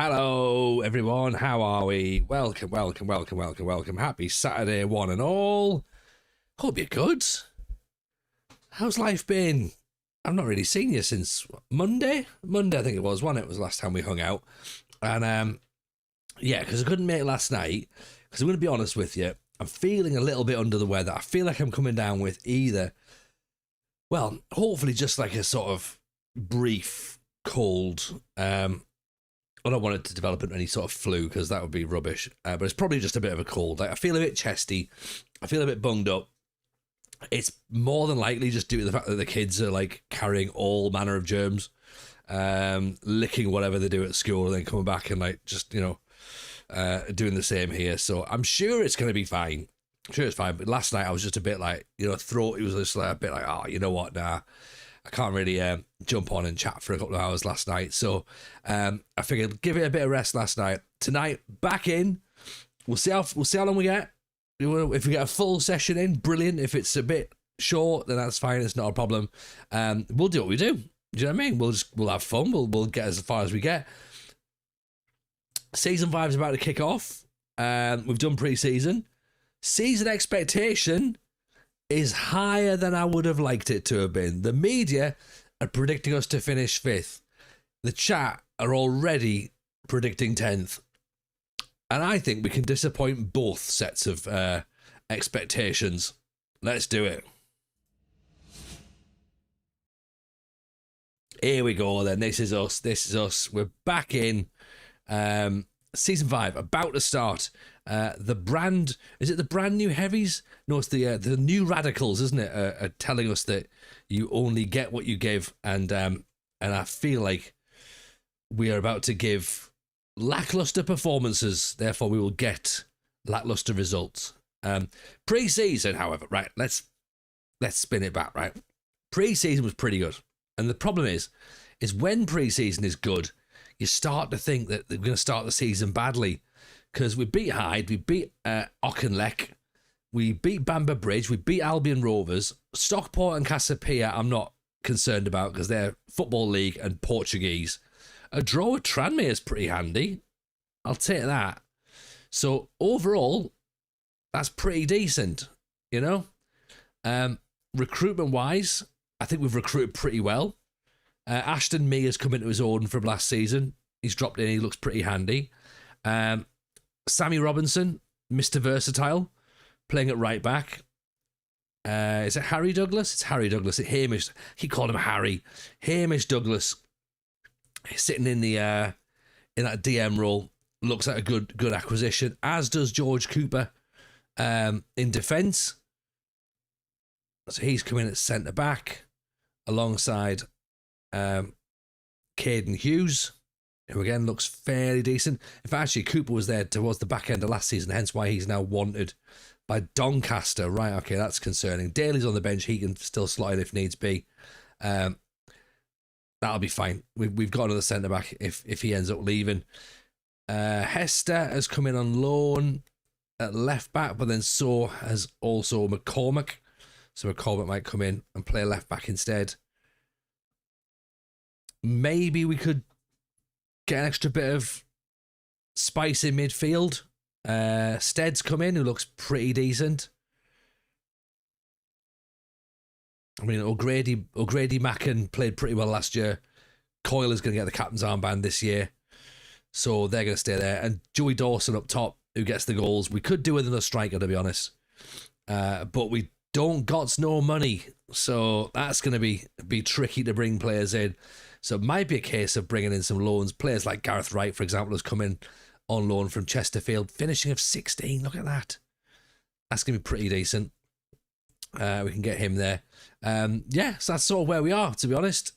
Hello, everyone. How are we? Welcome. Happy Saturday, one and all. Hope you're good. How's life been? I've not really seen you since Monday. Monday, I think it was. It was last time we hung out. And, yeah, because I couldn't make it last night. Because I'm going to be honest with you. I'm feeling a little bit under the weather. I feel like I'm coming down with either, well, hopefully just like a sort of brief cold. I don't want it to develop into any sort of flu because that would be rubbish. But it's probably just a bit of a cold. Like I feel a bit chesty. I feel a bit bunged up. It's more than likely just due to the fact that the kids are like carrying all manner of germs, licking whatever they do at school, and then coming back and like just doing the same here. So I'm sure it's going to be fine. I'm sure it's fine. But last night I was just a bit like throat. It was just like a bit like, oh, you know what, nah. I can't really jump on and chat for a couple of hours last night. So I figured give it a bit of rest last night. Tonight, back in. We'll see how long we get. If we get a full session in, brilliant. If it's a bit short, then that's fine. It's not a problem. We'll do what we do. Do you know what I mean? We'll have fun. We'll get as far as we get. Season 5 is about to kick off. We've done pre-season. Season expectation is higher than I would have liked it to have been. The media are predicting us to finish 5th. The chat are already predicting 10th. And I think we can disappoint both sets of expectations. Let's do it. Here we go then. This is us. We're back in. Season 5, about to start. The brand new heavies? No, it's the new radicals, isn't it? Are telling us that you only get what you give, and I feel like we are about to give lackluster performances. Therefore, we will get lackluster results. Pre-season, however, right? Let's spin it back. Right, pre-season was pretty good, and the problem is when pre-season is good, you start to think that they're going to start the season badly. Because we beat Hyde, we beat Auchinleck, we beat Bamber Bridge, we beat Albion Rovers, Stockport and Casapia I'm not concerned about because they're Football League and Portuguese. A draw with Tranmere is pretty handy. I'll take that. So overall, that's pretty decent, Recruitment-wise, I think we've recruited pretty well. Ashton Mee has come into his own from last season. He's dropped in, he looks pretty handy. Sammy Robinson, Mr. Versatile, playing at right back. Is it Harry Douglas? It's Harry Douglas. Hamish. He called him Harry. Hamish Douglas. He's sitting in the in that DM role. Looks like a good acquisition. As does George Cooper in defence. So he's coming at centre back alongside Caden Hughes, who again looks fairly decent. In fact, actually, Cooper was there towards the back end of last season, hence why he's now wanted by Doncaster. Right, okay, that's concerning. Daly's on the bench. He can still slot in if needs be. That'll be fine. We've got another centre-back if he ends up leaving. Hester has come in on loan at left-back, but then so has also McCormack. So McCormack might come in and play left-back instead. Maybe we could get an extra bit of spice in midfield. Stead's come in, who looks pretty decent. I mean, O'Grady Macken played pretty well last year. Coyle is going to get the captain's armband this year. So they're going to stay there. And Joey Dawson up top, who gets the goals. We could do with another striker, to be honest. But we don't got no money. So that's going to be tricky to bring players in. So it might be a case of bringing in some loans. Players like Gareth Wright, for example, has come in on loan from Chesterfield. Finishing of 16. Look at that. That's going to be pretty decent. We can get him there. Yeah, so that's sort of where we are, to be honest.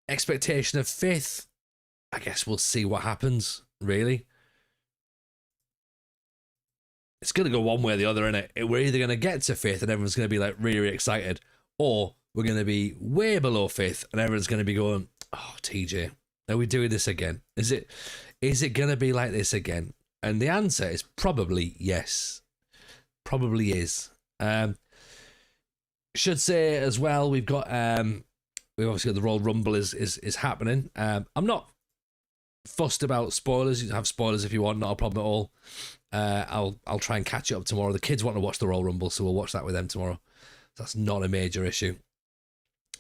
Expectation of 5th. I guess we'll see what happens, really. It's going to go one way or the other, isn't it? We're either going to get to 5th and everyone's going to be like really, really excited, or we're going to be way below 5th and everyone's going to be going, oh, TJ, are we doing this again? Is it going to be like this again? And the answer is probably yes. Probably is. Should say as well, we've obviously got the Royal Rumble is happening. I'm not fussed about spoilers. You have spoilers if you want, not a problem at all. I'll try and catch it up tomorrow. The kids want to watch the Royal Rumble, so we'll watch that with them tomorrow. That's not a major issue.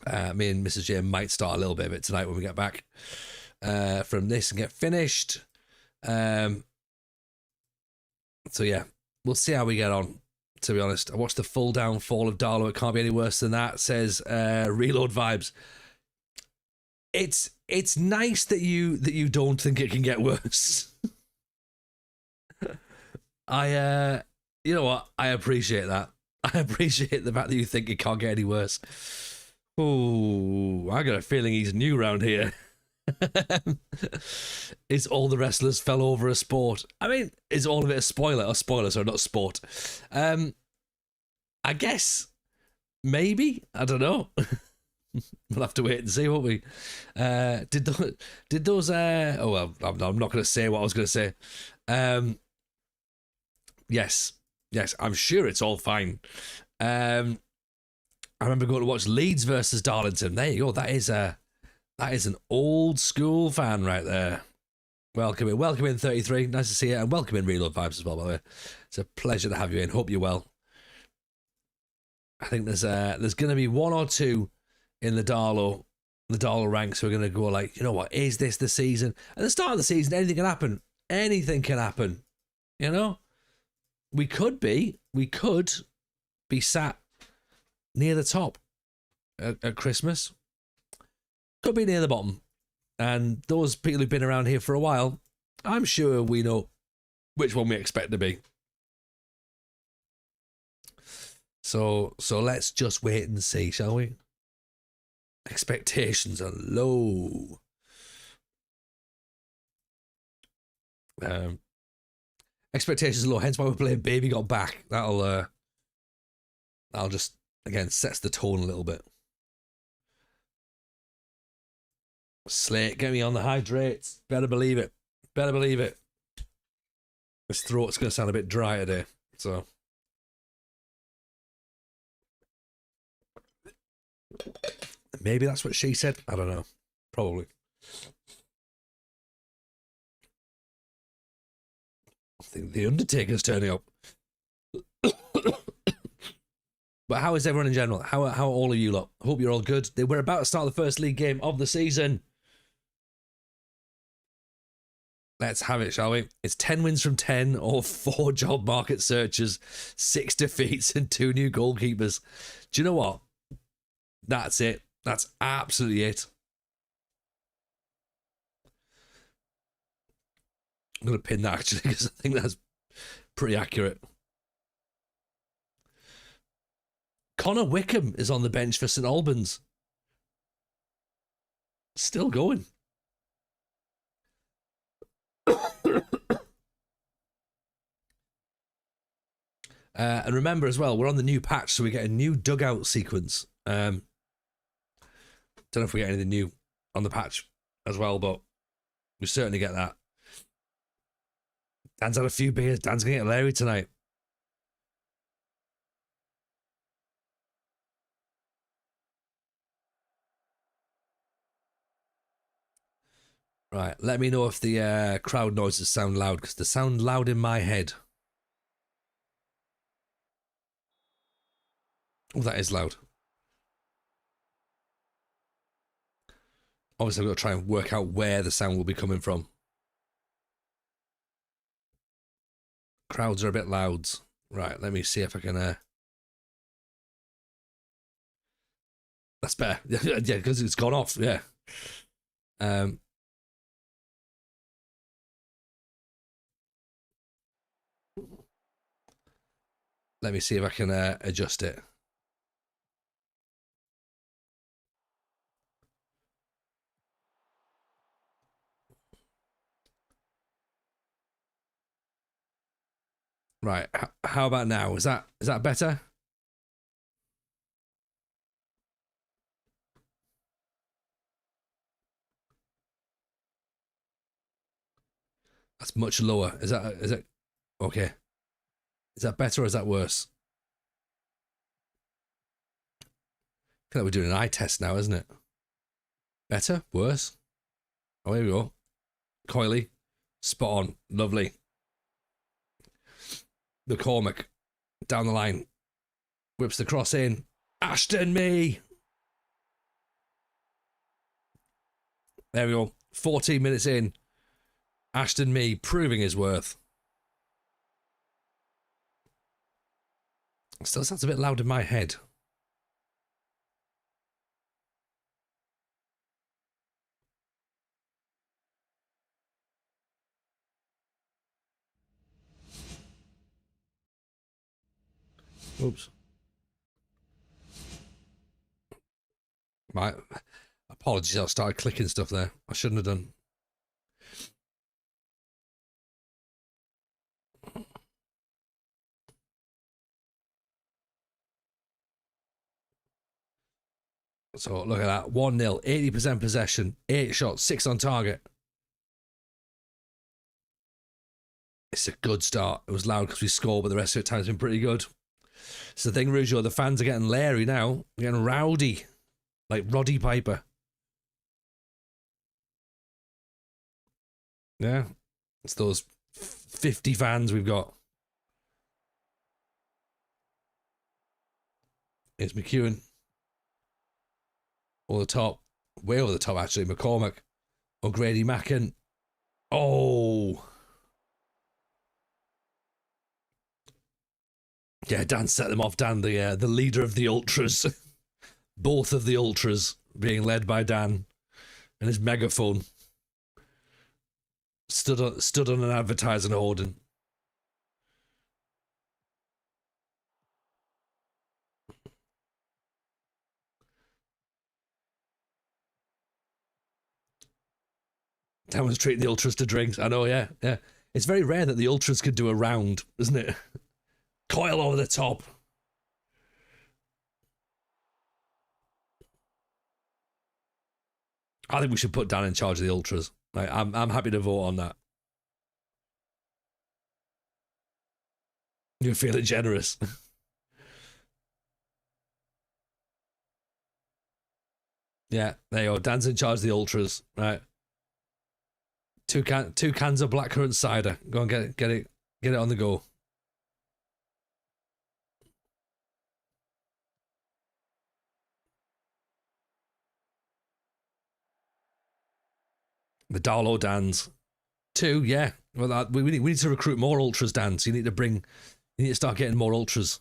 Me and Mrs. J might start a little bit of it tonight when we get back from this and get finished. So yeah, we'll see how we get on. To be honest, I watched the full downfall of Darlow. It can't be any worse than that, says Reload Vibes. It's nice that you don't think it can get worse. You know what? I appreciate that. I appreciate the fact that you think it can't get any worse. Oh, I got a feeling he's new around here. Is all the wrestlers fell over a sport? I mean, is all of it a spoiler? Or spoiler, sorry, not sport. I guess maybe. I don't know. We'll have to wait and see, won't we? Did those? Oh well, I'm not going to say what I was going to say. Yes, I'm sure it's all fine. I remember going to watch Leeds versus Darlington. There you go. That is an old school fan right there. Welcome in 33. Nice to see you, and welcome in Reload Vibes as well. By the way, it's a pleasure to have you in. Hope you're well. I think there's going to be one or two in the Darlow ranks who are going to go like, you know what, is this the season? At the start of the season, anything can happen. Anything can happen. You know, we could be sat near the top at Christmas. Could be near the bottom. And those people who've been around here for a while, I'm sure we know which one we expect to be. So let's just wait and see, shall we? Expectations are low. Expectations are low, hence why we're playing Baby Got Back. That'll just, again, sets the tone a little bit. Slate, get me on the hydrates. Better believe it. This throat's going to sound a bit dry today, so. Maybe that's what she said. I don't know. Probably. I think the Undertaker's turning up. But how is everyone in general? How are all of you lot? Hope you're all good. We're about to start the first league game of the season. Let's have it, shall we? It's 10 wins from 10 or 4 job market searches, 6 defeats and 2 new goalkeepers. Do you know what? That's it. That's absolutely it. I'm going to pin that actually because I think that's pretty accurate. Connor Wickham is on the bench for St Albans. Still going. And remember as well, we're on the new patch, so we get a new dugout sequence. Don't know if we get anything new on the patch as well, but we certainly get that. Dan's had a few beers. Dan's going to get Larry tonight. Right, let me know if the crowd noises sound loud, because they sound loud in my head. Oh, that is loud. Obviously, I've got to try and work out where the sound will be coming from. Crowds are a bit loud. Right, let me see if I can... That's better. Yeah, because it's gone off, yeah. Let me see if I can adjust it. Right, how about now? Is that better? That's much lower. Is it okay? Is that better or is that worse? I feel like we're doing an eye test now, isn't it? Better? Worse? Oh, here we go. Coily. Spot on. Lovely. McCormick. Down the line. Whips the cross in. Ashton Mee. There we go. 14 minutes in. Ashton Mee proving his worth. Still sounds a bit loud in my head. Oops. My apologies, I started clicking stuff there. I shouldn't have done. So look at that. 1-0, 80% possession, 8 shots, 6 on target. It's a good start. It was loud because we scored, but the rest of the time's been pretty good. It's the thing, Rougeau, the fans are getting leery now. They're getting rowdy. Like Roddy Piper. Yeah. It's those 50 fans we've got. It's McEwen. Over the top. Way over the top, actually. McCormick. O'Grady Mackin. Oh. Yeah, Dan set them off. Dan, the leader of the Ultras. Both of the Ultras being led by Dan and his megaphone. Stood on an advertising hoarding. Dan was treating the Ultras to drinks. I know, yeah. It's very rare that the Ultras could do a round, isn't it? Coil over the top. I think we should put Dan in charge of the Ultras. Like, I'm happy to vote on that. You're feeling generous. Yeah, there you go. Dan's in charge of the Ultras. Right. Two cans of blackcurrant cider. Go and get it on the go. The Darlow Dans. 2, yeah. Well, we need to recruit more Ultras, Dan. So you need to start getting more Ultras.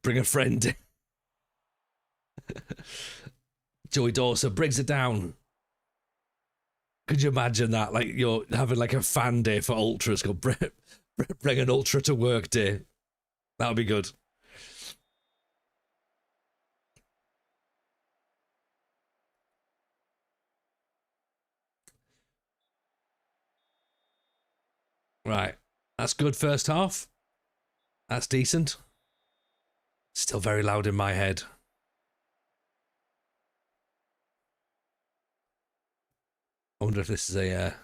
Bring a friend. Joey Dawson brings it down. Could you imagine that? Like, you're having like a fan day for Ultras. Go bring an Ultra to work day. That would be good. Right. That's good first half. That's decent. Still very loud in my head. I wonder if this is a...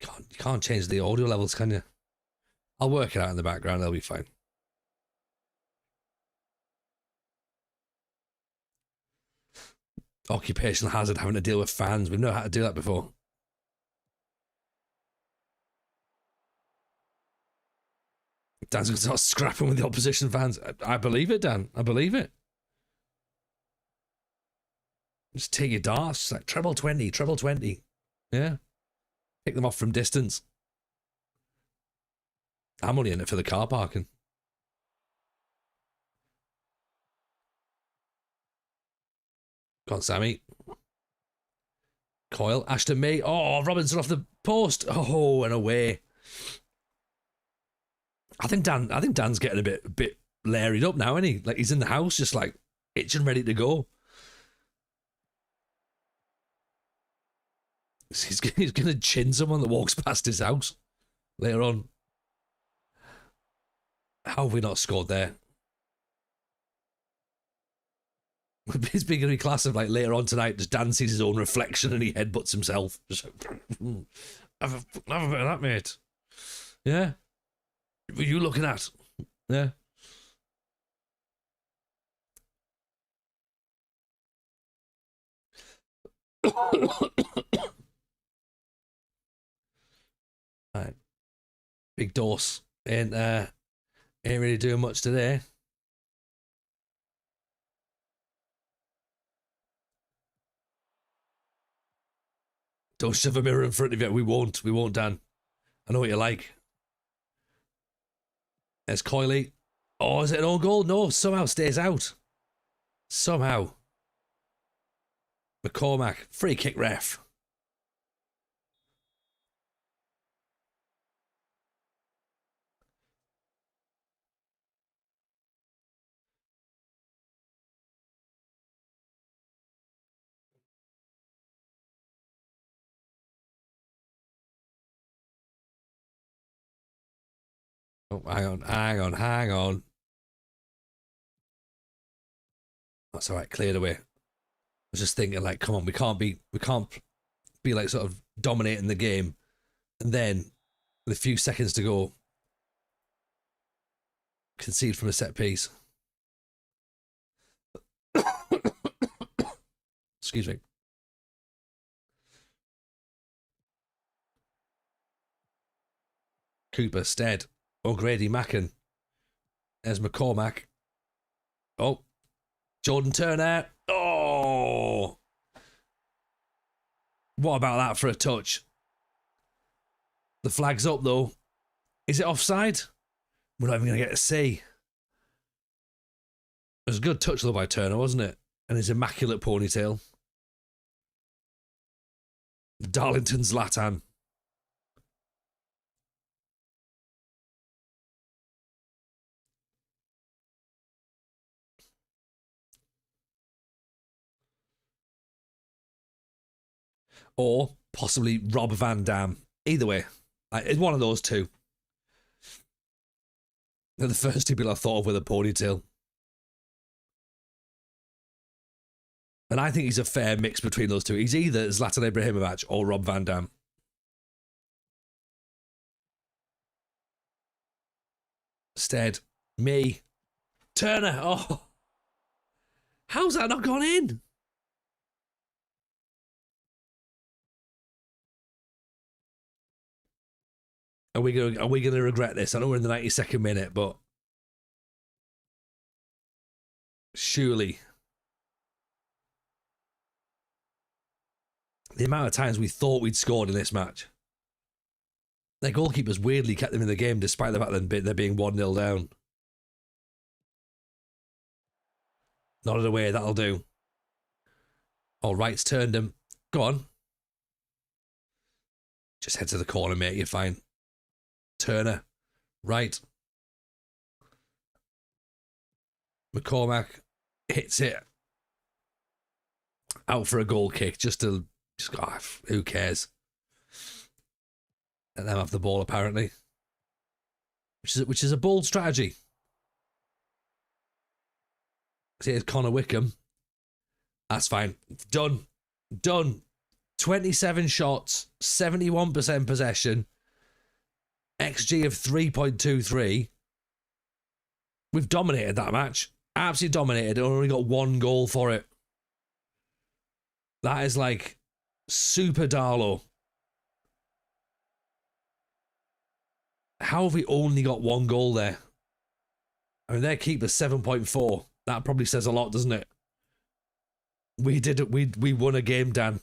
You can't change the audio levels, can you? I'll work it out in the background. They'll be fine. Occupational hazard, having to deal with fans. We've never had to do that before. Dan's going to start scrapping with the opposition fans. I believe it, Dan. I believe it. Just take your darts. Like treble 20, treble 20. Yeah. Pick them off from distance. I'm only in it for the car parking. Go on, Sammy. Coyle, Ashton Mee. Oh, Robinson off the post. Oh, and away. I think Dan's getting a bit larried up now, isn't he? Like, he's in the house, just like itching, ready to go. He's going to chin someone that walks past his house later on. How have we not scored there? It's going to be class of like later on tonight, just Dan sees his own reflection and he headbutts himself. Just like, have a bit of that, mate. Yeah. What are you looking at? Yeah. Right. Big dose. Ain't really doing much today. Don't shove a mirror in front of you. We won't, Dan. I know what you're like. There's Coyley. Oh, is it an own goal? No, somehow stays out. Somehow. McCormack, free kick ref. Oh, hang on. That's all right, cleared away. I was just thinking, like, come on, we can't be like sort of dominating the game, and then with a few seconds to go, concede from a set piece. Excuse me. Cooper, Stead, O'Grady, Macken. There's McCormack. Oh, Jordan Turner. Oh, what about that for a touch? The flag's up though. Is it offside? We're not even going to get to see. It was a good touch though by Turner, wasn't it? And his immaculate ponytail. Darlington Zlatan. Or possibly Rob Van Dam. Either way, it's one of those two. They're the first two people I thought of with a ponytail. And I think he's a fair mix between those two. He's either Zlatan Ibrahimovic or Rob Van Dam. Stead, me, Turner. Oh, how's that not gone in? Are we gonna regret this? I know we're in the 92nd minute, but surely the amount of times we thought we'd scored in this match. Their goalkeepers weirdly kept them in the game despite the fact that they're being 1-0 down. Nodded away, that'll do. All right's turned him. Go on. Just head to the corner, mate, you're fine. Turner, right. McCormack hits it out for a goal kick who cares? Let them have the ball apparently, which is a bold strategy. Here's Connor Wickham. That's fine. Done. 27 shots, 71% possession. XG of 3.23. We've dominated that match. Absolutely dominated. Only got one goal for it. That is like super Darlow. How have we only got one goal there? I mean, their keeper's 7.4. That probably says a lot, doesn't it? We did it. We won a game, Dan.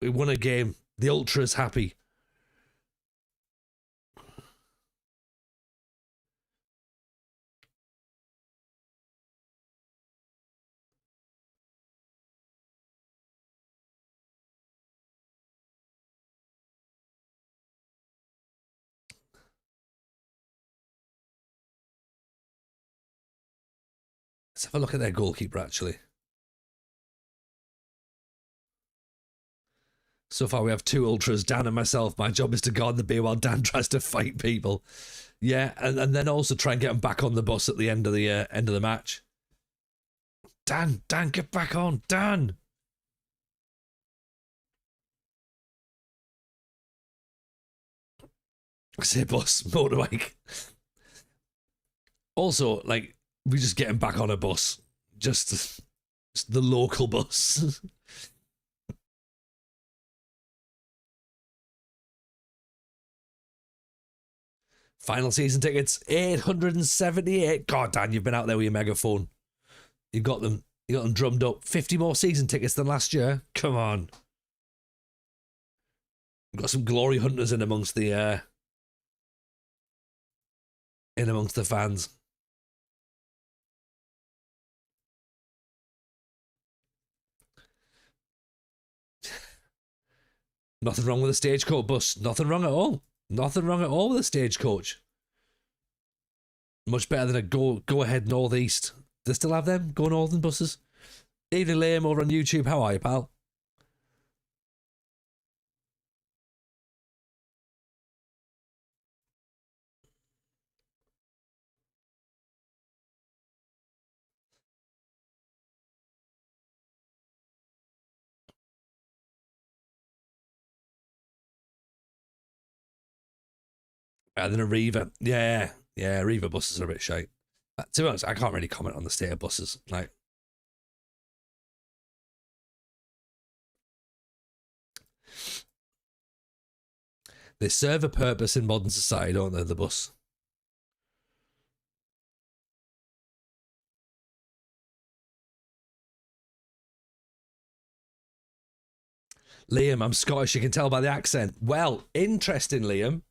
We won a game. The Ultra's happy. Let's have a look at their goalkeeper, actually. So far, we have two ultras, Dan and myself. My job is to guard the beer while Dan tries to fight people. Yeah, and then also try and get them back on the bus at the end of the match. Dan, get back on, Dan. I say bus, motorbike. Also, like, we just get him back on a bus. Just the local bus. Final season tickets, 878. God, Dan, you've been out there with your megaphone. You got them drummed up. 50 more season tickets than last year. Come on. We've got some glory hunters in amongst the fans. Nothing wrong with the stagecoach bus. Nothing wrong at all. Nothing wrong at all with the stagecoach. Much better than a go ahead northeast. Do they still have them? Go northern buses? Evening Liam over on YouTube. How are you, pal? Better than a Reaver. Yeah, Reaver buses are a bit shite. To be honest, I can't really comment on the state of buses. Like, they serve a purpose in modern society, don't they, the bus? Liam, I'm Scottish, you can tell by the accent. Well, interesting, Liam.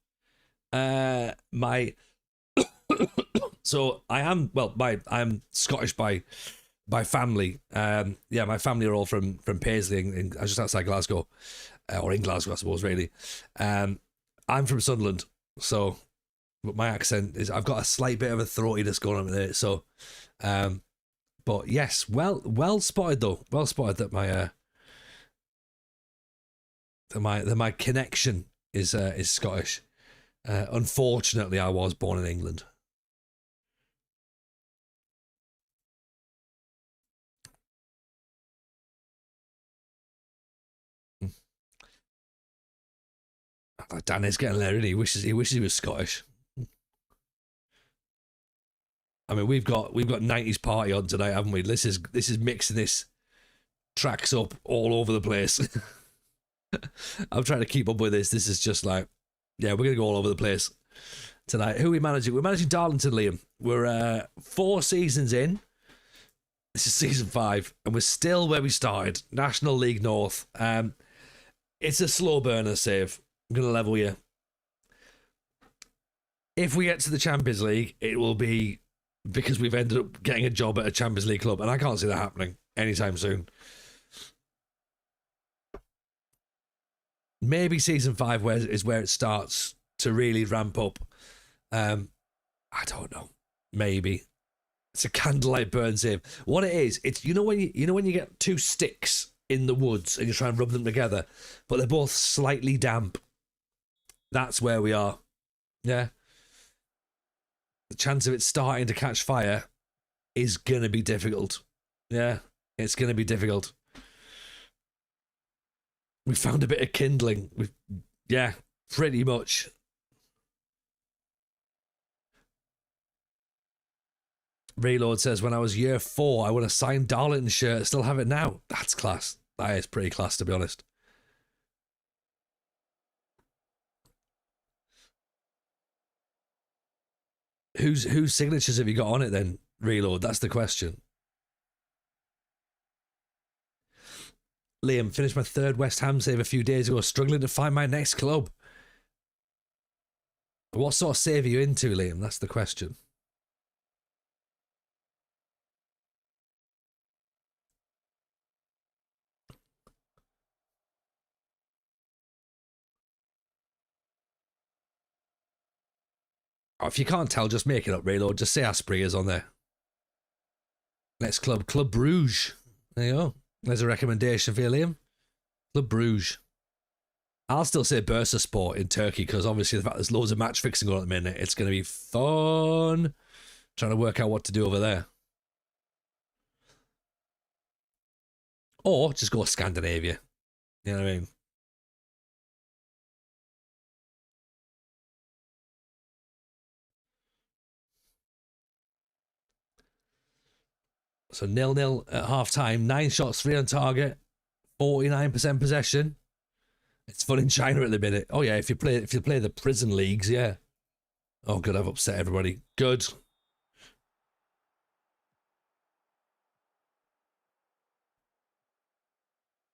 So I'm Scottish by family. My family are all from Paisley, just outside Glasgow, or in Glasgow, I suppose, really. I'm from Sunderland, so but my accent is, I've got a slight bit of a throatiness going on with it. So, but yes, well spotted though. Well spotted that my connection is Scottish. Unfortunately, I was born in England. Dan is getting there, really. He wishes he was Scottish. I mean, we've got 90s party on tonight, haven't we? This is mixing this tracks up all over the place. I'm trying to keep up with this. This is just like, yeah, we're gonna go all over the place tonight. Who are we managing? We're managing Darlington, Liam. We're 4 seasons in. This is season 5, and we're still where we started. National League North. It's a slow burner, save. I'm gonna level you. If we get to the Champions League, it will be because we've ended up getting a job at a Champions League club, and I can't see that happening anytime soon. Maybe season 5 is where it starts to really ramp up. I don't know. Maybe it's a candlelight burn save. What it is, it's when you get 2 sticks in the woods and you try and rub them together, but they're both slightly damp. That's where we are. Yeah. The chance of it starting to catch fire is gonna be difficult. Yeah, it's gonna be difficult. We found a bit of kindling. Yeah, pretty much. Reload says, when I was year 4, I would have signed Darlington shirt. Still have it now. That's class. That is pretty class, to be honest. Whose signatures have you got on it then, Reload? That's the question. Liam, finished my 3rd West Ham save a few days ago, struggling to find my next club. What sort of save are you into, Liam? That's the question. Oh, if you can't tell, just make it up, Reload. Just say Asprey is on there. Next club, Club Bruges. There you go. There's a recommendation for you, Liam. Club Bruges. I'll still say Bursaspor in Turkey because obviously the fact there's loads of match fixing going on at the minute, it's going to be fun trying to work out what to do over there. Or just go Scandinavia. You know what I mean? So 0-0 at half time. 9 shots, 3 on target, 49% possession. It's fun in China at the minute. Oh yeah, if you play the prison leagues, yeah. Oh, good. I've upset everybody. Good.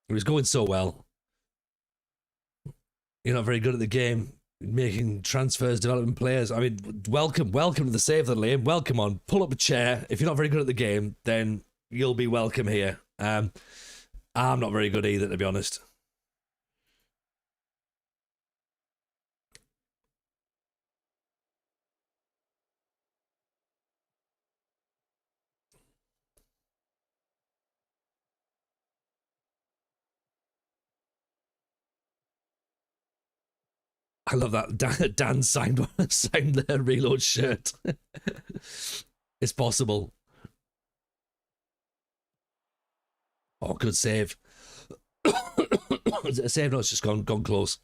It was going so well. You're not very good at the game, making transfers, developing players. I mean, welcome to the Save the Lane. Welcome on. Pull up a chair. If you're not very good at the game, then you'll be welcome here. I'm not very good either, to be honest. I love that Dan signed the Reload shirt. It's possible. Oh, good save. Is it a save? No, it's just gone close.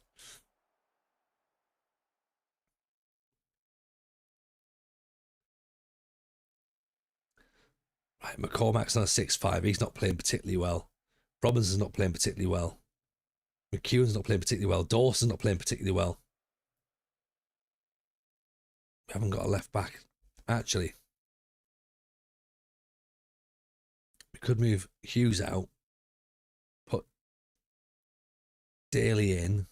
Right, McCormack's on a 6-5. He's not playing particularly well. Robinson's not playing particularly well. McEwen's not playing particularly well. Dawson's not playing particularly well. We haven't got a left back. Actually, we could move Hughes out. Put Daly in.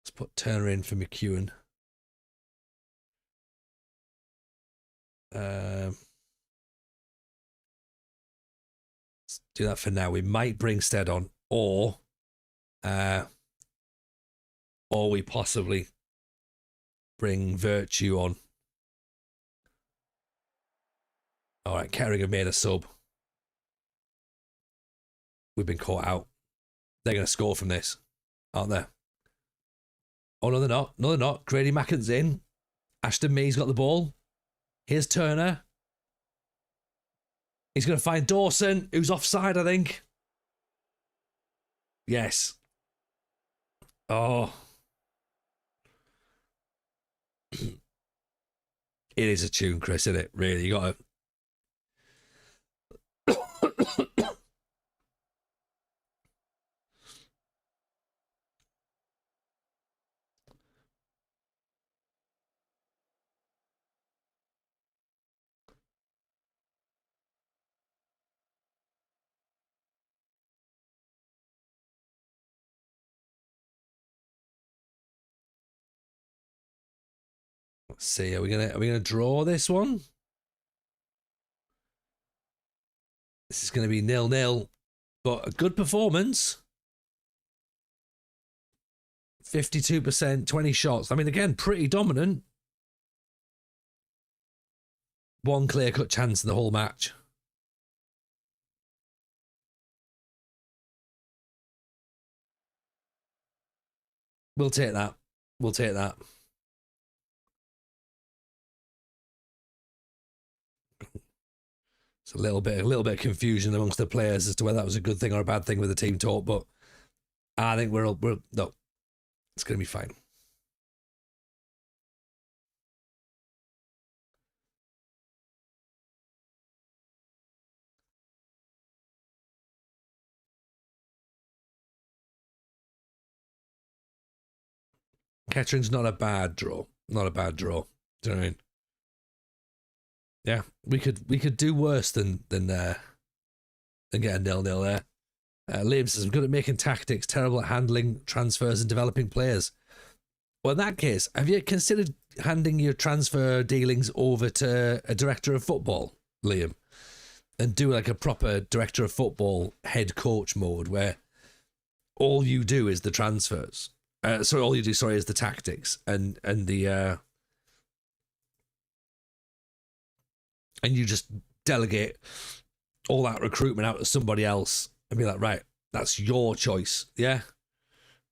Let's put Turner in for McEwen. Let's do that for now. We might bring Stead on, or we possibly bring Virtue on. All right, Kerrigan made a sub. We've been caught out. They're going to score from this, aren't they? Oh, no, they're not. No, they're not. Grady Macken's in. Ashton Mee's got the ball. Here's Turner. He's going to find Dawson, who's offside, I think. Yes. Oh. It is a tune, Chris, isn't it? Really, you got to... Let's see, are we gonna draw this one? This is gonna be 0-0, but a good performance. 52%, 20 shots. I mean, again, pretty dominant. One clear-cut chance in the whole match. We'll take that. We'll take that. It's a little bit of confusion amongst the players as to whether that was a good thing or a bad thing with the team talk, but I think we're no, it's going to be fine. Kettering's not a bad draw. Not a bad draw. Do you know what I mean? Yeah, we could do worse than get a 0-0 there. Liam says, I'm good at making tactics, terrible at handling transfers and developing players. Well, in that case, have you considered handing your transfer dealings over to a director of football, Liam, and do like a proper director of football head coach mode where all you do is the transfers? All you do is the tactics and the and you just delegate all that recruitment out to somebody else and be like, right, that's your choice, yeah.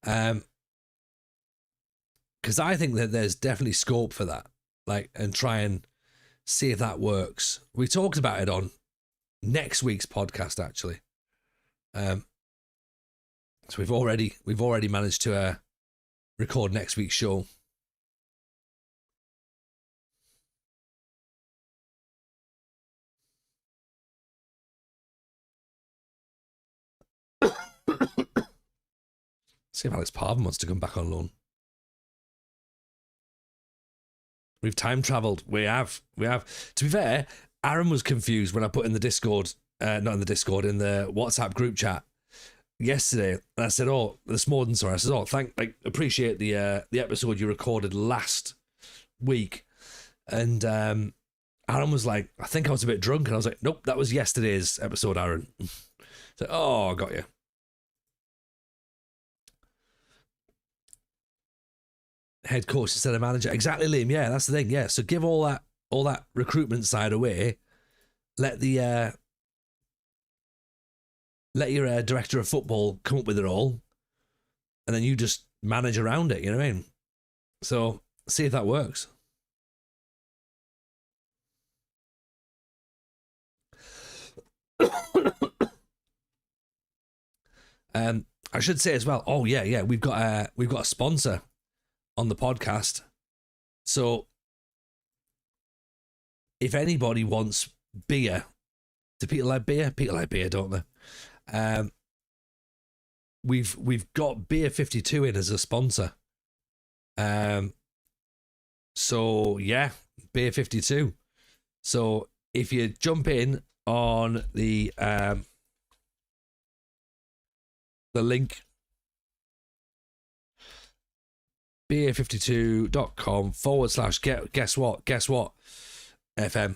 Because I think that there's definitely scope for that, like, and try and see if that works. We talked about it on next week's podcast, actually. So we've already managed to record next week's show. See if Alex Parvin wants to come back on loan. We've time travelled. We have. To be fair, Aaron was confused when I put in the Discord, not in the Discord, in the WhatsApp group chat yesterday. And I said, this morning, sorry. I said, appreciate the episode you recorded last week. And Aaron was like, I think I was a bit drunk. And I was like, nope, that was yesterday's episode, Aaron. So, I got you. Head coach instead of manager. Exactly, Liam. Yeah, that's the thing. Yeah. So give all that recruitment side away. Let your director of football come up with it all, and then you just manage around it. You know what I mean? So see if that works. I should say as well. Oh yeah. We've got a sponsor on the podcast. So if anybody wants beer, do people like beer? People like beer, don't they? We've got Beer 52 in as a sponsor. So yeah, Beer 52. So if you jump in on the link beer52.com/ guess what FM.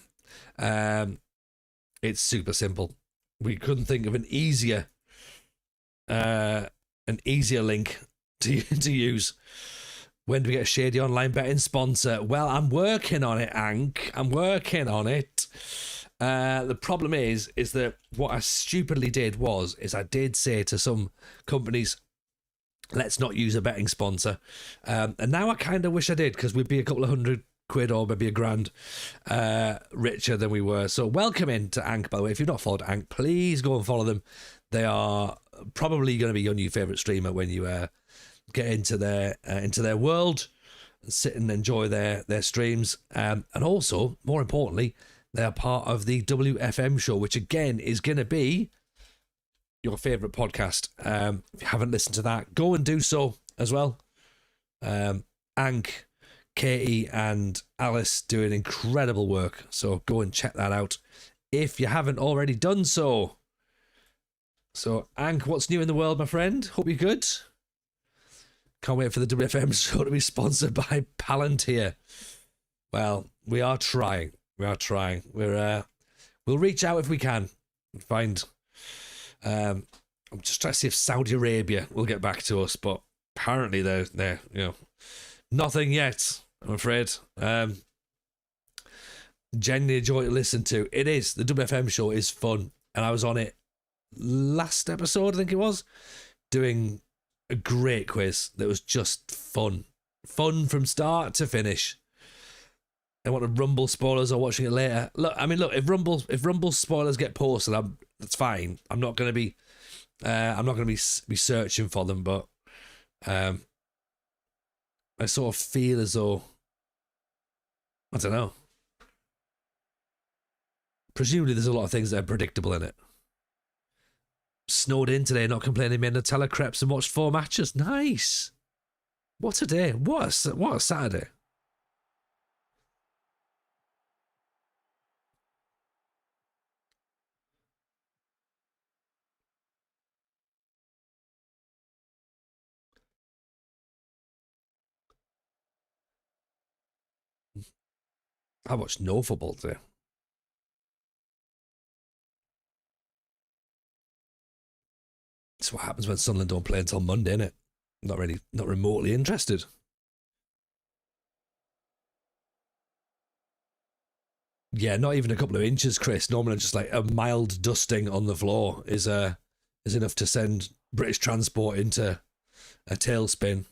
It's super simple. We couldn't think of an easier link to use. When do we get a shady online betting sponsor? Well, I'm working on it, Ank. I'm working on it. The problem is that what I stupidly did is I did say to some companies, let's not use a betting sponsor. And now I kind of wish I did, because we'd be a couple of £100 or maybe £1,000 richer than we were. So welcome in to Ank, by the way. If you've not followed Ank, please go and follow them. They are probably going to be your new favourite streamer when you get into their world and sit and enjoy their streams. And also, more importantly, they are part of the WFM show, which again is going to be your favourite podcast. If you haven't listened to that, go and do so as well. Ank, Katie and Alice doing incredible work, so go and check that out if you haven't already done so. So Ank, what's new in the world, my friend? Hope you're good. Can't wait for the WFM show to be sponsored by Palantir. Well, we are trying. We'll reach out if we can and find. I'm just trying to see if Saudi Arabia will get back to us, but apparently they're nothing yet, I'm afraid. Genuinely a joy to listen to. It is. The WFM show is fun, and I was on it last episode, I think it was, doing a great quiz that was just fun from start to finish. I want to Rumble spoilers or watching it later. Look, if Rumble spoilers get posted, that's fine. I'm not going to be searching for them, but I sort of feel as though, I don't know. Presumably, there's a lot of things that are predictable in it. Snowed in today, not complaining. Made Nutella crepes and watched 4 matches. Nice. What a day! What a Saturday. I watched no football today. That's what happens when Sunderland don't play until Monday, innit? Not remotely interested. Yeah, not even a couple of inches, Chris. Normally just like a mild dusting on the floor is enough to send British Transport into a tailspin.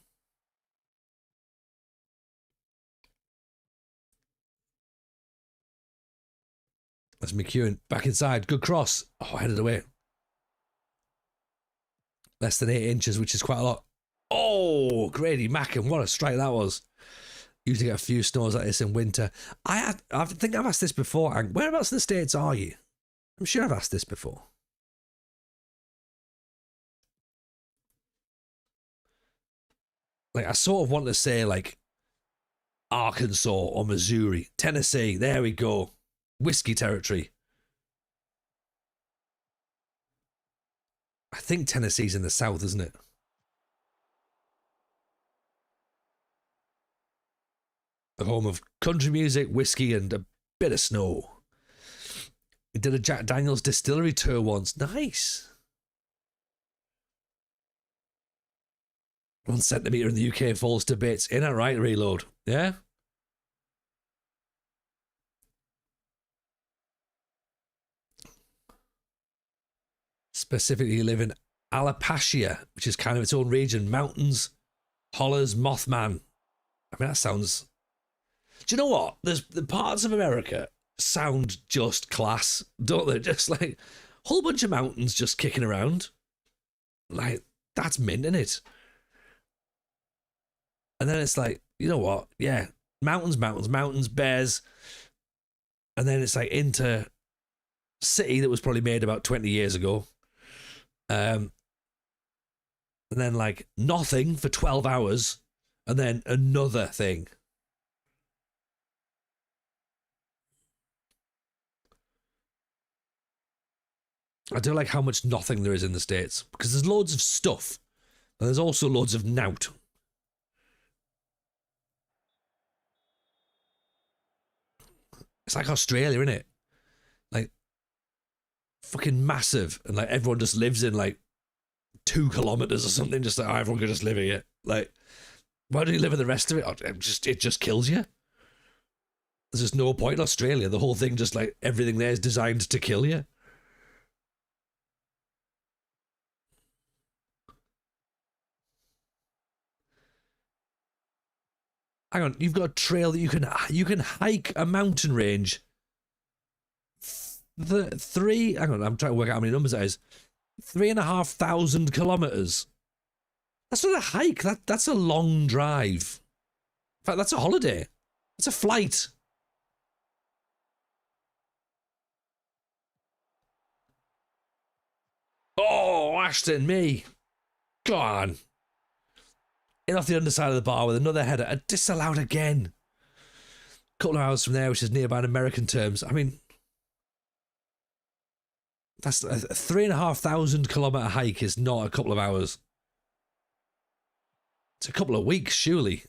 That's McEwen back inside. Good cross. Oh, headed away. Less than 8 inches, which is quite a lot. Oh, Grady Mackin, what a strike that was. Usually get a few snows like this in winter. I think I've asked this before, Hank. Whereabouts in the States are you? I'm sure I've asked this before. Like, I sort of want to say, like, Arkansas or Missouri. Tennessee, there we go. Whiskey territory. I think Tennessee's in the south, isn't it? The home of country music, whiskey, and a bit of snow. We did a Jack Daniels distillery tour once. Nice. 1 centimetre in the UK falls to bits. In a right, Reload. Yeah? Specifically, you live in Alapashia, which is kind of its own region. Mountains, hollers, Mothman. I mean, that sounds... Do you know what? There's the parts of America sound just class, don't they? Just like a whole bunch of mountains just kicking around. Like, that's mint, isn't it? And then it's like, you know what? Yeah, mountains, bears. And then it's like into city that was probably made about 20 years ago. And then like nothing for 12 hours. And then another thing. I do like how much nothing there is in the States. Because there's loads of stuff. And there's also loads of nout. It's like Australia, isn't it? Like, fucking massive. And, like, everyone just lives in, like, 2 kilometres or something. Just like, oh, everyone can just live here. Like, why do you live in the rest of it? Oh, it just kills you. There's just no point in Australia. The whole thing just, like, everything there is designed to kill you. Hang on, you've got a trail that you can hike a mountain range. Hang on, I'm trying to work out how many numbers that is. 3,500 kilometers. That's not a hike. That's a long drive. In fact, that's a holiday. It's a flight. Oh, Ashton, me. Go on. In off the underside of the bar with another header. A disallowed again. A couple of hours from there, which is nearby in American terms. I mean, that's a 3,500 kilometer hike is not a couple of hours. It's a couple of weeks, surely.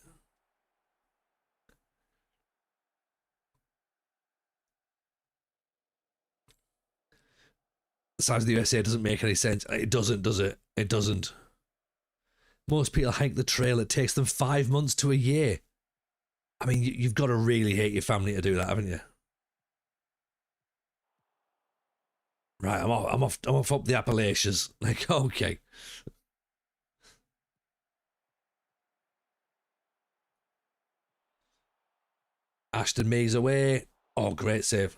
The size of the USA doesn't make any sense. It doesn't, does it? It doesn't. Most people hike the trail. It takes them 5 months to a year. I mean, you've got to really hate your family to do that, haven't you? Right, I'm off up the Appalachians. Like, okay. Ashton Mees away. Oh, great save.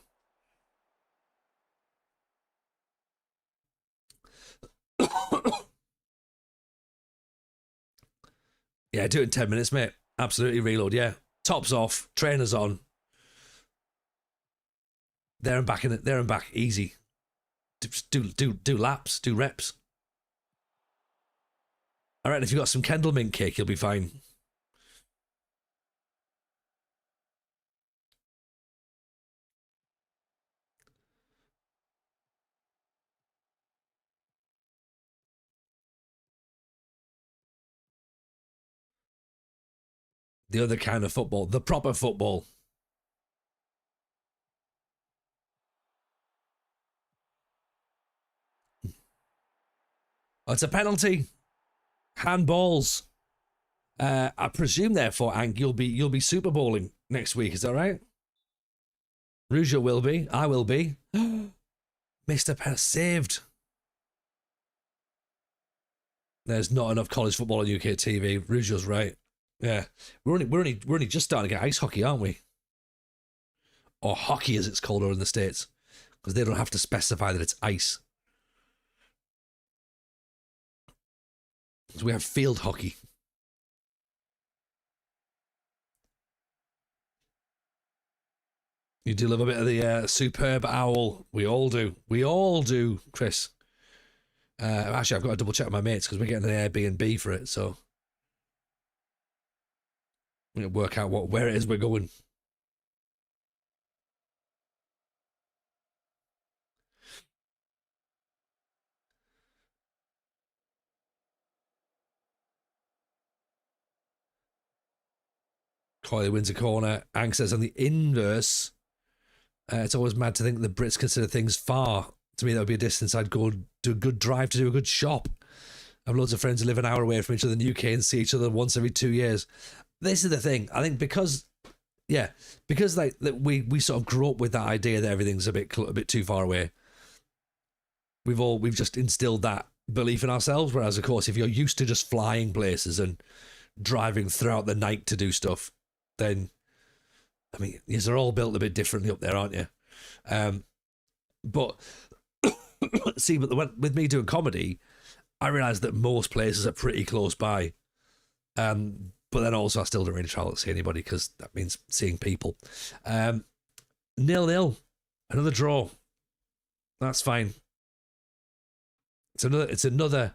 Yeah, do it in 10 minutes, mate. Absolutely reload, yeah. Tops off, trainers on. There and back in it. There and back, easy. Do laps, do reps. I reckon if you got some Kendall mint cake, you'll be fine. The other kind of football, the proper football. Oh, it's a penalty. Handballs. I presume, therefore, Hank, you'll be Super Bowling next week. Is that right? Rougeau will be. I will be. Mr. Penn saved. There's not enough college football on UK TV. Rougeau's right. Yeah, we're only just starting to get ice hockey, aren't we? Or hockey, as it's called over in the States, because they don't have to specify that it's ice. So we have field hockey. You do love a bit of the superb owl. We all do. We all do, Chris. Actually, I've got to double check with my mates because we're getting an Airbnb for it. So work out where it is we're going. Coily wins a corner. Ang says on the inverse, it's always mad to think the Brits consider things far. To me, that would be a distance I'd go do a good drive to do a good shop. I have loads of friends who live an hour away from each other in the UK and see each other once every 2 years. This is the thing. I think because like we sort of grew up with that idea that everything's a bit too far away. We've just instilled that belief in ourselves. Whereas, of course, if you're used to just flying places and driving throughout the night to do stuff, then I mean, you're all built a bit differently up there, aren't you? But see, with me doing comedy, I realise that most places are pretty close by. But then also I still don't really travel to see anybody because that means seeing people. 0-0, another draw. That's fine. It's another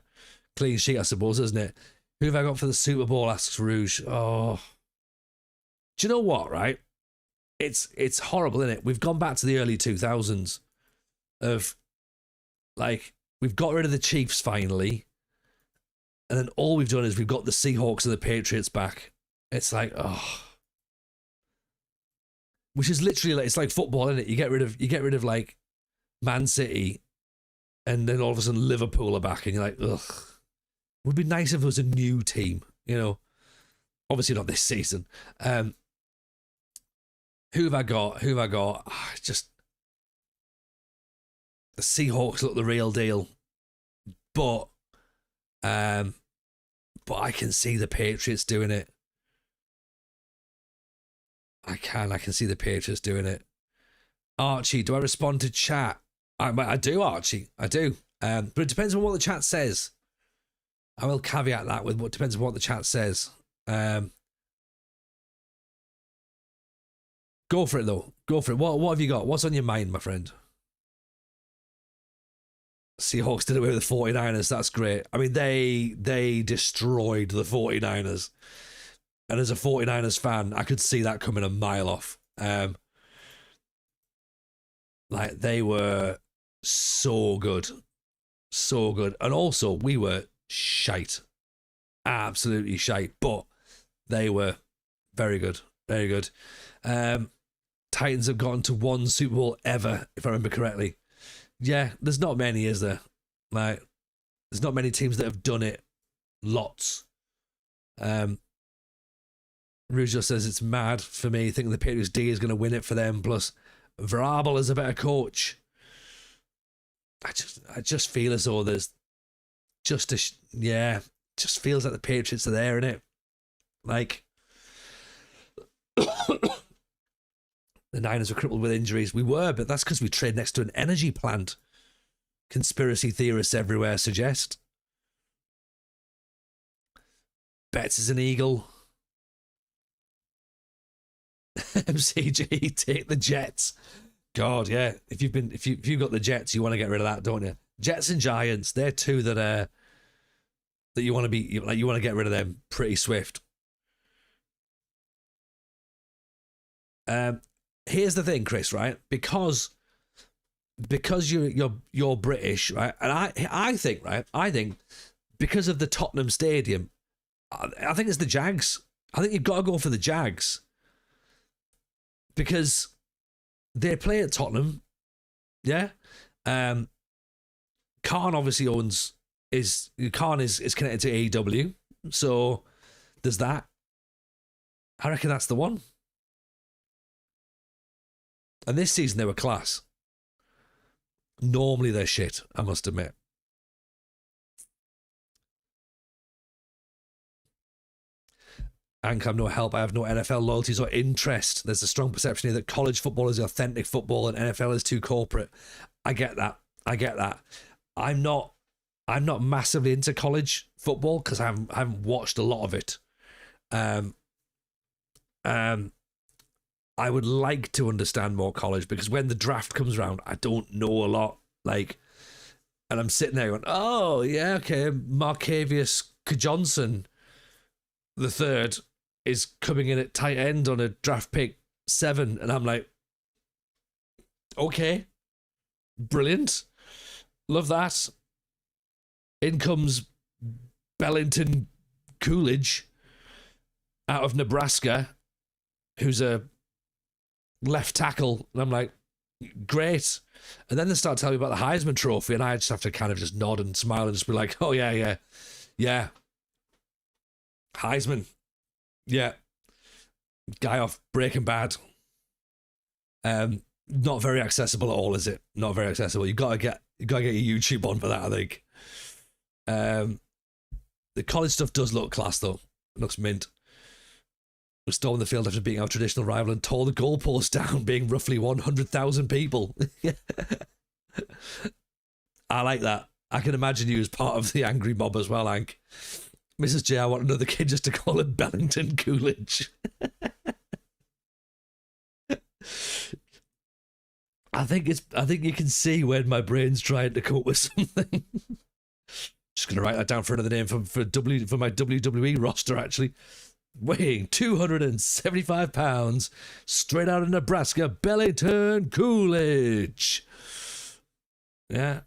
clean sheet, I suppose, isn't it? Who have I got for the Super Bowl? Asks Rouge. Oh, do you know what? Right, it's horrible, isn't it? We've gone back to the early 2000s of like we've got rid of the Chiefs finally. And then all we've done is we've got the Seahawks and the Patriots back. It's like, oh, which is literally like, it's like football, isn't it? You get rid of like Man City, and then all of a sudden Liverpool are back, and you're like, ugh. It would be nice if it was a new team, you know. Obviously not this season. Who have I got? Just the Seahawks look the real deal, but I can see the Patriots doing it. I can see the Patriots doing it. Archie, do I respond to chat? I do, Archie. I do. But it depends on what the chat says. I will caveat that with what depends on what the chat says. Go for it, though. Go for it. What have you got? What's on your mind, my friend? Seahawks did away with the 49ers. That's great. I mean, they destroyed the 49ers. And as a 49ers fan, I could see that coming a mile off. Like, they were so good. So good. And also, we were shite. Absolutely shite. But they were very good. Very good. Titans have gotten to one Super Bowl ever, if I remember correctly. Yeah, there's not many, is there? Like, there's not many teams that have done it. Lots. Rouge says it's mad for me thinking the Patriots D is going to win it for them. Plus, Vrabel is a better coach. I just feel as though there's just just feels like the Patriots are there, innit? Like, the Niners were crippled with injuries. We were, but that's because we trade next to an energy plant. Conspiracy theorists everywhere suggest. Betts is an Eagle. MCG, take the Jets. God, yeah. If you've got the Jets, you want to get rid of that, don't you? Jets and Giants, they're two that you want to be like. You want to get rid of them pretty swift. Here's the thing, Chris. Right, because you're British, right? And I think because of the Tottenham Stadium, I think it's the Jags. I think you've got to go for the Jags because they play at Tottenham. Yeah. Khan obviously is connected to AEW, so there's that. I reckon that's the one. And this season they were class. Normally they're shit, I must admit. And I'm no help. I have no NFL loyalties or interest. There's a strong perception here that college football is authentic football and NFL is too corporate. I get that. I'm not massively into college football because I haven't watched a lot of it. I would like to understand more college because when the draft comes around, I don't know a lot. Like, and I'm sitting there going, oh, yeah, okay, Markavius Johnson the third is coming in at tight end on a draft pick 7, and I'm like, okay, brilliant, love that. In comes Darlington Coolidge out of Nebraska, who's a left tackle, and I'm like, great. And then they start telling me about the Heisman Trophy, and I just have to kind of just nod and smile and just be like, oh yeah, Heisman, yeah, guy off Breaking Bad. Not very accessible at all, is it? Not very accessible. You gotta get your YouTube on for that, I think. The college stuff does look class though. It looks mint. We stormed the field after beating our traditional rival and tore the goalpost down, being roughly 100,000 people. I like that. I can imagine you as part of the angry mob as well, Hank. Mrs. J, I want another kid just to call him Darlington Coolidge. I think you can see when my brain's trying to come up with something. Just gonna write that down for another name for my WWE roster, actually. Weighing 275 pounds, straight out of Nebraska, Darlington Coolidge. Yeah.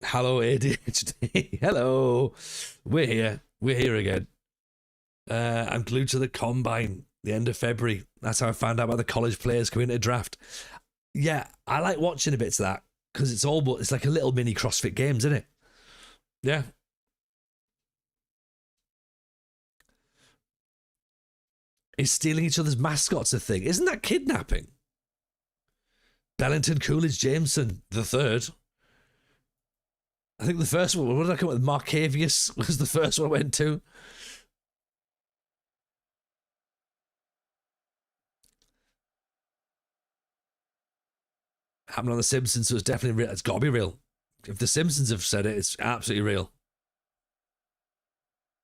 Hello, ADHD. Hello. We're here again. I'm glued to the combine, the end of February. That's how I found out about the college players coming into draft. Yeah, I like watching a bit of that because it's like a little mini CrossFit Games, isn't it? Yeah. Is stealing each other's mascots a thing? Isn't that kidnapping? Darlington Coolidge Jameson the third. I think the first one, what did I come up with? Marcavius was the first one I went to. Happened on The Simpsons, so it's definitely real. It's got to be real. If The Simpsons have said it, it's absolutely real.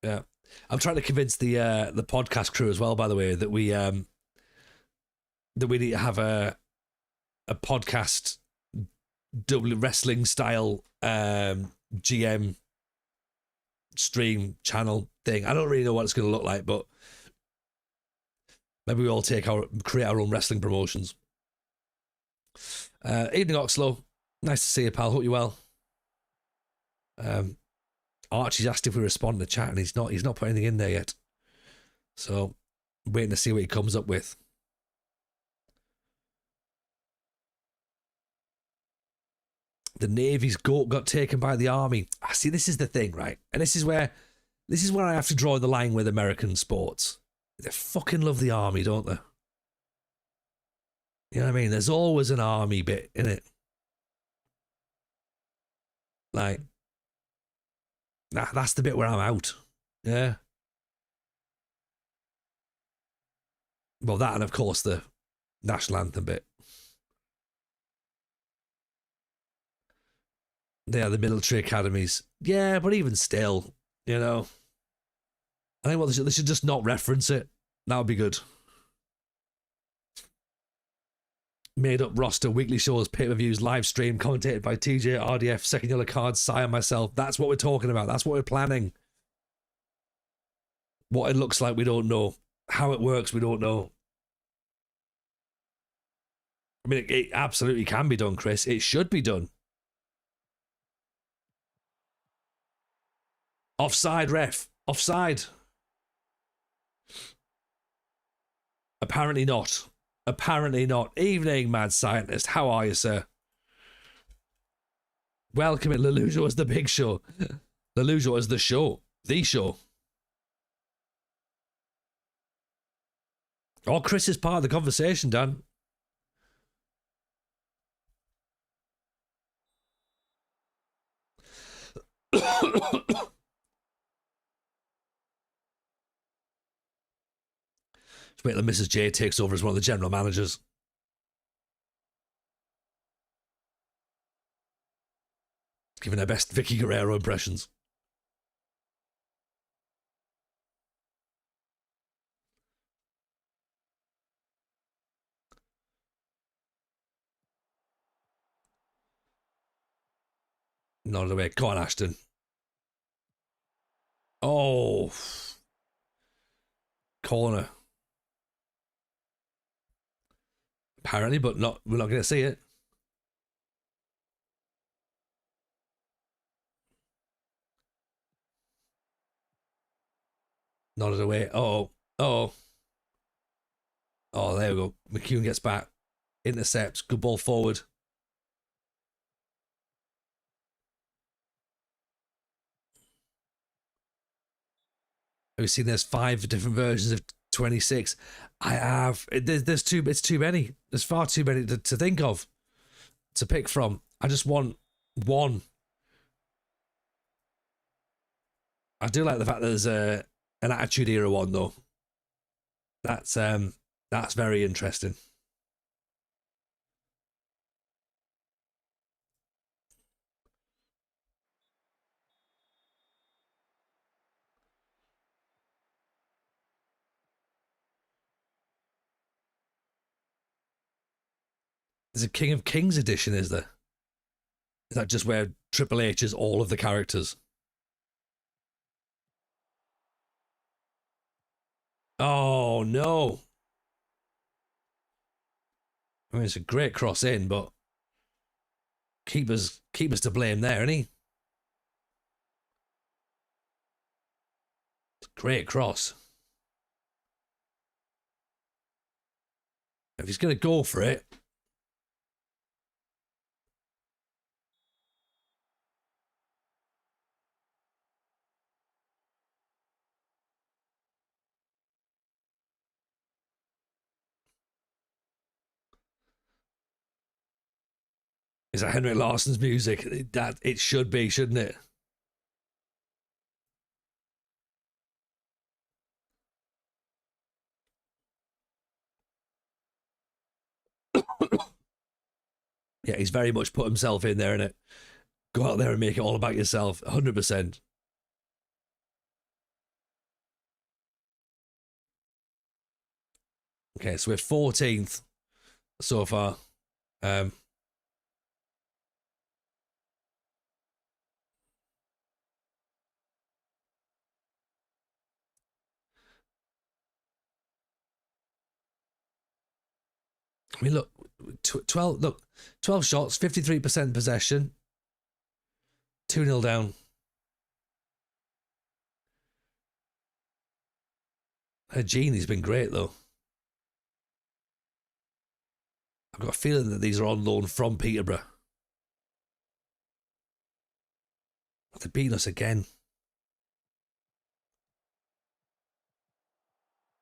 Yeah. I'm trying to convince the podcast crew as well, by the way, that we need to have a podcast wrestling style GM stream channel thing. I don't really know what it's going to look like, but maybe we all create our own wrestling promotions. Evening Oxlow, nice to see you, pal. Hope you're well. Archie's asked if we respond to chat, and he's not put anything in there yet. So, waiting to see what he comes up with. The Navy's goat got taken by the Army. See, this is the thing, right? And this is where I have to draw the line with American sports. They fucking love the Army, don't they? You know what I mean? There's always an Army bit in it. Like, that's the bit where I'm out. Yeah. Well, that and of course the national anthem bit. They are the military academies. Yeah, but even still, you know. I think they should just not reference it. That would be good. Made up roster, weekly shows, pay-per-views, live stream, commentated by TJ, RDF, second yellow cards, Sai and myself. That's what we're talking about. That's what we're planning. What it looks like, we don't know. How it works, we don't know. I mean, it absolutely can be done, Chris. It should be done. Offside, ref. Offside. Apparently not. Apparently not. Evening, mad scientist. How are you, sir? Welcome in Lelujo as the big show. Lelujo as the show. The show. Oh, Chris is part of the conversation, Dan. Just wait till Mrs. J takes over as one of the general managers. Giving her best Vicky Guerrero impressions. Not away. Go on, Ashton. Oh. corner. Apparently, but not. We're not going to see it. Nodded away. Oh. Oh, there we go. McEwen gets back. Intercepts. Good ball forward. We've seen there's 5 different versions of 26. I have. There's too. It's too many. There's far too many to think of, to pick from. I just want one. I do like the fact that there's an Attitude Era one though. That's very interesting. There's a King of Kings edition, is there? Is that just where Triple H is all of the characters? Oh no. I mean, it's a great cross in, but keeper's to blame there, isn't he? Great cross. If he's going to go for it. Is that Henrik Larsson's music? That it should be, shouldn't it? Yeah, he's very much put himself in there, innit? Go out there and make it all about yourself, 100%. Okay, so we're 14th so far. I mean, look, 12 shots, 53% possession, 2-0 down. Genie's been great, though. I've got a feeling that these are on loan from Peterborough. They're beating us again.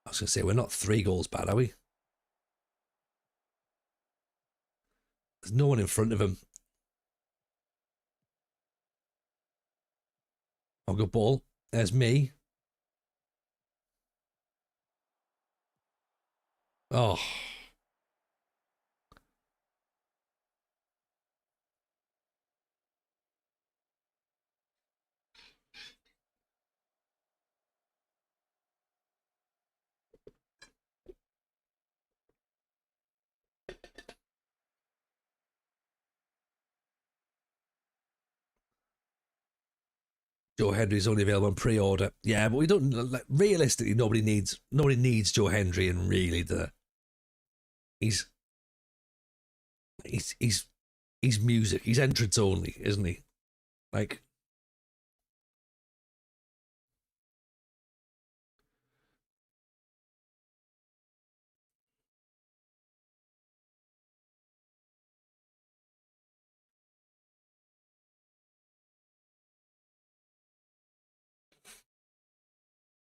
I was going to say, we're not 3 goals bad, are we? There's no one in front of him. Oh, good ball. There's me. Oh. Joe Hendry's only available on pre-order. Yeah, but we don't. Like, realistically, nobody needs Joe Hendry, and really, he's music. He's entrance only, isn't he? Like,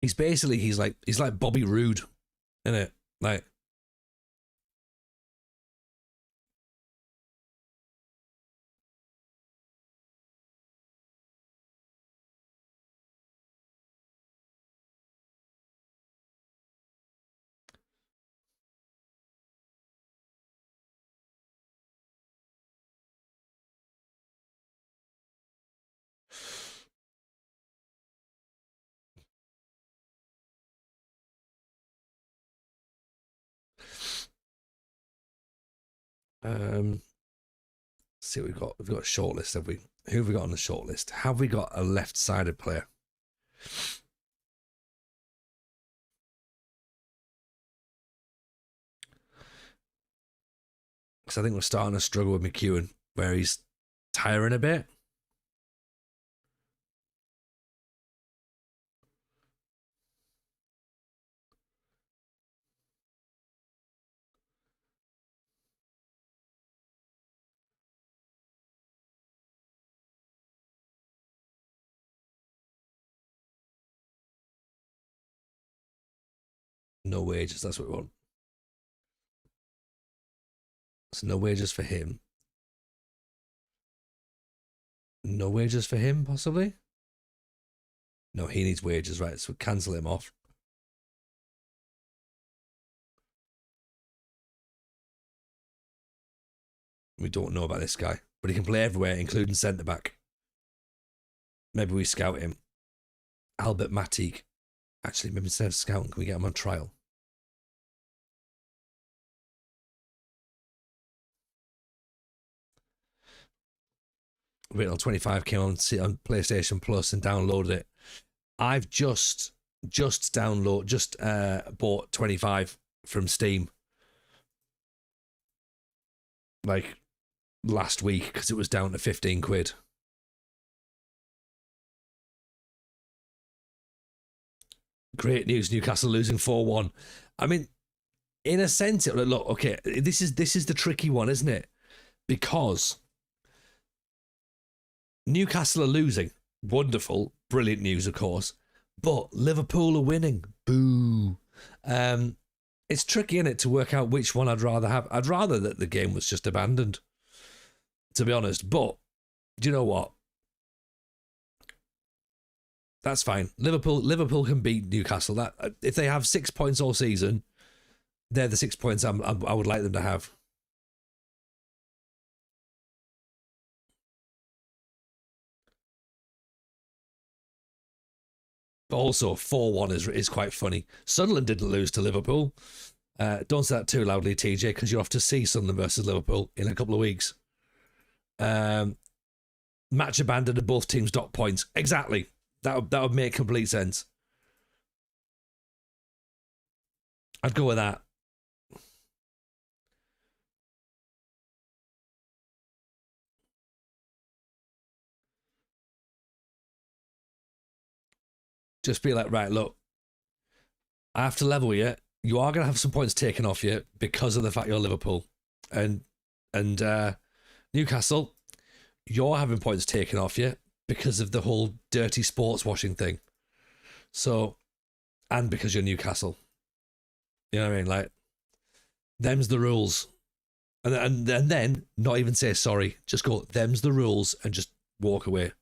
he's like Bobby Roode, isn't it? Like, see what we've got. We've got a shortlist, have we? Who have we got on the shortlist? Have we got a left-sided player? because I think we're starting to struggle with McEwen, where he's tiring a bit. No wages, that's what we want. So no wages for him. No wages for him, possibly? No, he needs wages, right? So cancel him off. We don't know about this guy, but he can play everywhere, including centre back. Maybe we scout him. Albert Matic. Actually, maybe instead of scouting, can we get him on trial? Original 25 came on PlayStation Plus and downloaded it. I've just bought 25 from Steam, like last week, because it was down to 15 quid. Great news, Newcastle losing 4-1. I mean, in a sense, look, okay, this is the tricky one, isn't it? Because Newcastle are losing. Wonderful, brilliant news, of course. But Liverpool are winning. Boo. It's tricky, isn't it, to work out which one I'd rather have. I'd rather that the game was just abandoned, to be honest. But do you know what? That's fine. Liverpool can beat Newcastle. That if they have 6 points all season, they're the 6 points I would like them to have. But also 4-1 is quite funny. Sunderland didn't lose to Liverpool. Don't say that too loudly, TJ, because you're off to see Sunderland versus Liverpool in a couple of weeks. Match abandoned and both teams docked points. Exactly. That would make complete sense. I'd go with that. Just be like, right, look, I have to level you. You are going to have some points taken off you because of the fact you're Liverpool. And Newcastle, you're having points taken off you because of the whole dirty sports washing thing. So, and because you're Newcastle. You know what I mean? Like, them's the rules. And then not even say sorry. Just go, them's the rules, and just walk away.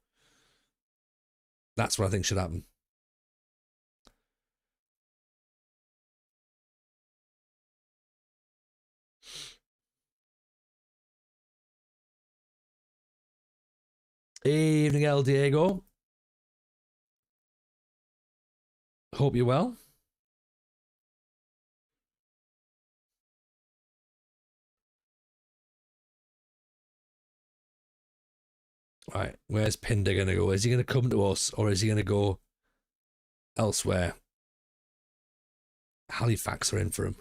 That's what I think should happen. Evening, El Diego. Hope you're well. Right, where's Pinder going to go? Is he going to come to us, or is he going to go elsewhere? Halifax are in for him.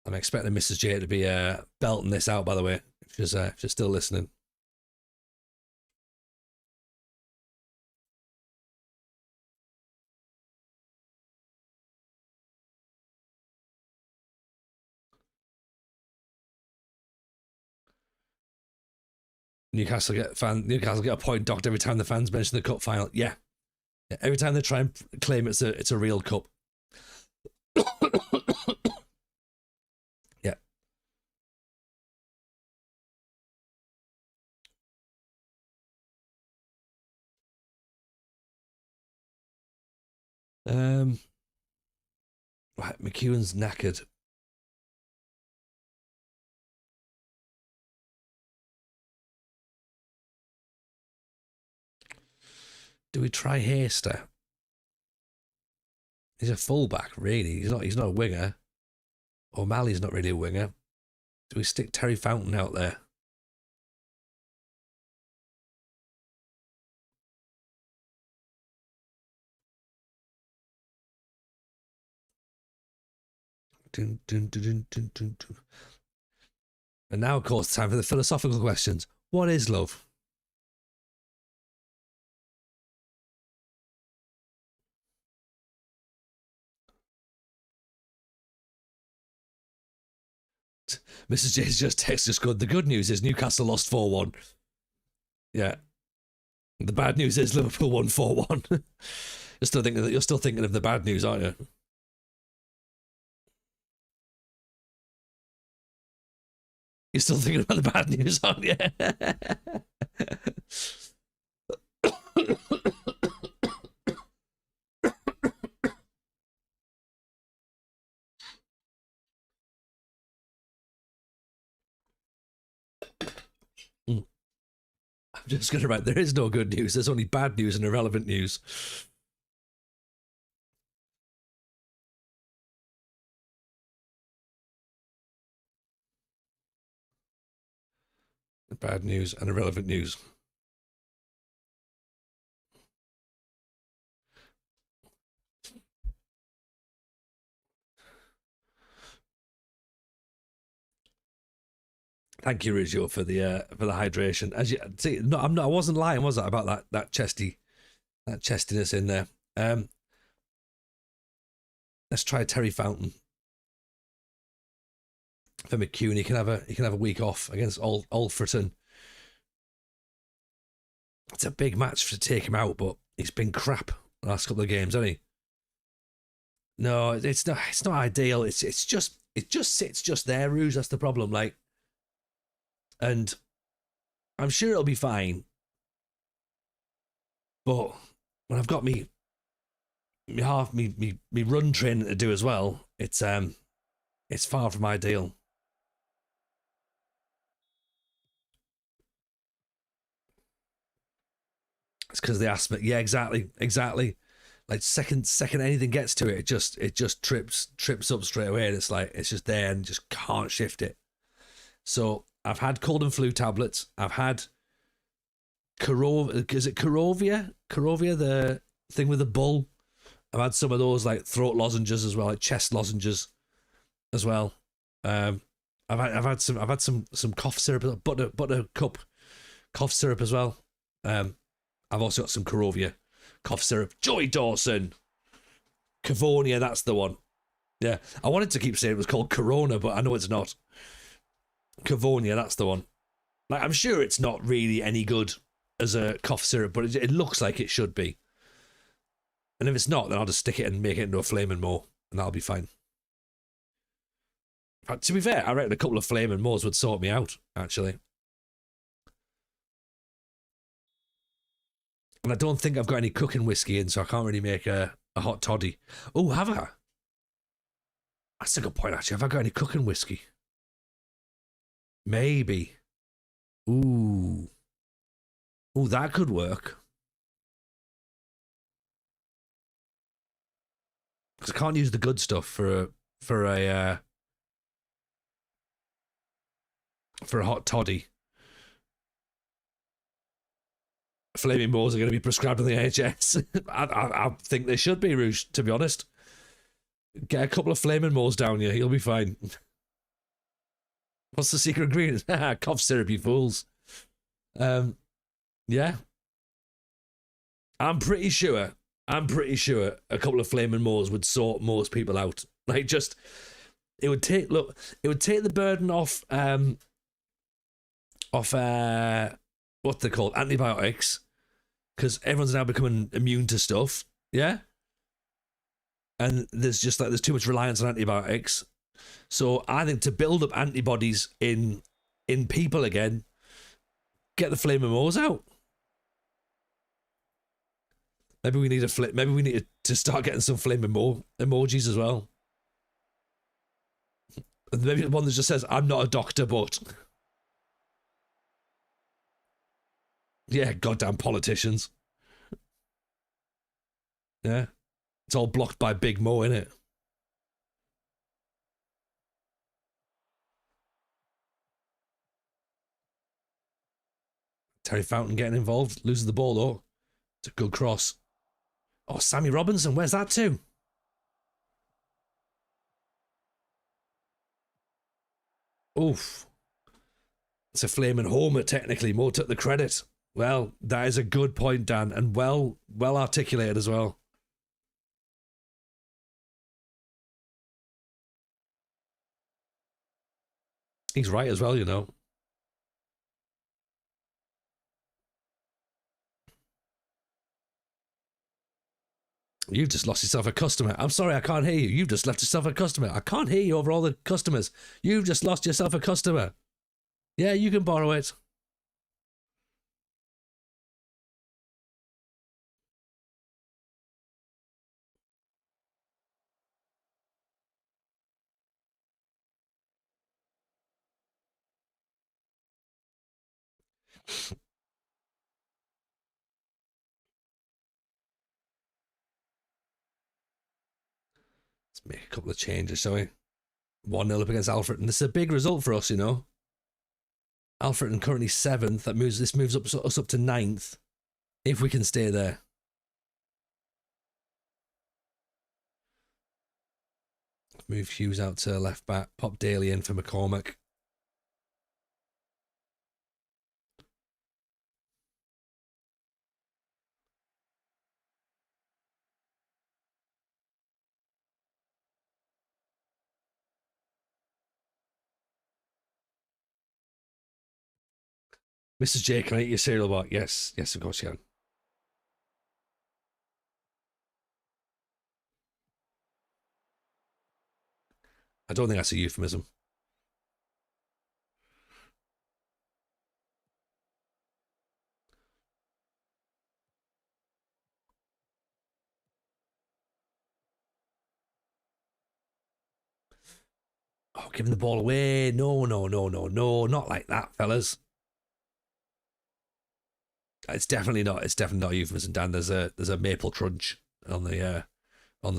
I'm expecting Mrs. J to be belting this out, by the way, if she's still listening. Newcastle get a point docked every time the fans mention the cup final. Yeah, every time they try and claim it's a real cup. Yeah. Right, McEwen's knackered. Do we try Hayster? He's a fullback, really. He's not a winger. O'Malley's not really a winger. Do we stick Terry Fountain out there? Dun, dun, dun, dun, dun, dun, dun. And now, of course, time for the philosophical questions. What is love? Mrs. J's just texted us good. The good news is Newcastle lost 4-1. Yeah. The bad news is Liverpool won 4-1. You're still thinking of the bad news, aren't you? You're still thinking about the bad news, aren't you? I'm just going to write, there is no good news. There's only bad news and irrelevant news. Bad news and irrelevant news. Thank you, Rizio, for the hydration. As you see, no, I wasn't lying, was I, about that chestiness in there. Let's try Terry Fountain for McCune. He can have a week off against Alfreton. It's a big match to take him out, but he's been crap the last couple of games, hasn't he? No, it's not ideal. It just sits just there, Rouge. That's the problem. Like, and I'm sure it'll be fine. But when I've got me run training to do as well, it's far from ideal. It's because the asthma. Yeah, exactly. Like second anything gets to it, it just trips up straight away, and it's like it's just there and just can't shift it. So I've had cold and flu tablets. I've had is it Carovia? Carovia, the thing with the bull. I've had some of those like throat lozenges as well, like chest lozenges as well. I've had some cough syrup, buttercup cough syrup as well. I've also got some Carovia cough syrup. Joy Dawson, Cavonia, that's the one. Yeah, I wanted to keep saying it was called Corona, but I know it's not. Cavonia, that's the one. Like, I'm sure it's not really any good as a cough syrup, but it looks like it should be. And if it's not, then I'll just stick it and make it into a Flamin' More, and that'll be fine. But to be fair, I reckon a couple of Flamin' Mores would sort me out, actually. And I don't think I've got any cooking whiskey in, so I can't really make a hot toddy. Oh, have I? That's a good point, actually. Have I got any cooking whiskey? Maybe. Ooh, that could work. Because I can't use the good stuff for a hot toddy. Flaming Moors are going to be prescribed in the NHS. I think they should be, Rouge, to be honest. Get a couple of Flaming Moors down you, you'll be fine. What's the secret ingredient? Cough syrup, you fools. Yeah. I'm pretty sure a couple of Flaming Moors would sort most people out. Like, just, it would take the burden off what they're called, antibiotics, because everyone's now becoming immune to stuff. Yeah. And there's too much reliance on antibiotics. So I think to build up antibodies in people again, get the Flaming Moors out. Maybe we need to start getting some Flaming Moor emojis as well. Maybe one that just says, "I'm not a doctor, but." Yeah, goddamn politicians. Yeah. It's all blocked by Big Mo, innit? Terry Fountain getting involved. Loses the ball, though. It's a good cross. Oh, Sammy Robinson. Where's that to? Oof. It's a flaming homer, technically. Mo took the credit. Well, that is a good point, Dan, and well articulated as well. He's right as well, you know. You've just lost yourself a customer. I'm sorry, I can't hear you. You've just left yourself a customer. I can't hear you over all the customers. You've just lost yourself a customer. Yeah, you can borrow it. Let's make a couple of changes, shall we? 1-0 up against Alfred, and this is a big result for us, you know. Alfred currently 7th. This moves us up to 9th. If we can stay there. Move Hughes out to left back. Pop Daly in for McCormack. Mrs. J, can I eat your cereal bar? Yes, of course you can. I don't think that's a euphemism. Oh, giving the ball away. No, not like that, fellas. It's definitely not a euphemism, Dan. There's a maple crunch on the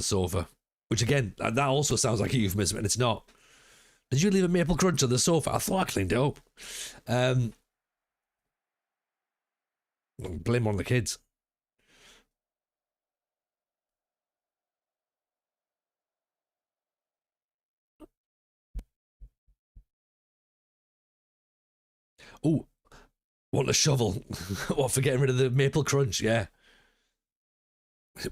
sofa. Which again, that also sounds like a euphemism, and it's not. Did you leave a maple crunch on the sofa? I thought I cleaned it up. Blame one of the kids. Oh, want a shovel? What, for getting rid of the maple crunch? Yeah.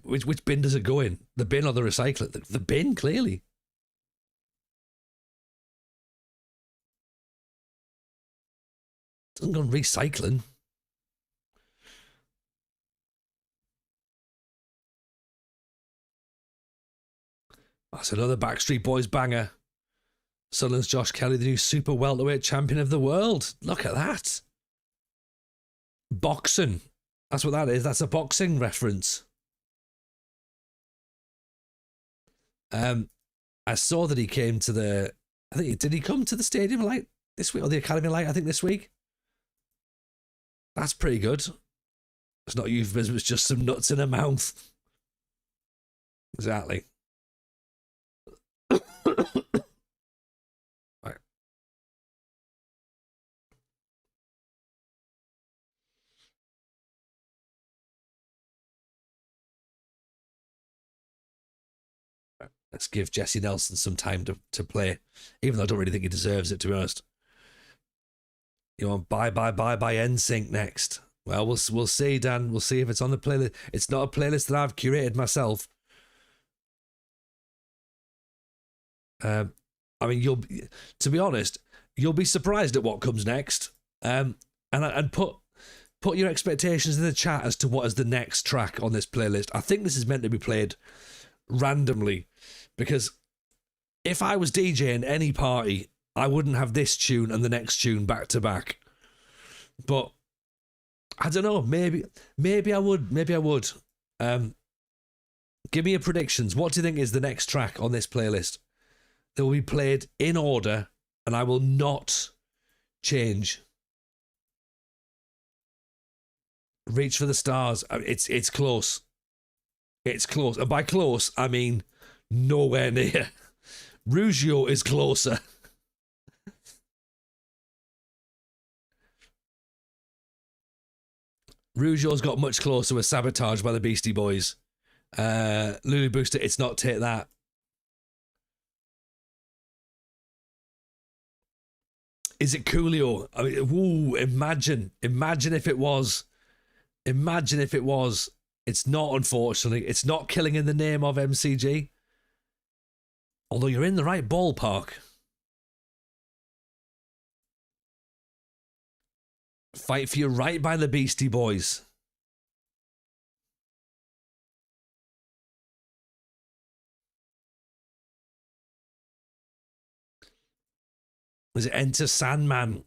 Which bin does it go in? The bin or the recycler? The bin, clearly. Doesn't go on recycling. That's another Backstreet Boys banger. Sunderland's Josh Kelly, the new super welterweight champion of the world. Look at that. Boxing. That's what that is. That's a boxing reference. I saw that he came to the... did he come to the Stadium Light this week? Or the Academy Light, I think, this week? That's pretty good. It's not euphemism, it's just some nuts in her mouth. Exactly. Right. Let's give Jesse Nelson some time to play, even though I don't really think he deserves it, to be honest. You want bye NSYNC next? Well, we'll see, Dan. We'll see if it's on the playlist. It's not a playlist that I've curated myself. I mean, to be honest, you'll be surprised at what comes next. And put your expectations in the chat as to what is the next track on this playlist. I think this is meant to be played randomly, because if I was DJing any party, I wouldn't have this tune and the next tune back to back. But I don't know. Maybe I would. Give me your predictions. What do you think is the next track on this playlist? That will be played in order, and I will not change. Reach for the Stars. It's close. It's close. And by close, I mean nowhere near. Rugio is closer. Rugio's got much closer with Sabotage by the Beastie Boys. Lulu Booster, It's Not Take That. Is it Coolio? I mean, woo, imagine if it was. Imagine if it was. It's not, unfortunately. It's not Killing in the Name of MCG. Although you're in the right ballpark. Fight for Your Right by the Beastie Boys. Is it Enter Sandman?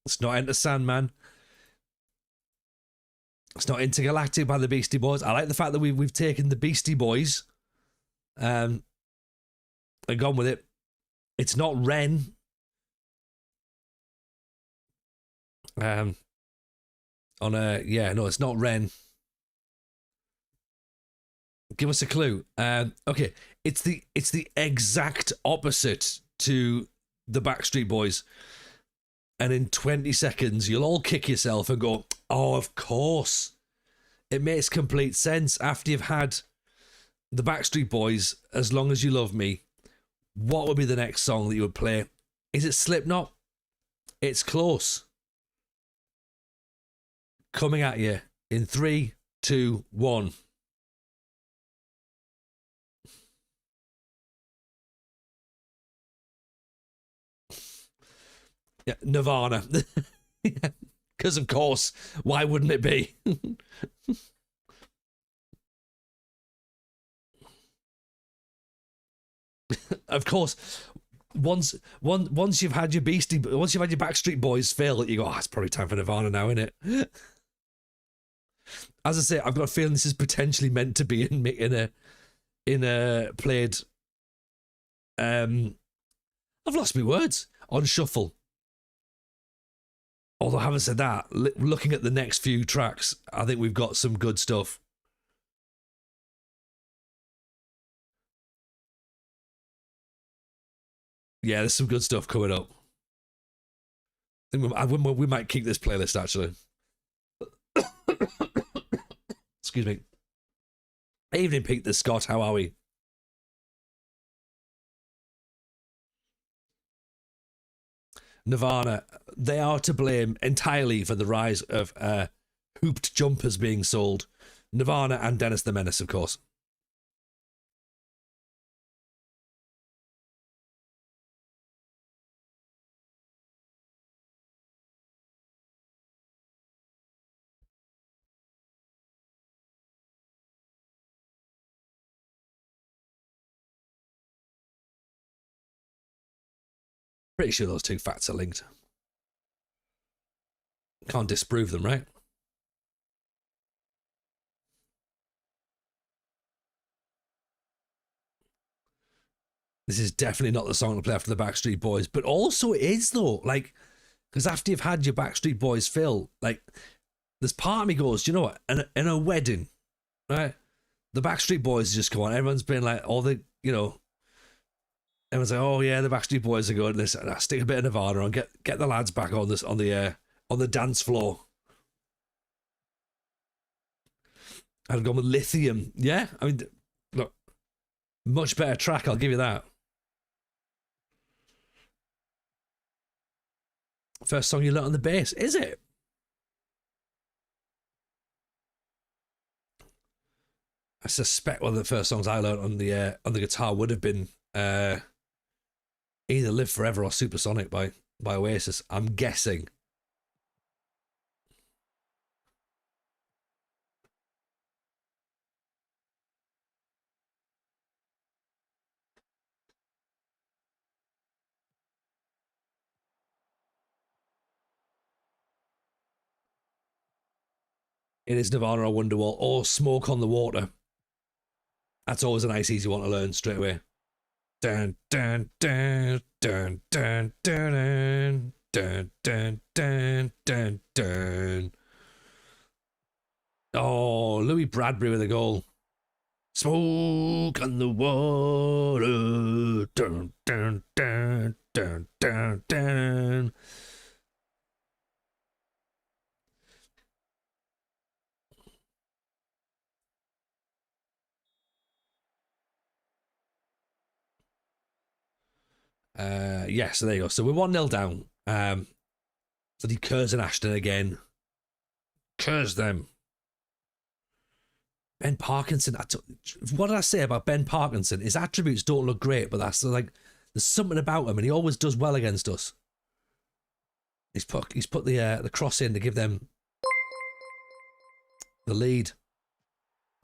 It's not Enter Sandman. It's not Intergalactic by the Beastie Boys. I like the fact that we've taken the Beastie Boys and gone with it. It's not Ren. It's not Ren. Give us a clue. Okay, it's the exact opposite to the Backstreet Boys. And in 20 seconds, you'll all kick yourself and go, oh, of course. It makes complete sense. After you've had the Backstreet Boys, As Long As You Love Me, what would be the next song that you would play? Is it Slipknot? It's close. Coming at you in 3, 2, 1. Yeah, Nirvana. Because, of course, why wouldn't it be? Of course, once you've had your Backstreet Boys fill, you go, oh, it's probably time for Nirvana now, isn't it? As I say, I've got a feeling this is potentially meant to be in a played. I've lost my words on shuffle. Although, having said that, looking at the next few tracks, I think we've got some good stuff. Yeah, there's some good stuff coming up. I think we might keep this playlist, actually. Excuse me. Evening, Pete the Scott. How are we? Nirvana, they are to blame entirely for the rise of hooped jumpers being sold. Nirvana and Dennis the Menace, of course. Pretty sure those two facts are linked. Can't disprove them, right? This is definitely not the song to play after the Backstreet Boys, but also it is, though. Like, because after you've had your Backstreet Boys fill, like, there's part of me goes, do you know what? In a wedding, right? The Backstreet Boys just come on. Everyone's been like, everyone's like, oh yeah, the Backstreet Boys are good. This, stick a bit of Nirvana on, get the lads back on the dance floor. I'd gone with Lithium. Yeah, I mean, look, much better track. I'll give you that. First song you learnt on the bass, is it? I suspect one of the first songs I learnt on the guitar would have been either Live Forever or Supersonic by Oasis. I'm guessing. It is Nirvana or Wonderwall or Smoke on the Water. That's always a nice, easy one to learn straight away. Dun dun dun dun dun dun dun dun dun dun dun. Oh, Louis Bradbury with a goal. Smoke on the water. Dun, dun, dun, dun, dun, dun. Yeah, so there you go. So we're 1-0 down. So the Kurz and Ashton again. Curse them. Ben Parkinson. What did I say about Ben Parkinson? His attributes don't look great, but that's like there's something about him, and he always does well against us. He's put the cross in to give them the lead.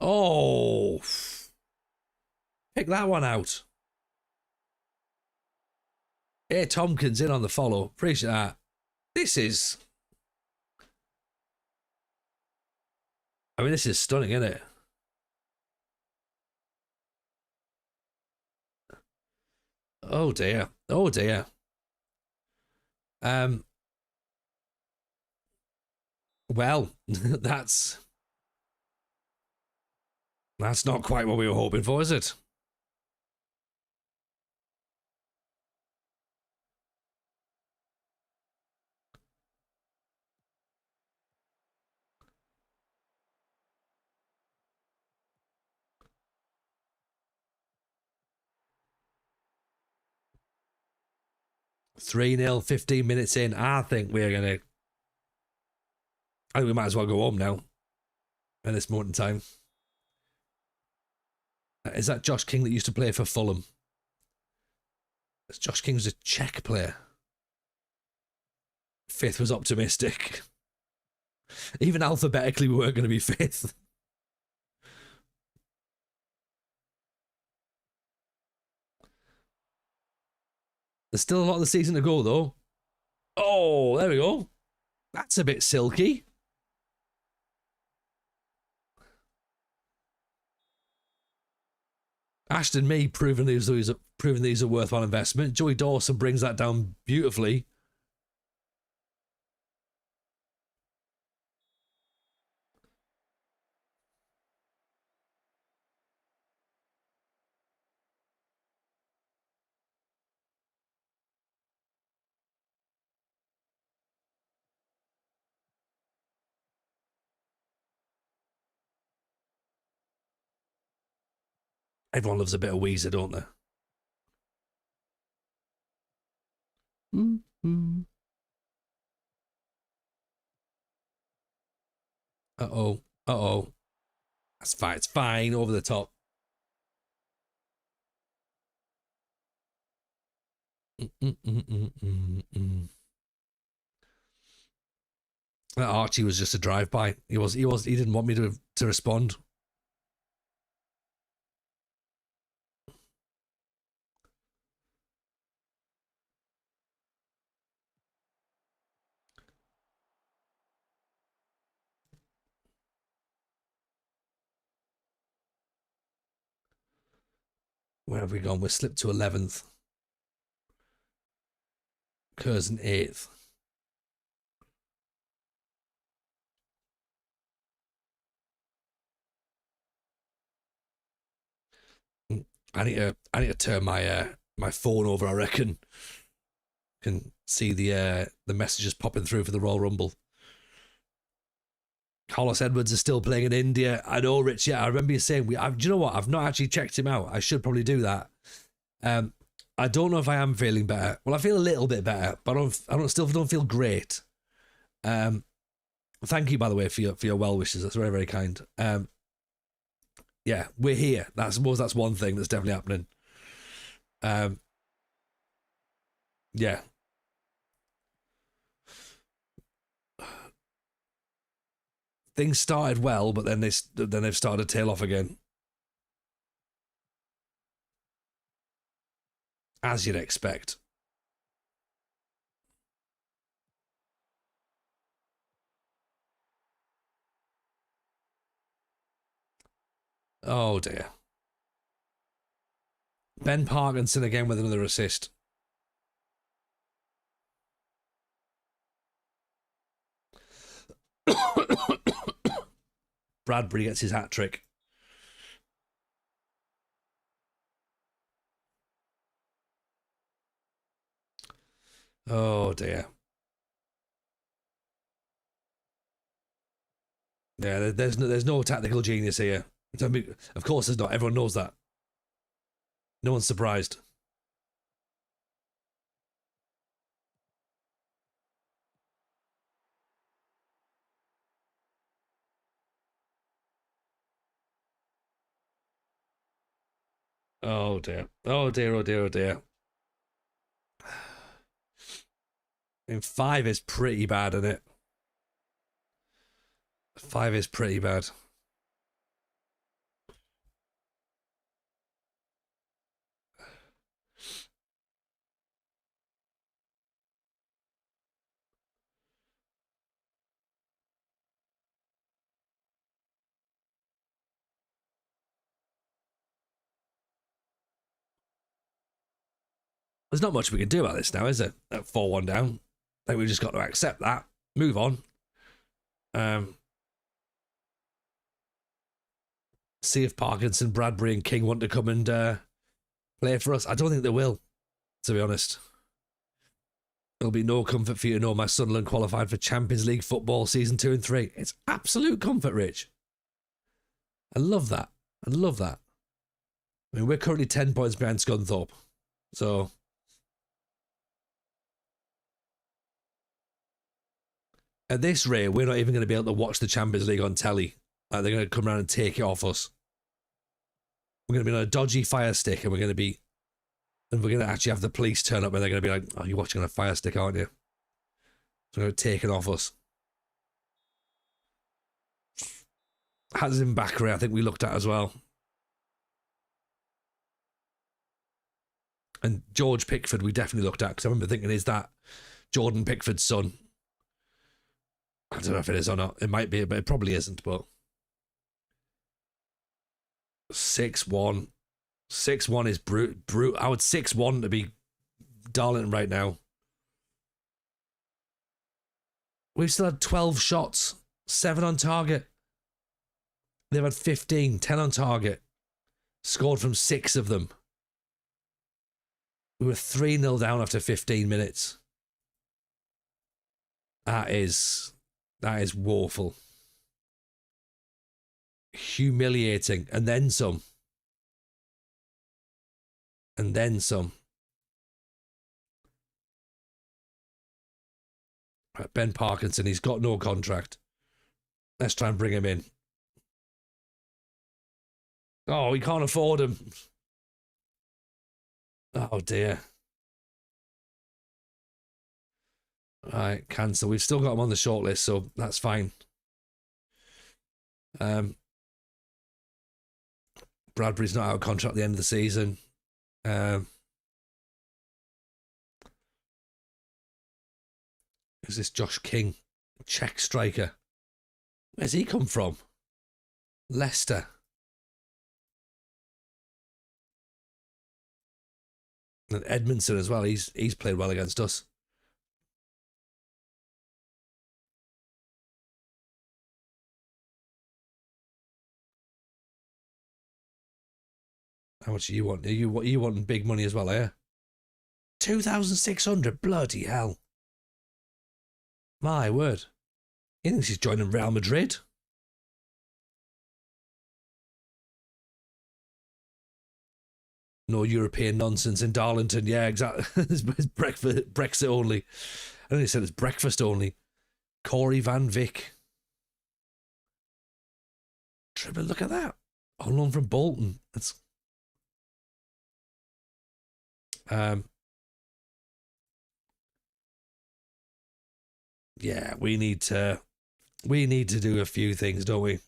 Oh, pick that one out. Hey, Tompkins in on the follow. Appreciate that. This is. I mean, this is stunning, isn't it? Oh dear. Oh dear. Well, that's not quite what we were hoping for, is it? Three 0 15 minutes in. I think we might as well go home now. At this moment in time. Is that Josh King that used to play for Fulham? Josh King was a Czech player. Fifth was optimistic. Even alphabetically, we weren't going to be fifth. There's still a lot of the season to go, though. Oh, there we go. That's a bit silky. Ashton Mee proving these are worthwhile investment. Joey Dawson brings that down beautifully. Everyone loves a bit of Weezer, don't they? Mm-hmm. Uh-oh. Uh-oh. That's fine. It's fine. Over the top. Archie was just a drive-by. He didn't want me to respond. Where have we gone? We're slipped to 11th. Curzon 8th. I need to turn my phone over, I reckon. Can see the messages popping through for the Royal Rumble. Carlos Edwards is still playing in India. I know, Rich. Yeah, I remember you saying do you know what? I've not actually checked him out. I should probably do that. I don't know if I am feeling better. Well, I feel a little bit better, but I still don't feel great. Thank you, by the way, for your well wishes. That's very, very kind. Yeah, we're here. That's one thing that's definitely happening. Yeah. Things started well, but then they've started to tail off again. As you'd expect. Oh dear. Ben Parkinson again with another assist. Bradbury gets his hat trick. Oh dear. Yeah, there's no tactical genius here. Of course there's not. Everyone knows that. No one's surprised. Oh dear. Oh dear, oh dear, oh dear. I mean, 5 is pretty bad, isn't it? 5 is pretty bad. There's not much we can do about this now, is it? At 4-1 down. I think we've just got to accept that. Move on. See if Parkinson, Bradbury and King want to come and play for us. I don't think they will, to be honest. It'll be no comfort for you to know my Sunderland qualified for Champions League football season 2 and 3. It's absolute comfort, Rich. I love that. I love that. I mean, we're currently 10 points behind Scunthorpe. So, at this rate, we're not even going to be able to watch the Champions League on telly. Like, they're going to come around and take it off us. We're going to be on a dodgy fire stick, and we're going to actually have the police turn up, and they're going to be like, "Oh, you're watching on a fire stick, aren't you?" So they're going to take it off us. Hazim Bakri, I think we looked at as well. And George Pickford, we definitely looked at, because I remember thinking, is that Jordan Pickford's son? I don't know if it is or not. It might be, but it probably isn't. But 6-1. 6-1 is brute. I would 6-1 to be Darlington right now. We've still had 12 shots, 7 on target. They've had 15, 10 on target. Scored from 6 of them. We were 3-0 down after 15 minutes. That is woeful. Humiliating. And then some. And then some. Right, Ben Parkinson, he's got no contract. Let's try and bring him in. Oh, we can't afford him. Oh dear. Right, cancel. We've still got him on the shortlist, so that's fine. Bradbury's not out of contract at the end of the season. Who's this Josh King? Czech striker. Where's he come from? Leicester. And Edmondson as well. He's played well against us. How much do you want? You want big money as well, eh? 2,600. Bloody hell. My word. He thinks he's joining Real Madrid. No European nonsense in Darlington. Yeah, exactly. It's Brexit only. I only said it's breakfast only. Corey Van Vick. Dribble, look at that. On loan from Bolton. That's yeah, we need to do a few things, don't we?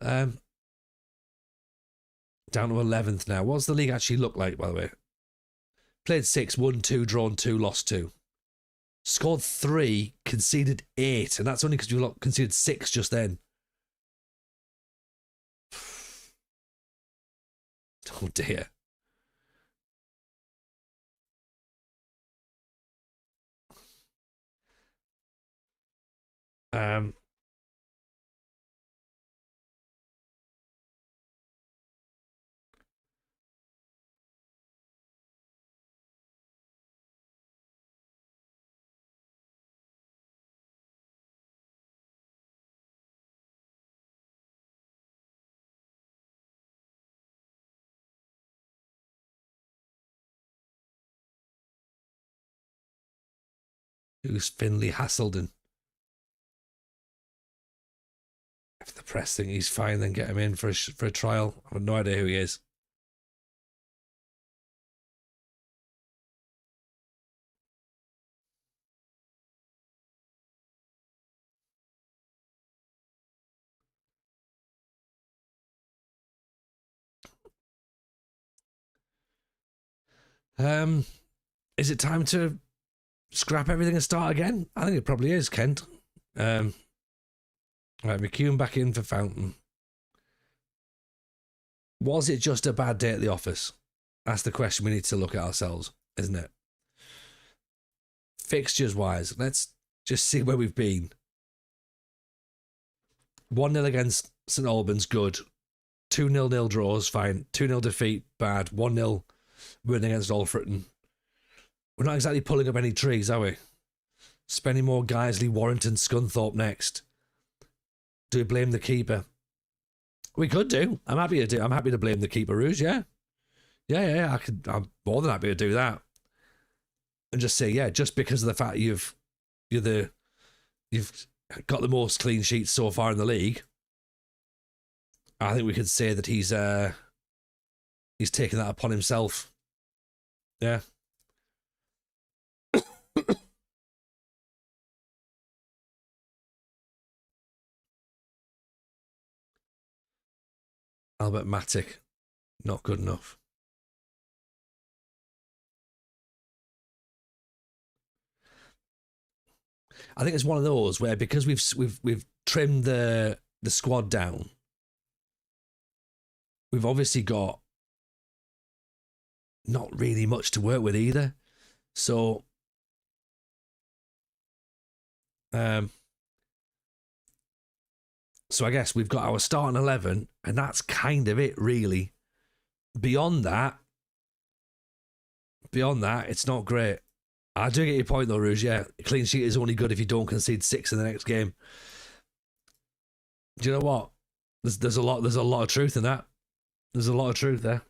Down to 11th now. What's the league actually look like, by the way? Played 6, won 2, drawn 2, lost 2. Scored 3, conceded 8, and that's only because you conceded 6 just then. Oh dear. Who's Finley Hasselden? If the press think he's fine, then get him in for a trial. I have no idea who he is. Is it time to scrap everything and start again? I think it probably is, Kent. Right, McCune back in for Fountain. Was it just a bad day at the office? That's the question we need to look at ourselves, isn't it? Fixtures wise, let's just see where we've been. 1-0 against St Albans, good. 2-0 draws, fine. 2-0 defeat, bad. 1-0 win against Alfreton. We're not exactly pulling up any trees, are we? Spennymoor, Guiseley, Warrington, Scunthorpe next. Do we blame the keeper? We could do. I'm happy to blame the keeper, Rouge, yeah. Yeah. I'm more than happy to do that. And just say, yeah, just because of the fact you've got the most clean sheets so far in the league, I think we could say that he's taken that upon himself. Yeah. Albert Matic, not good enough. I think it's one of those where because we've trimmed the squad down, we've obviously got not really much to work with either. So I guess we've got our starting 11, and that's kind of it, really. Beyond that, it's not great. I do get your point, though, Rouge. Yeah, a clean sheet is only good if you don't concede 6 in the next game. Do you know what? There's a lot of truth in that. There's a lot of truth there.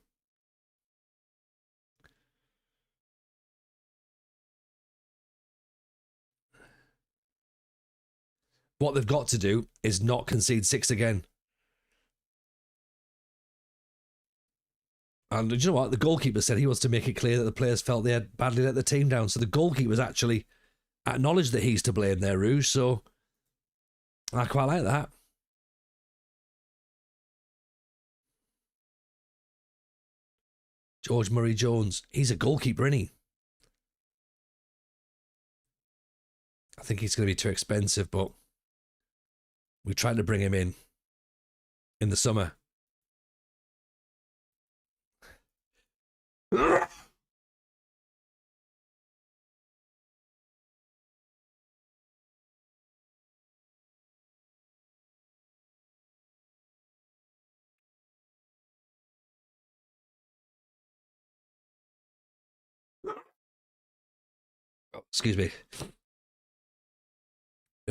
What they've got to do is not concede 6 again. And do you know what? The goalkeeper said he wants to make it clear that the players felt they had badly let the team down. So the goalkeeper's actually acknowledged that he's to blame there, Rouge. So I quite like that. George Murray-Jones. He's a goalkeeper, isn't he? I think he's going to be too expensive, but we tried to bring him in the summer. Excuse me.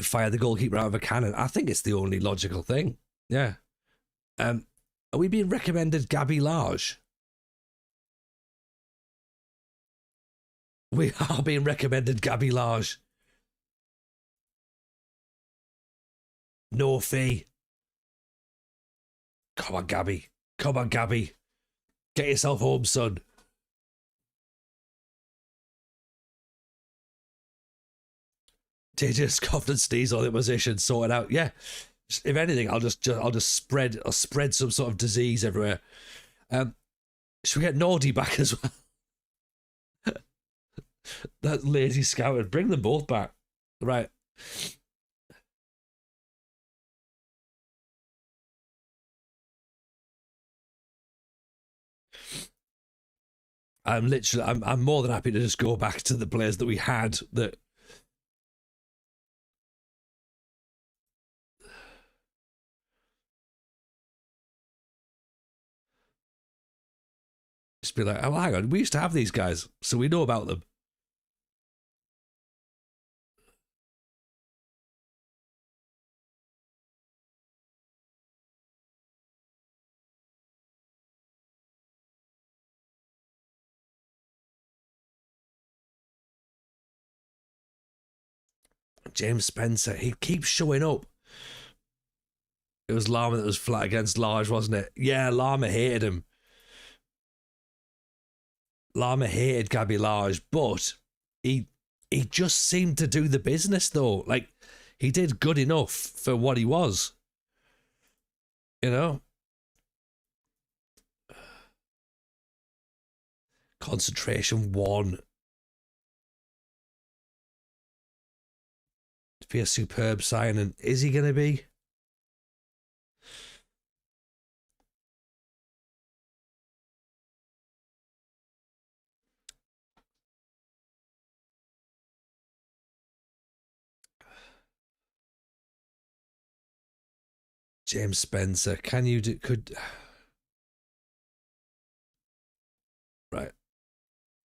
Fire the goalkeeper out of a cannon. I think it's the only logical thing. Yeah. Are we being recommended Gabby Large? We are being recommended Gabby Large. No fee. Come on, Gabby. Come on, Gabby. Get yourself home, son. JJ Scoffed and Sneeze on the position, sort it out. Yeah. If anything, I'll just spread some sort of disease everywhere. Should we get Nordy back as well? That lazy scouter. Bring them both back. Right. I'm more than happy to just go back to the players that we had that. Just be like, oh, hang on, we used to have these guys, so we know about them. James Spencer. He keeps showing up. It was Lama that was flat against Large, wasn't it? Yeah, Lama hated him. Lama hated Gabby Large, but he just seemed to do the business, though. Like, he did good enough for what he was. You know? Concentration 1. To be a superb signing. Is he going to be? James Spencer, can you do, right,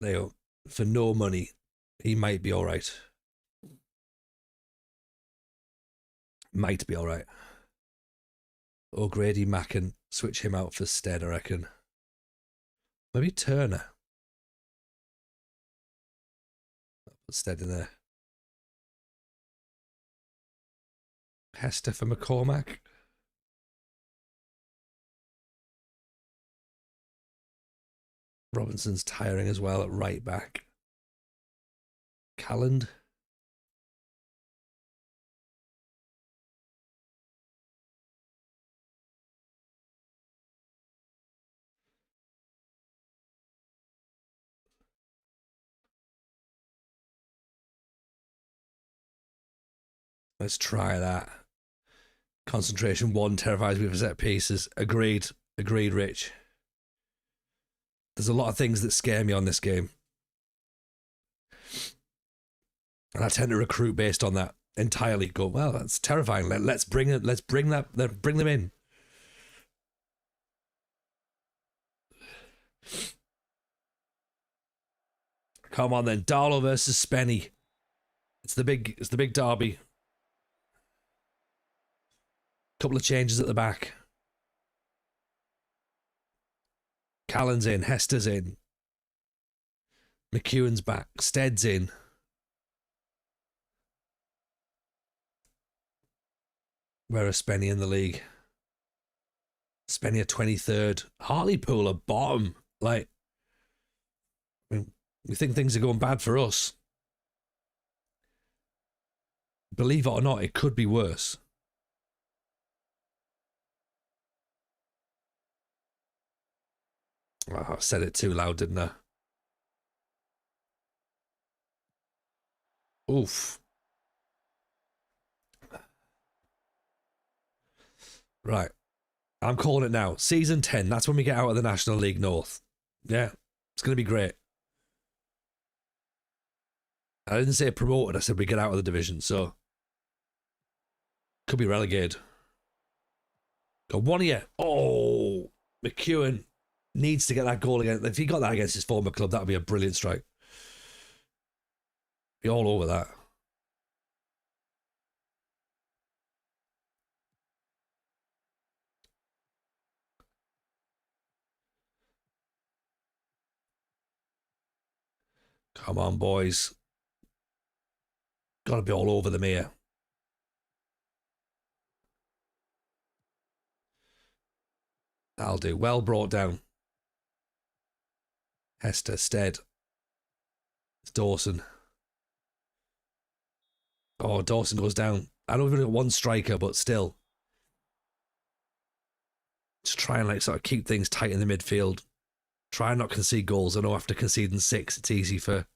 there you go. For no money, he might be all right. Might be all right. O'Grady Macken, switch him out for Stead, I reckon. Maybe Turner. Put Stead in there. Hester for McCormack. Robinson's tiring as well at right back. Calland. Let's try that. Concentration 1 terrifies me for set pieces. Agreed. Agreed, Rich. There's a lot of things that scare me on this game. And I tend to recruit based on that entirely. Go, well, that's terrifying. Let's bring them in. Come on then, Darlow versus Spenny. It's the big derby. Couple of changes at the back. Callan's in, Hester's in. McEwen's back, Stead's in. Where are Spenny in the league? Spenny at 23rd. Hartlepool at bottom. Like, I mean, we think things are going bad for us. Believe it or not, it could be worse. Oh, I said it too loud, didn't I? Oof. Right. I'm calling it now. Season 10. That's when we get out of the National League North. Yeah. It's going to be great. I didn't say promoted. I said we get out of the division. So, could be relegated. Got one of you. Oh, McEwen needs to get that goal again. If he got that against his former club, that would be a brilliant strike. Be all over that. Come on, boys. Got to be all over them here. That'll do. Well brought down. Hester, Stead. It's Dawson. Oh, Dawson goes down. I know we've only got one striker, but still. Just try and sort of keep things tight in the midfield. Try and not concede goals. I know after conceding 6, it's easy for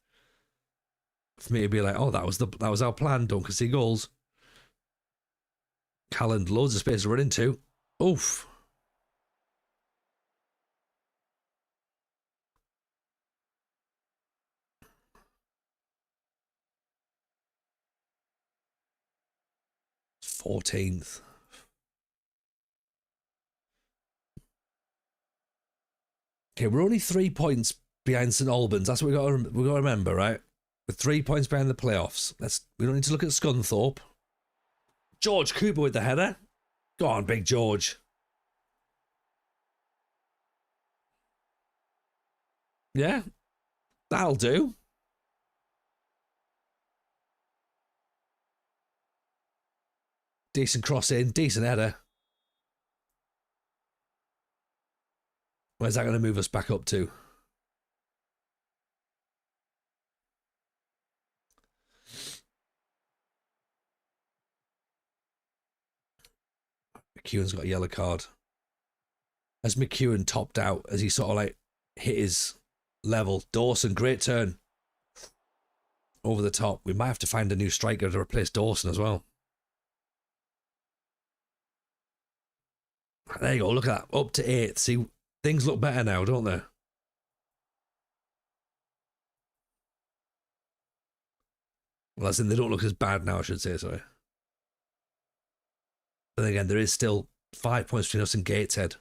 me to be like, oh, that was our plan. Don't concede goals. Calland, loads of space to run into. Oof. It's 14th. Okay, we're only 3 points behind St Albans. That's what we got to remember, right? We're 3 points behind the playoffs. We don't need to look at Scunthorpe. George Cooper with the header. Go on, Big George. Yeah, that'll do. Decent cross in, decent header. Where's that going to move us back up to? McEwen's got a yellow card. As McEwen topped out, as he sort of like hit his level. Dawson, great turn. Over the top. We might have to find a new striker to replace Dawson as well. There you go, look at that. Up to 8th. See, things look better now, don't they? Well, as in, they don't look as bad now, I should say, sorry. But then again, there is still 5 points between us and Gateshead.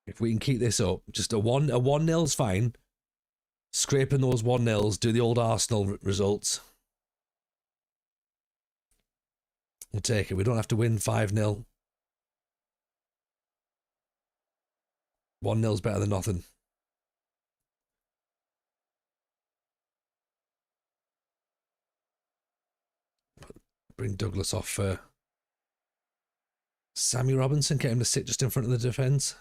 If we can keep this up, just a 1-0's fine. Scraping those 1-0s, do the old Arsenal results. We'll take it. We don't have to win 5-0. 1-0's better than nothing. Bring Douglas off for Sammy Robinson. Get him to sit just in front of the defence.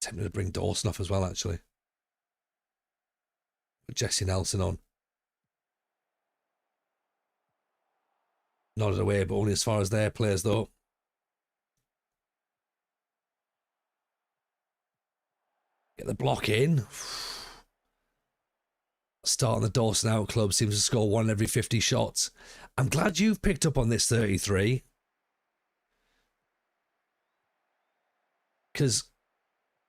Tempted to bring Dawson off as well, actually. Put Jesse Nelson on. Nodded away, but only as far as their players, though. Get the block in. Starting the Dawson Out Club seems to score 1 every 50 shots. I'm glad you've picked up on this 33. Because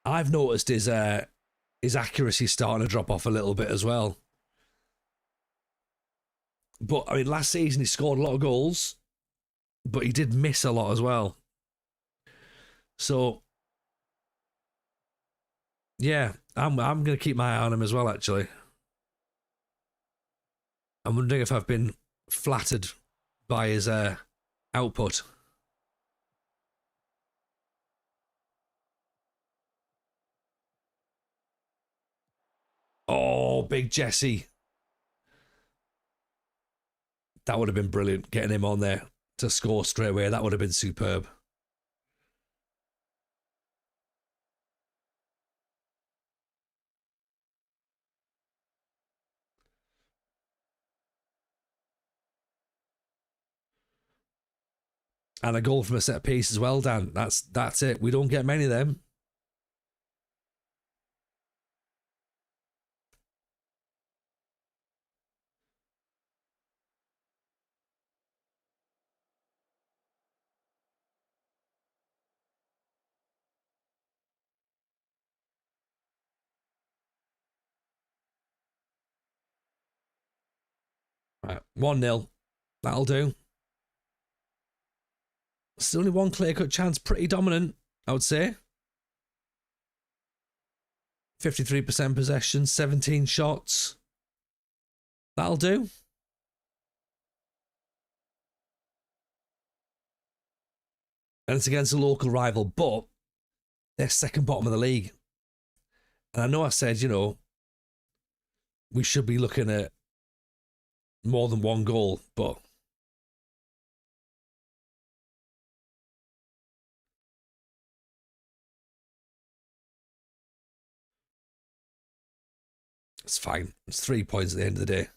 I've noticed his accuracy starting to drop off a little bit as well. But, I mean, last season he scored a lot of goals, but he did miss a lot as well. So, yeah, I'm going to keep my eye on him as well, actually. I'm wondering if I've been flattered by his output. Oh, big Jesse. That would have been brilliant, getting him on there to score straight away. That would have been superb. And a goal from a set piece as well, Dan. That's it. We don't get many of them. Right, 1-0. That'll do. It's only one clear-cut chance. Pretty dominant, I would say. 53% possession, 17 shots. That'll do. And it's against a local rival, but they're second bottom of the league. And I know I said, you know, we should be looking at more than one goal, but it's fine. It's 3 points at the end of the day.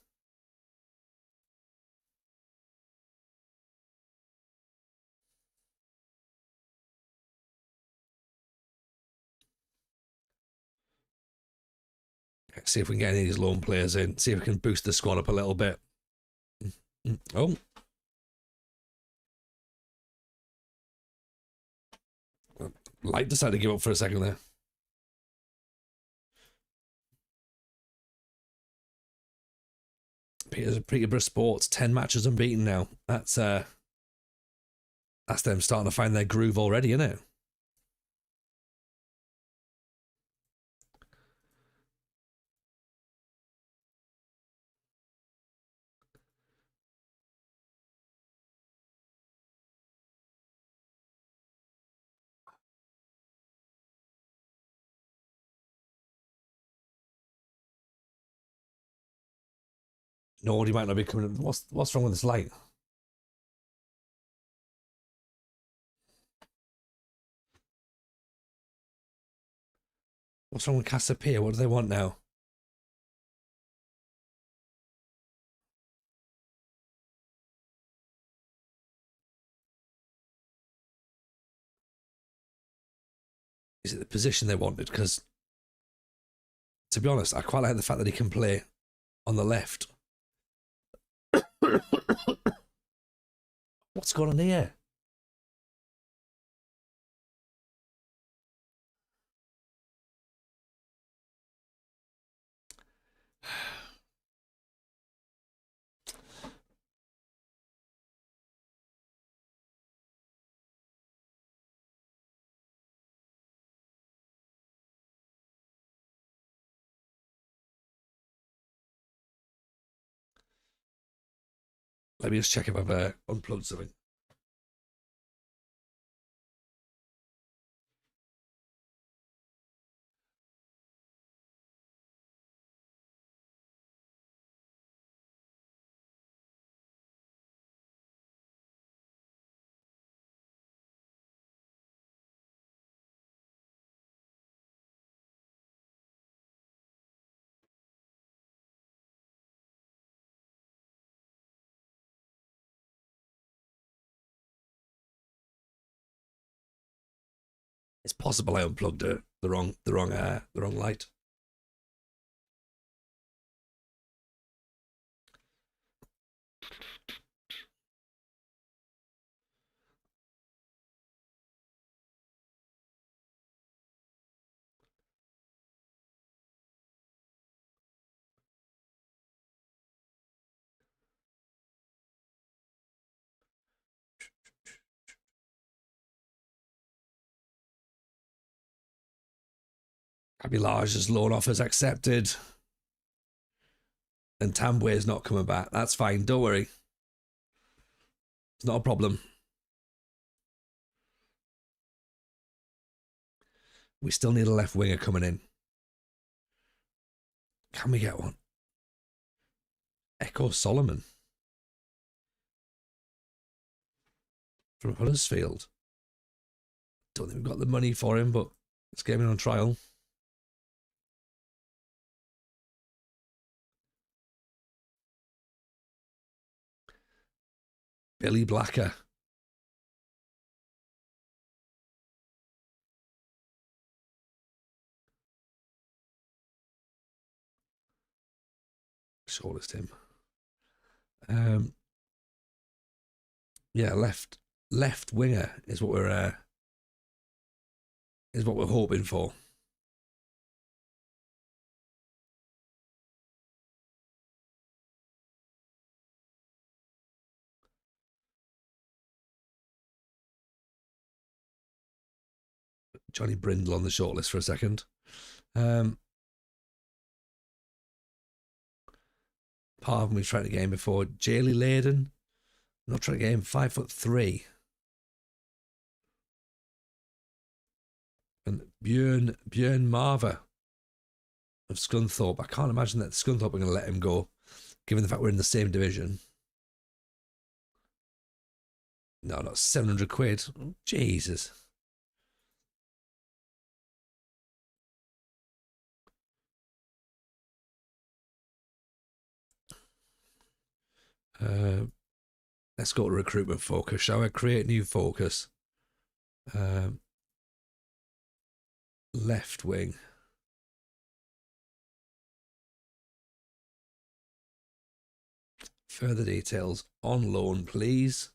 Let's see if we can get any of these loan players in. See if we can boost the squad up a little bit. Oh. Light decided to give up for a second there. Peterborough Sports, 10 matches unbeaten now. That's them starting to find their groove already, isn't it? No, he might not be coming. What's wrong with this light? What's wrong with Cassiopeia? What do they want now? Is it the position they wanted? Because, to be honest, I quite like the fact that he can play on the left. What's going on here? Let me just check if I've unplugged something. It's possible I unplugged the wrong light. Abilage's loan offer's accepted. And Tambwe's not coming back. That's fine. Don't worry. It's not a problem. We still need a left winger coming in. Can we get one? Echo Solomon from Huddersfield. Don't think we've got the money for him, but let's get him in on trial. Billy Blacker. Shortest him. Yeah, left winger is what we're hoping for. Johnny Brindle on the shortlist for a second. Part of them we've tried to game before. Jaylee Layden. Not trying to game. 5'3". And Björn Marver of Scunthorpe. I can't imagine that Scunthorpe are going to let him go, given the fact we're in the same division. No, not 700 quid. Oh, Jesus. Let's go to recruitment focus, shall we? Create new focus. Left wing. Further details on loan, please.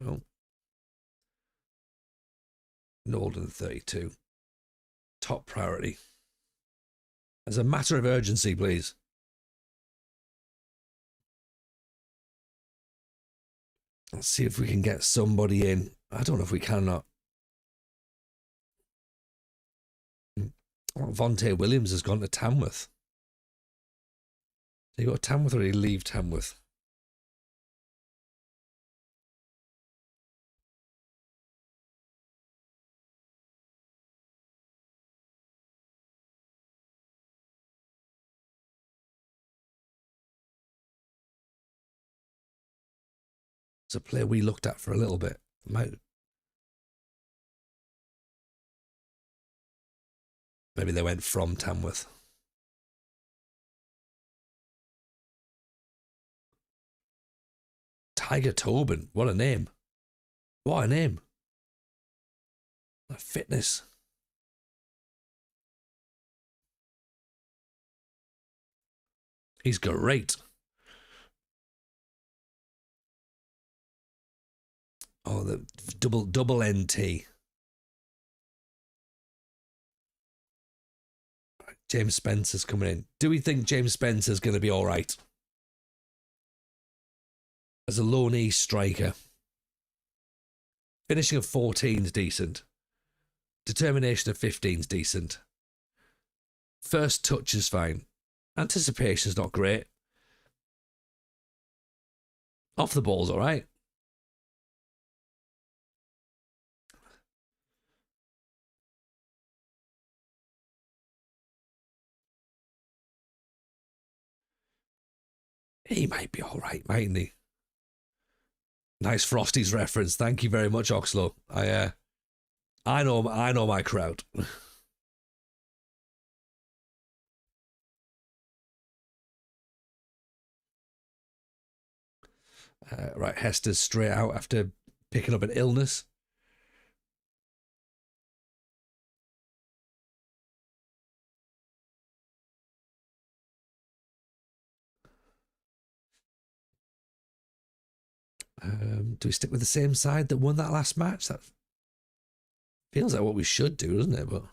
Oh. No older than 32. Top priority. As a matter of urgency, please. Let's see if we can get somebody in. I don't know if we can or not. Vontae Williams has gone to Tamworth. Did he go to Tamworth or did he leave Tamworth? It's a player we looked at for a little bit. Maybe they went from Tamworth. Tiger Tobin. What a name. What a name. A fitness. He's great. Oh, the double NT. James Spencer's coming in. Do we think James Spencer's going to be all right? As a lone east striker. Finishing of 14's decent. Determination of 15's decent. First touch is fine. Anticipation's not great. Off the ball's all right. He might be all right, mightn't he? Nice Frosties reference. Thank you very much, Oxlow. I know my crowd. Right, Hester's straight out after picking up an illness. Do we stick with the same side that won that last match? That feels like what we should do, doesn't it? But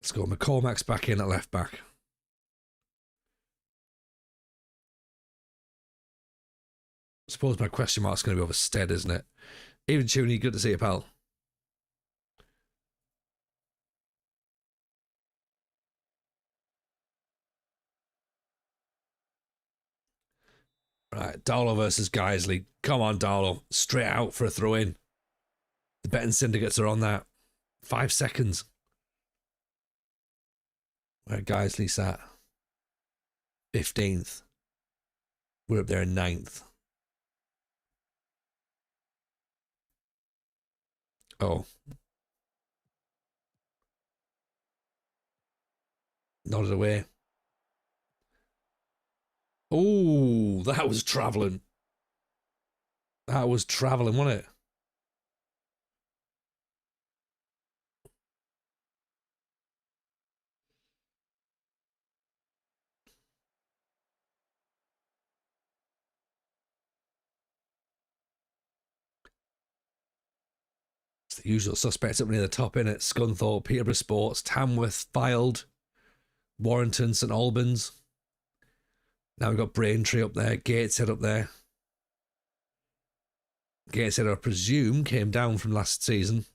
let's go. McCormack's back in at left back. I suppose my question mark's going to be over Stead, isn't it? Even Tooney, good to see you, pal. Right, Darlow versus Geisley. Come on, Darlow. Straight out for a throw-in. The betting syndicates are on that. 5 seconds. Where Geisley sat. 15th. We're up there in 9th. Oh. Nodded away. Oh, that was travelling. That was travelling, wasn't it? It's the usual suspects up near the top, innit? Scunthorpe, Peterborough Sports, Tamworth, Fylde, Warrington, St Albans. Now we've got Braintree up there, Gateshead up there. Gateshead, I presume, came down from last season.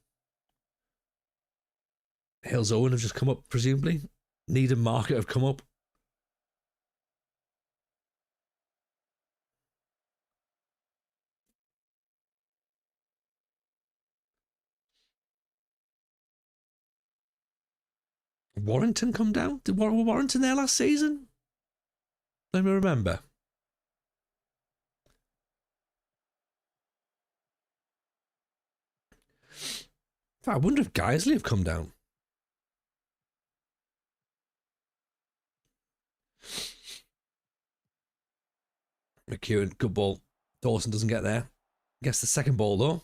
Hales Owen have just come up, presumably. Needham Market have come up. Warrington come down? Were Warrington there last season? Let me remember. I wonder if Geisley have come down. McEwen, good ball. Dawson doesn't get there. Gets the second ball though.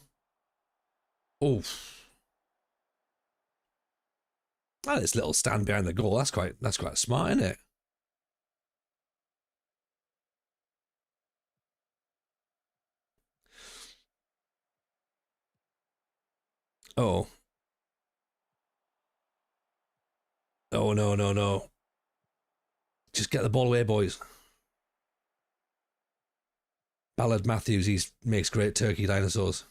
Oh. Oh, this little stand behind the goal. That's quite smart, isn't it? Oh. Oh, no. Just get the ball away, boys. Ballard Matthews, he makes great turkey dinosaurs.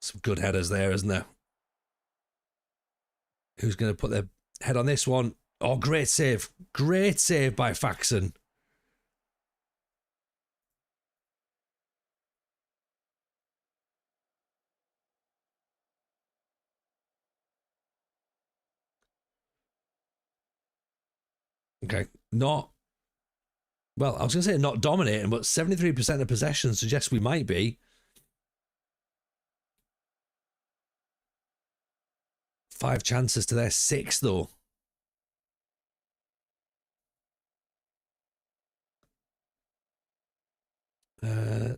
Some good headers there, isn't there? Who's going to put their head on this one? Oh, great save. Great save by Faxon. Okay. Not, well, I was going to say not dominating, but 73% of possession suggests we might be. 5 chances to their 6, though.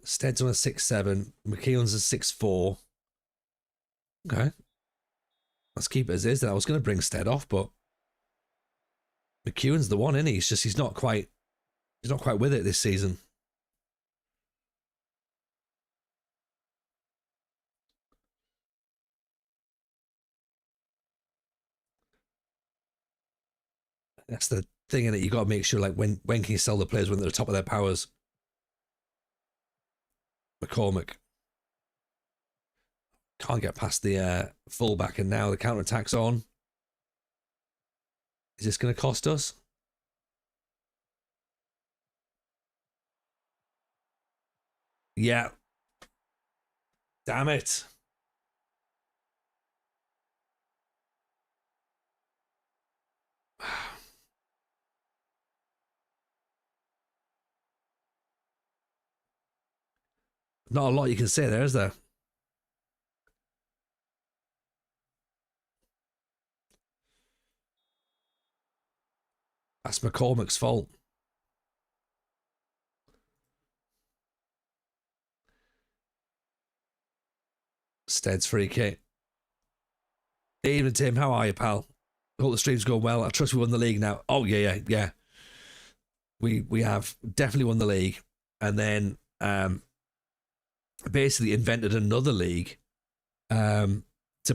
Stead's on a 6-7. McKeown's a 6-4. Okay. Let's keep it as is. I was going to bring Stead off, but McEwen's the one, isn't he? It's just he's not quite with it this season. That's the thing, in it. You got to make sure, like, when can you sell the players when they're at the top of their powers? McCormick can't get past the fullback, and now the counter attack's on. Is this going to cost us? Yeah. Damn it. Not a lot you can say there, is there? That's McCormick's fault. Stead's free kick. Evening, Tim. How are you, pal? Hope the stream's going well. I trust we won the league now. Oh, yeah. We have definitely won the league. And then basically invented another league to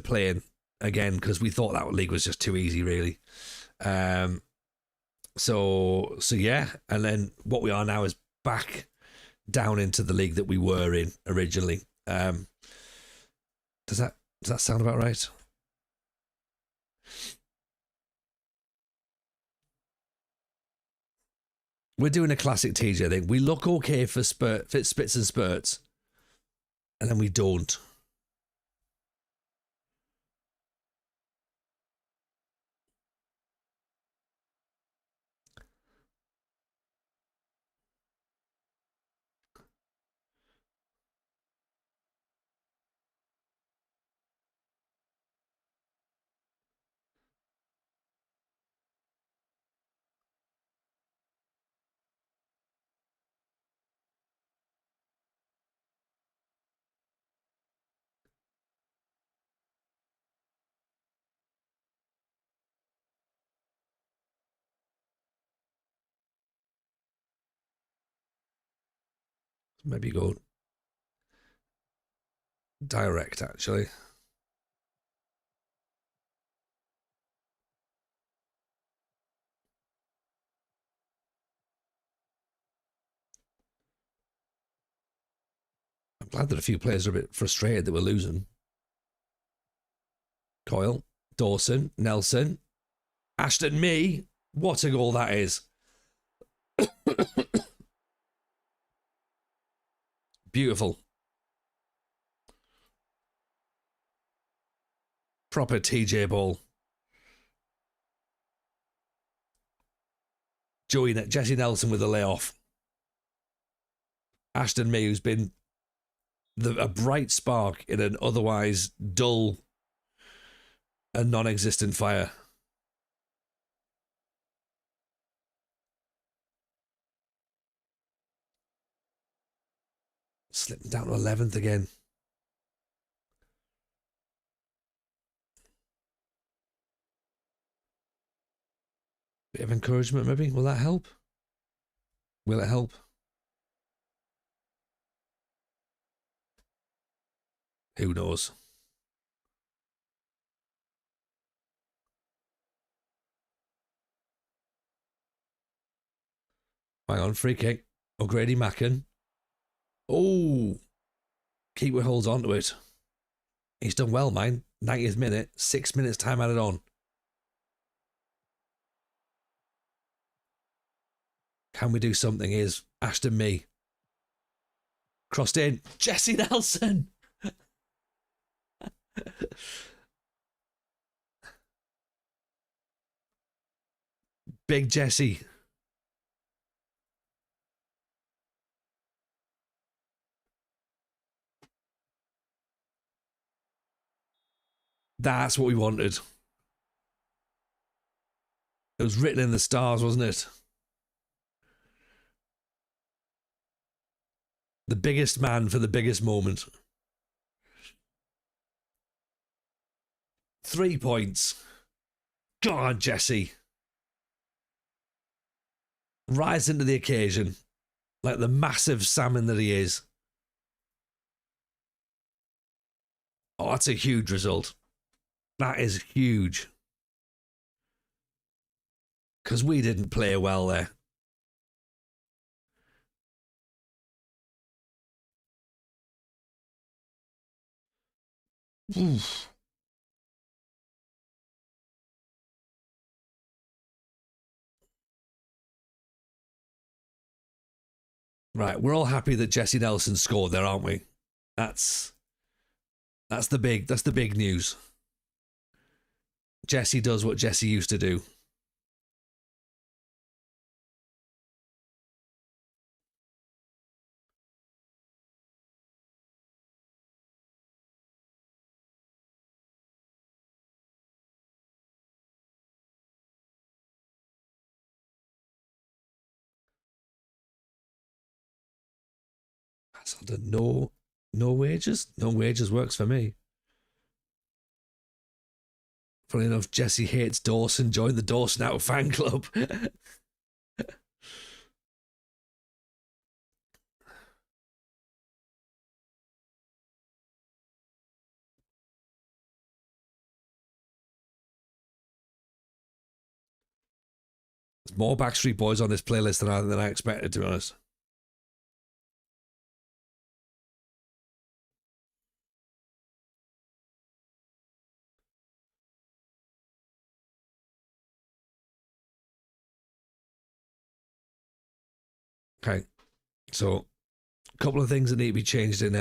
play in again, because we thought that league was just too easy, really. So yeah, and then what we are now is back down into the league that we were in originally. Does that sound about right? We're doing a classic TJ thing. We look okay for spits and spurts, and then we don't. Maybe go direct, actually. I'm glad that a few players are a bit frustrated that we're losing. Coyle, Dawson, Nelson, Ashton, me. What a goal that is. Beautiful. Proper TJ ball. Jesse Nelson with a layoff. Ashton Mee, who's been a bright spark in an otherwise dull and non-existent fire. Slipping down to 11th again. Bit of encouragement, maybe. Will that help? Will it help? Who knows? Hang on, free kick. O'Grady Macken. Oh, keeper holds on to it. He's done well, man. 90th minute, 6 minutes time added on. Can we do something? Here's Ashton Mee. Crossed in. Jesse Nelson. Big Jesse. That's what we wanted. It was written in the stars, wasn't it? The biggest man for the biggest moment. 3 points. Go on, Jesse. Rising to the occasion like the massive salmon that he is. Oh, that's a huge result. That is huge. Because we didn't play well there. Oof. Right, we're all happy that Jesse Nelson scored there, aren't we? That's the big news. Jesse does what Jesse used to do. No wages? No wages works for me. Funny enough, Jesse hates Dawson. Join the Dawson Out fan club. There's more Backstreet Boys on this playlist than I expected, to be honest. Okay, so a couple of things that need to be changed in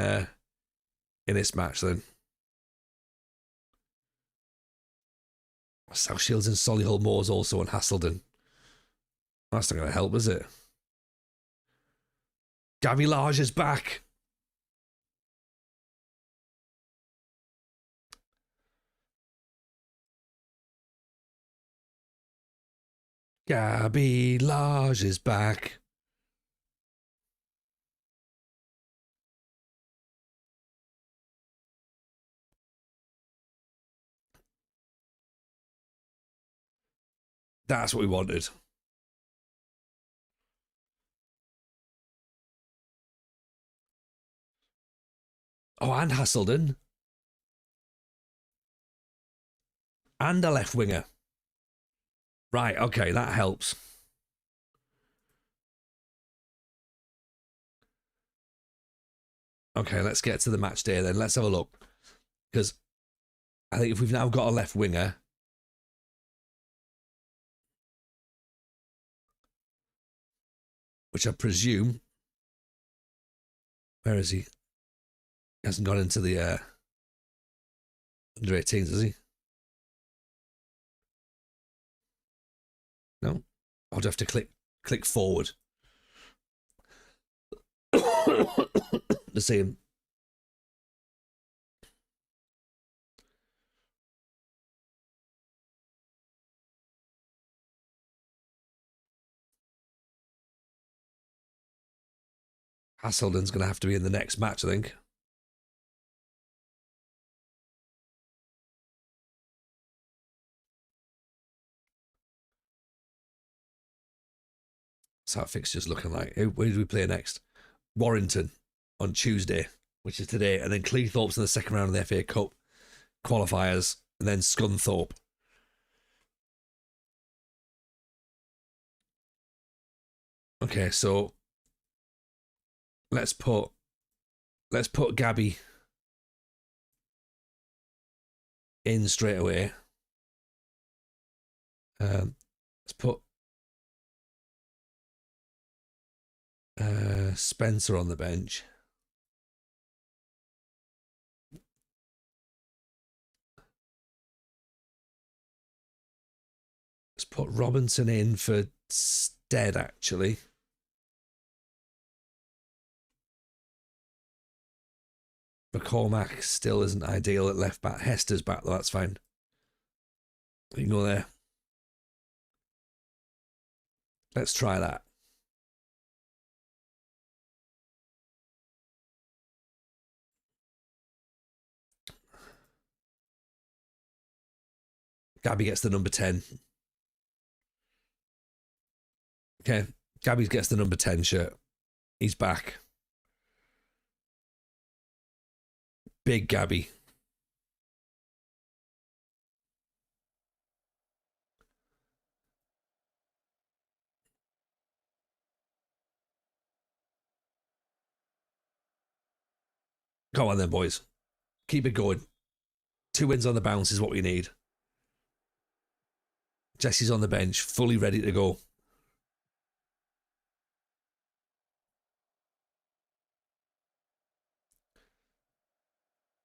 this match then. South Shields and Solihull Moors also on Haselden. That's not going to help, is it? Gabby Large is back. Gabby Large is back. That's what we wanted. Oh, and Haselden. And a left winger. Right, okay, that helps. Okay, let's get to the match day then. Let's have a look. Because I think if we've now got a left winger, which I presume, where is he? He hasn't gone into the under 18s, has he? No, I'll have to click forward to see him. Haselden's going to have to be in the next match, I think. That's how fixture's looking like. Where do we play next? Warrington on Tuesday, which is today, and then Cleethorpes in the second round of the FA Cup qualifiers, and then Scunthorpe. Okay, so let's put Gabby in straight away. Let's put Spencer on the bench. Let's put Robinson in for Stead, actually. McCormack still isn't ideal at left back. Hester's back, though, that's fine. You can go there. Let's try that. Gabby gets the number 10. Okay, Gabby gets the number 10 shirt. He's back. Big Gabby. Go on then, boys. Keep it going. 2 wins on the bounce is what we need. Jesse's on the bench, fully ready to go.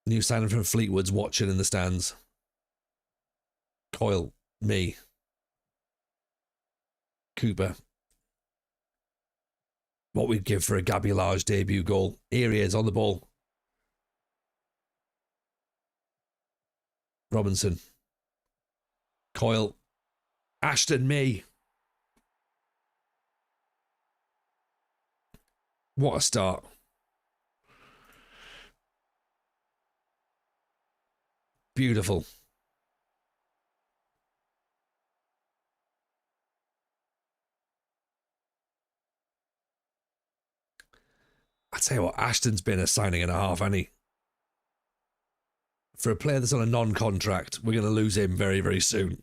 New signing from Fleetwood's watching in the stands. Coyle, me. Cooper. What we'd give for a Gabby Large debut goal. Here he is on the ball. Robinson. Coyle. Ashton, me. What a start. Beautiful. I tell you what, Ashton's been a signing and a half, hasn't he? For a player that's on a non-contract, we're going to lose him very, very soon.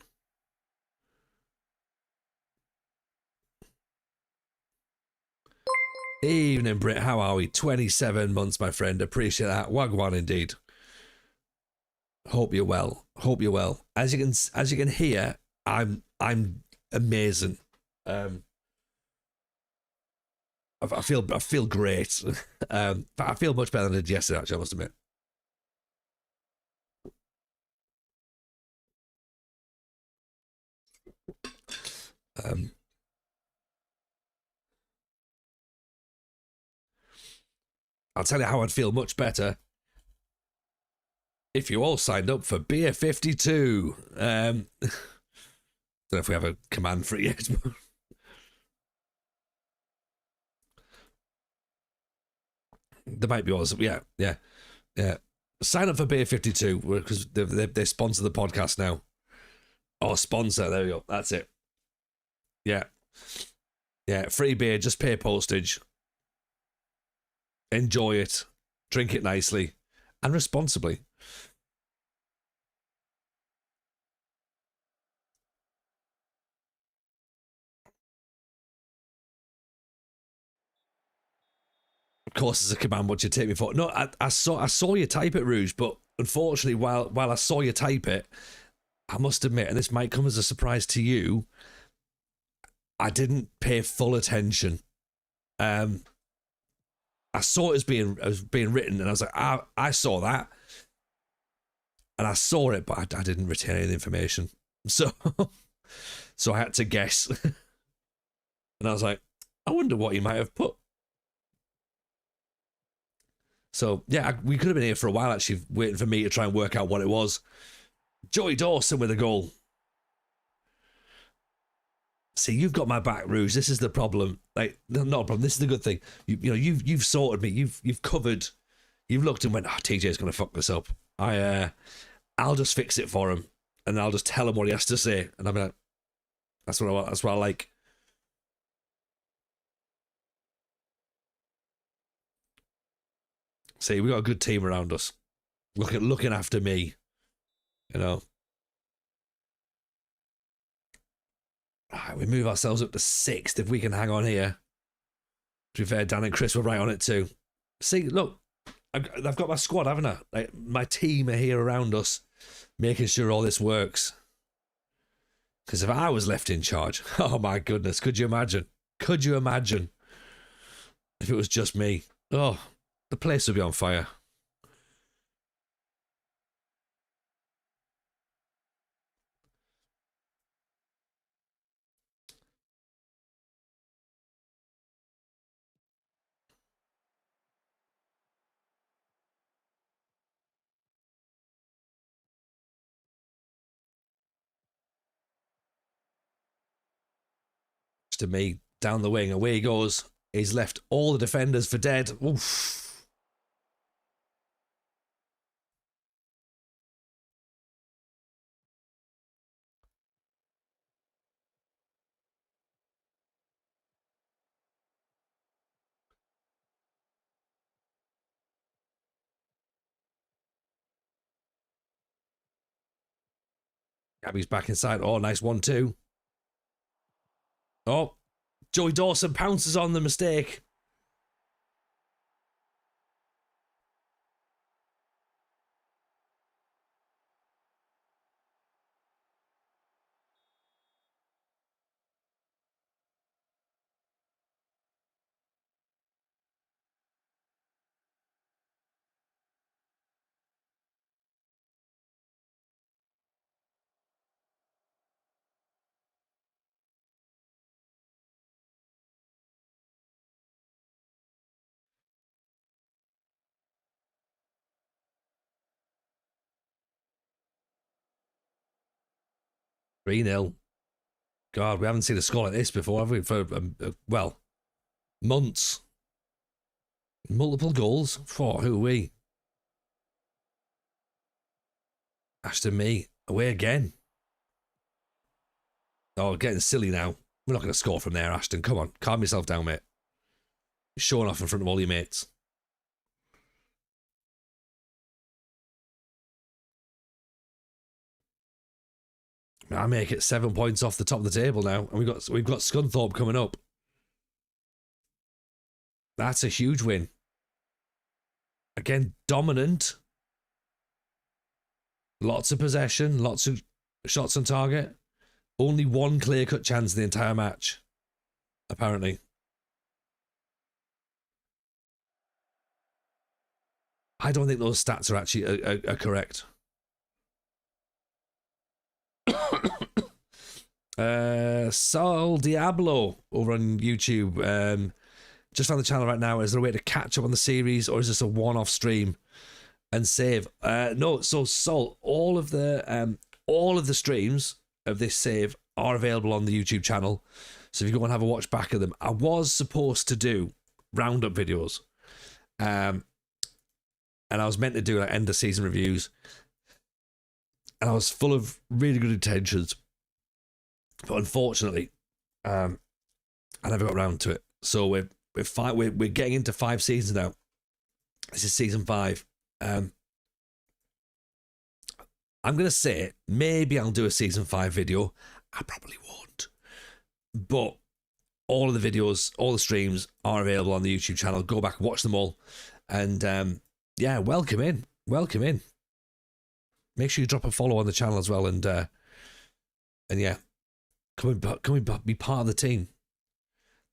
Evening, Britt. How are we? 27 months, my friend. Appreciate that. Wagwan indeed. Hope you're well. Hope you're well. As you can hear, I'm amazing. I feel great. But I feel much better than I did yesterday, actually, I must admit. I'll tell you how I'd feel much better if you all signed up for Beer 52. Don't know if we have a command for it yet. There might be others. Yeah. Sign up for Beer 52 because they sponsor the podcast now. Oh, sponsor. There we go. That's it. Yeah. Free beer. Just pay postage. Enjoy it. Drink it nicely and responsibly. Of course, there's a command what you take me for. No, I saw you type it, Rouge, but unfortunately, while I saw you type it, I must admit, and this might come as a surprise to you, I didn't pay full attention. I saw it as being written, and I was like, I saw that, and I saw it, but I didn't retain any information, so I had to guess, and I was like, I wonder what he might have put. So yeah, we could have been here for a while actually, waiting for me to try and work out what it was. Joey Dawson with a goal. See, you've got my back, Rouge. This is the problem. Like, not a problem. This is the good thing. You've sorted me. You've covered. You've looked and went, oh, TJ's going to fuck this up. I'll just fix it for him, and I'll just tell him what he has to say, and I'll be like, that's what I want. That's what I like. See, we got a good team around us. Looking after me. You know. We move ourselves up to 6th if we can hang on here. To be fair, Dan and Chris were right on it too. See, look, I've got my squad, haven't I? Like, my team are here around us, making sure all this works. Because if I was left in charge, oh my goodness, could you imagine? Could you imagine if it was just me? Oh, the place would be on fire. To me, down the wing, away he goes. He's left all the defenders for dead. Oof. Gabby's back inside. Oh, nice 1-2. Oh, Joey Dawson pounces on the mistake. Three 0. God, we haven't seen a score like this before, have we? For, well, months. Multiple goals. For who are we? Ashton Me. Away again. Oh, getting silly now. We're not going to score from there, Ashton. Come on. Calm yourself down, mate. You're showing off in front of all your mates. I make it 7 points off the top of the table now, and we've got Scunthorpe coming up. That's a huge win. Again, dominant. Lots of possession, lots of shots on target. Only one clear-cut chance in the entire match, apparently. I don't think those stats are actually are correct. Sol Diablo over on YouTube. Just found the channel right now. Is there a way to catch up on the series, or is this a one-off stream and save? No. So Sol, all of the streams of this save are available on the YouTube channel. So if you go and have a watch back of them, I was supposed to do roundup videos, and I was meant to do like end of season reviews, and I was full of really good intentions, but unfortunately, I never got around to it. So we're getting into 5 seasons now. This is season 5. I'm gonna say maybe I'll do a season 5 video. I probably won't, but all of the videos, all the streams are available on the YouTube channel. Go back, watch them all, and yeah, welcome in. Make sure you drop a follow on the channel as well, and yeah, come and be part of the team.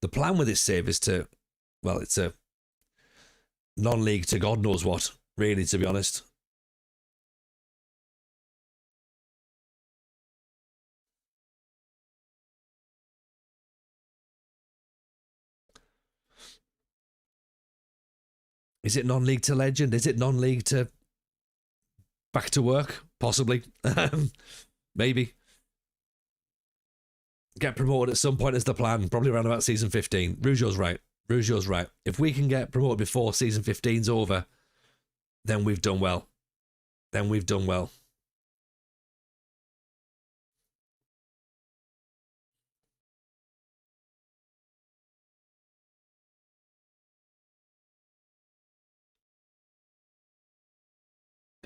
The plan with this save is to, well, it's a non-league to God knows what, really, to be honest. Is it non-league to legend? Is it non-league to back to work? Possibly. Maybe. Get promoted at some point is the plan. Probably around about season 15. Rougeau's right. If we can get promoted before season 15's over, then we've done well. Can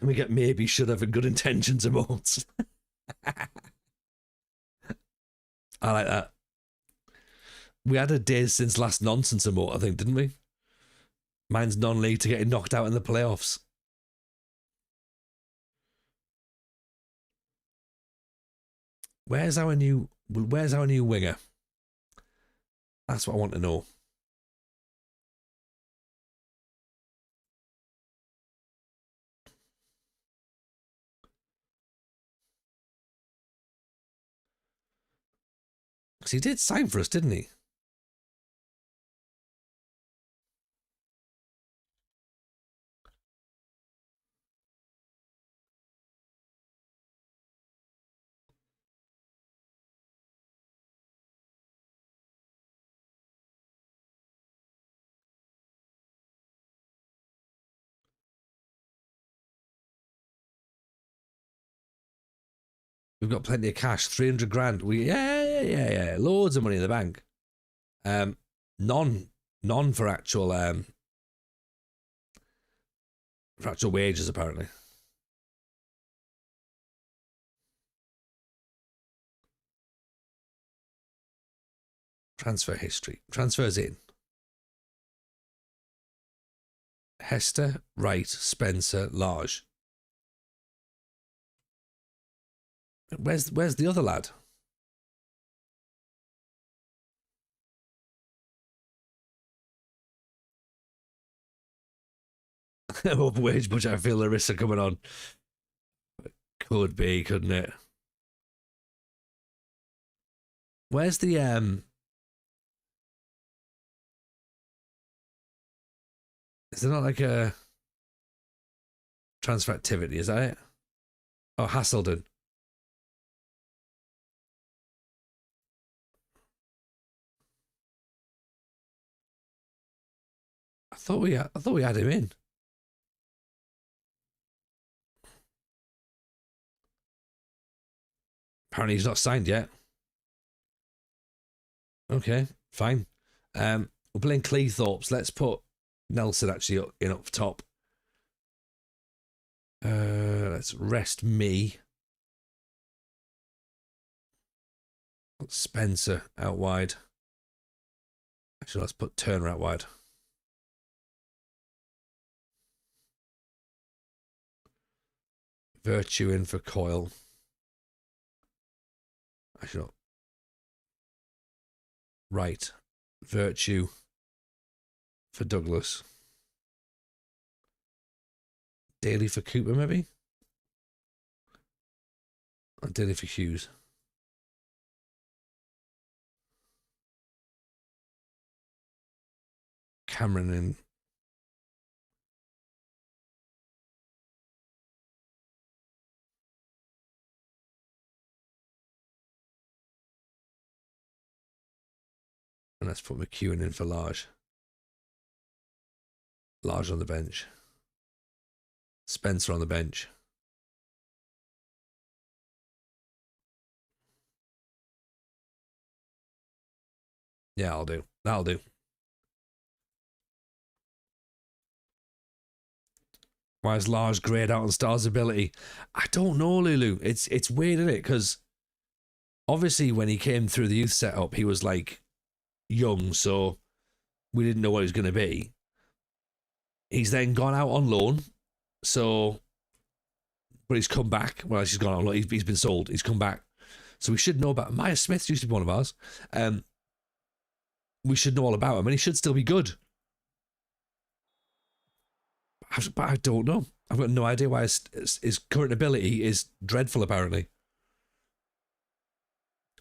we get maybe, should have, and good intentions emotes? I like that. We had a days since last nonsense emote, I think, didn't we? Mine's non-league to getting knocked out in the playoffs. Where's our new winger? That's what I want to know. Because he did sign for us, didn't he? We've got plenty of cash, 300 grand. Yeah. Loads of money in the bank. None for actual wages, apparently. Transfer history. Transfers in. Hester, Wright, Spencer, Large. Where's the other lad? Overwage budget. I feel the risks are coming on. Could be, couldn't it? Where's the Is there not like a transfer activity? Is that it? Oh, Hasselden. I thought we had him in. Apparently he's not signed yet. Okay, fine. We're playing Cleethorpes. Let's put Nelson actually in up top. Let's rest me. Put Spencer out wide. Actually, let's put Turner out wide. Virtue in for Coyle. Actually, not. Right. Virtue for Douglas. Daly for Cooper, maybe? Or Daly for Hughes. Cameron in. And let's put McEwen in for Large. Large on the bench. Spencer on the bench. Yeah, I'll do. That'll do. Why is Large grayed out on Star's ability? I don't know, Lulu. It's weird, isn't it? Because obviously when he came through the youth setup, he was like young, so we didn't know what he was going to be. He's then gone out on loan, so but he's come back. Well, he's gone on loan. He's been sold. He's come back, so we should know about him. Maya Smith used to be one of ours. We should know all about him, and he should still be good. But I don't know. I've got no idea why his current ability is dreadful, apparently.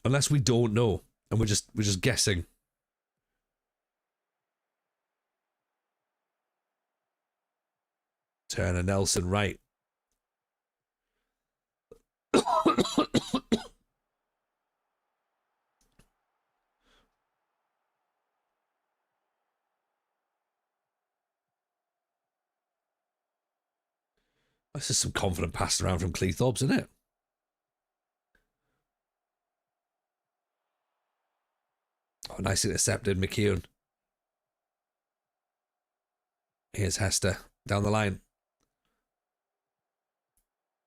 Unless we don't know, and we're just guessing. Turner, Nelson, right. This is some confident passing around from Cleethorpes, isn't it? Oh, nice intercepted, McEwen. Here's Hester down the line.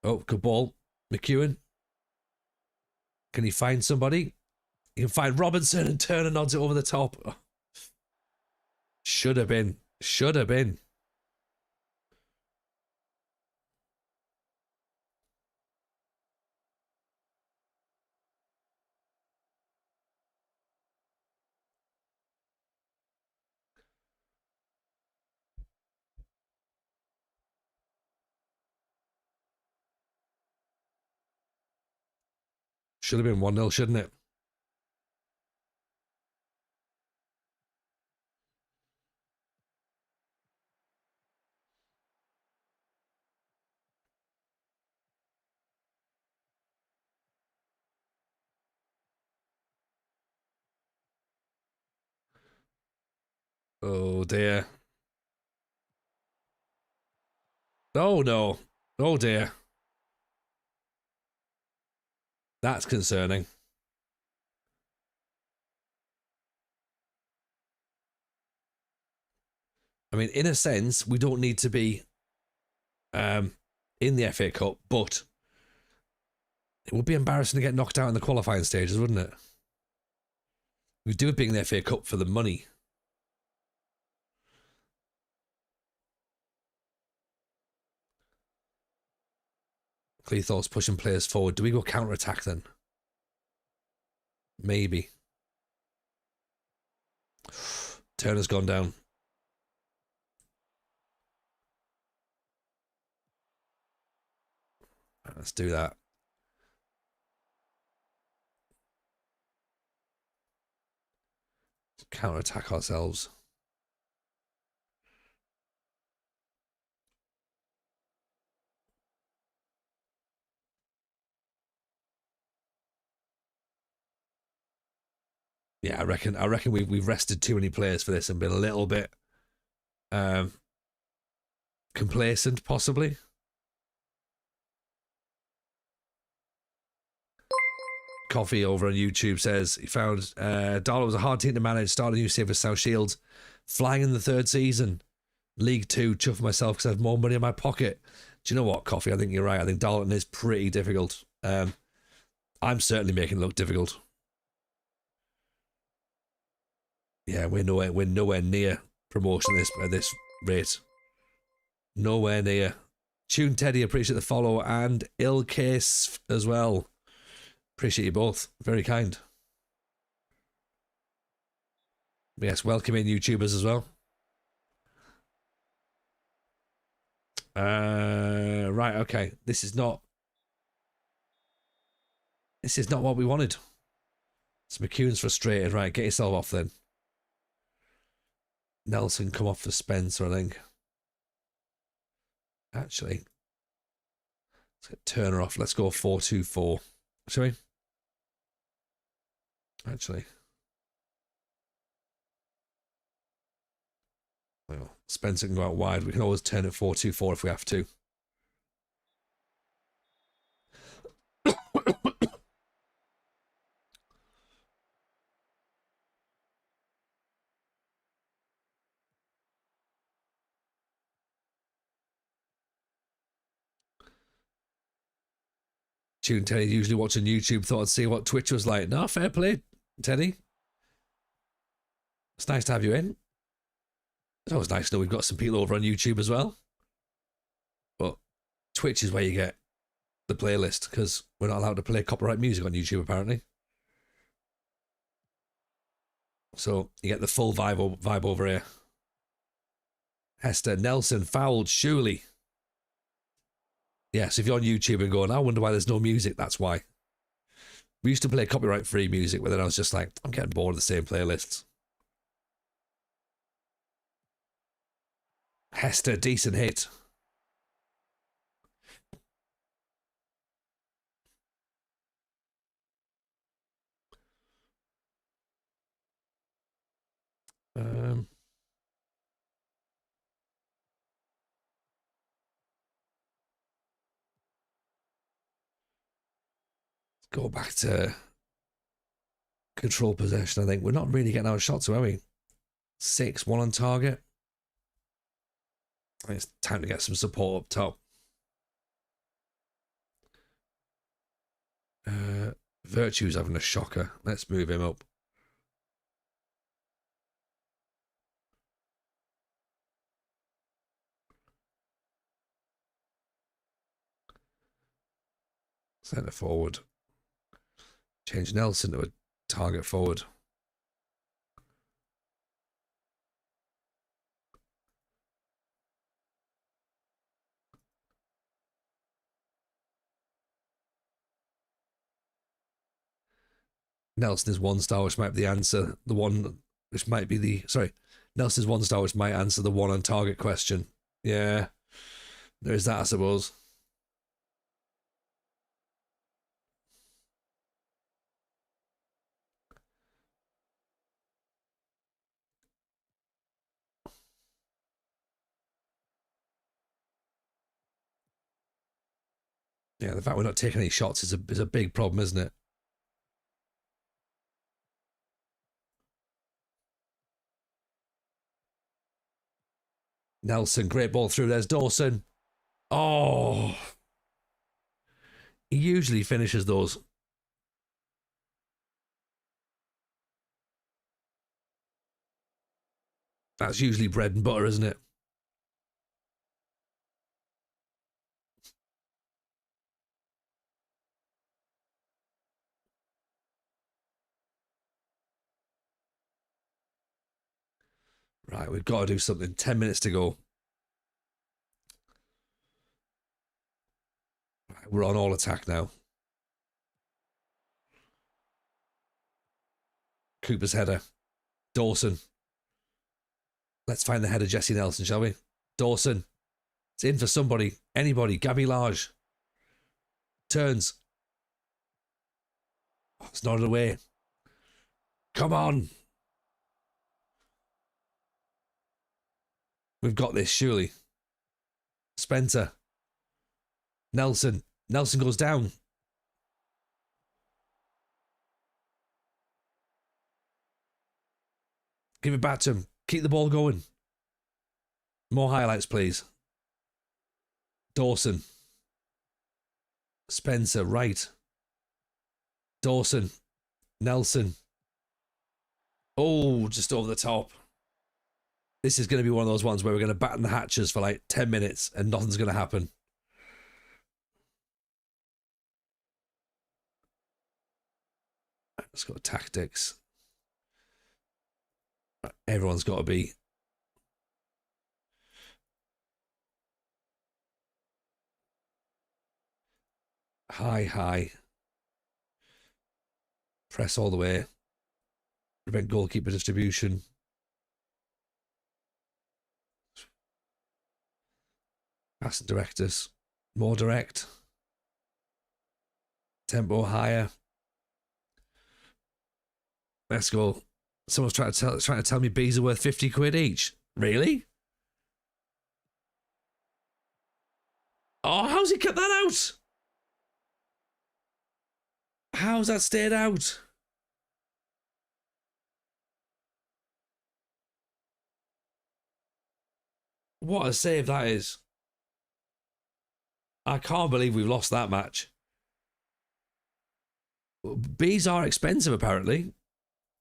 Oh, good ball. McEwen. Can he find somebody? He can find Robinson, and Turner nods it over the top. Oh. Should have been. Should have been. Should have been 1-0, shouldn't it? Oh dear. Oh no. Oh dear. That's concerning. I mean, in a sense, we don't need to be in the FA Cup, but it would be embarrassing to get knocked out in the qualifying stages, wouldn't it? We do it being the FA Cup for the money. Cleethorpes pushing players forward. Do we go counter-attack then? Maybe. Turner's gone down. Let's do that. Counter-attack ourselves. Yeah, I reckon we've rested too many players for this and been a little bit complacent, possibly. Coffee over on YouTube says he found Darla was a hard team to manage, started a new save for South Shields, flying in the third season. League 2, chuff myself because I have more money in my pocket. Do you know what, Coffee? I think you're right. I think Darlington is pretty difficult. I'm certainly making it look difficult. Yeah, we're nowhere near promotion at this rate. Nowhere near. Tune Teddy, appreciate the follow, and Ill Case as well. Appreciate you both. Very kind. Yes, welcome in YouTubers as well. Right, okay. This is not what we wanted. So McEwen's frustrated. Right, get yourself off then. Nelson come off for Spencer, I think. Actually, let's get Turner off. Let's go 4-2-4. Shall we? Actually. Well, Spencer can go out wide. We can always turn it 4-2-4 if we have to. Tune Teddy usually watching YouTube. Thought I'd see what Twitch was like. No, fair play, Teddy. It's nice to have you in. It's always nice to know we've got some people over on YouTube as well. But Twitch is where you get the playlist because we're not allowed to play copyright music on YouTube apparently. So you get the full vibe over here. Hester Nelson fouled, surely. Yes, if you're on YouTube and going, I wonder why there's no music, that's why. We used to play copyright-free music, but then I was just like, I'm getting bored of the same playlists. Hester, decent hit. Let's go back to control possession, I think. We're not really getting our shots, are we? 6, 1 on target. I think it's time to get some support up top. Virtue's having a shocker. Let's move him up. Centre forward. Change Nelson to a target forward. Nelson is 1-star, which might be the answer. The one which might be the... Sorry. Nelson's 1-star, which might answer the 1 on target question. Yeah. There's that, I suppose. Yeah, the fact we're not taking any shots is a big problem, isn't it? Nelson, great ball through. There's Dawson. Oh, he usually finishes those. That's usually bread and butter, isn't it? Right, we've got to do something. 10 minutes to go. Right, we're on all attack now. Cooper's header. Dawson. Let's find the header, Jesse Nelson, shall we? Dawson. It's in for somebody. Anybody. Gabby Large. Turns. Oh, it's not away. Come on. We've got this, surely. Spencer. Nelson. Nelson goes down. Give it back to him. Keep the ball going. More highlights, please. Dawson. Spencer, right. Dawson. Nelson. Oh, just over the top. This is going to be one of those ones where we're going to batten the hatches for like 10 minutes and nothing's going to happen. Let's go tactics. Everyone's got to be high. Press all the way. Prevent goalkeeper distribution. Pass and direct us. More direct. Tempo higher. Let's go. Someone's trying to tell me bees are worth 50 quid each. Really? Oh, how's he cut that out? How's that stayed out? What a save that is. I can't believe we've lost that match. Bees are expensive, apparently.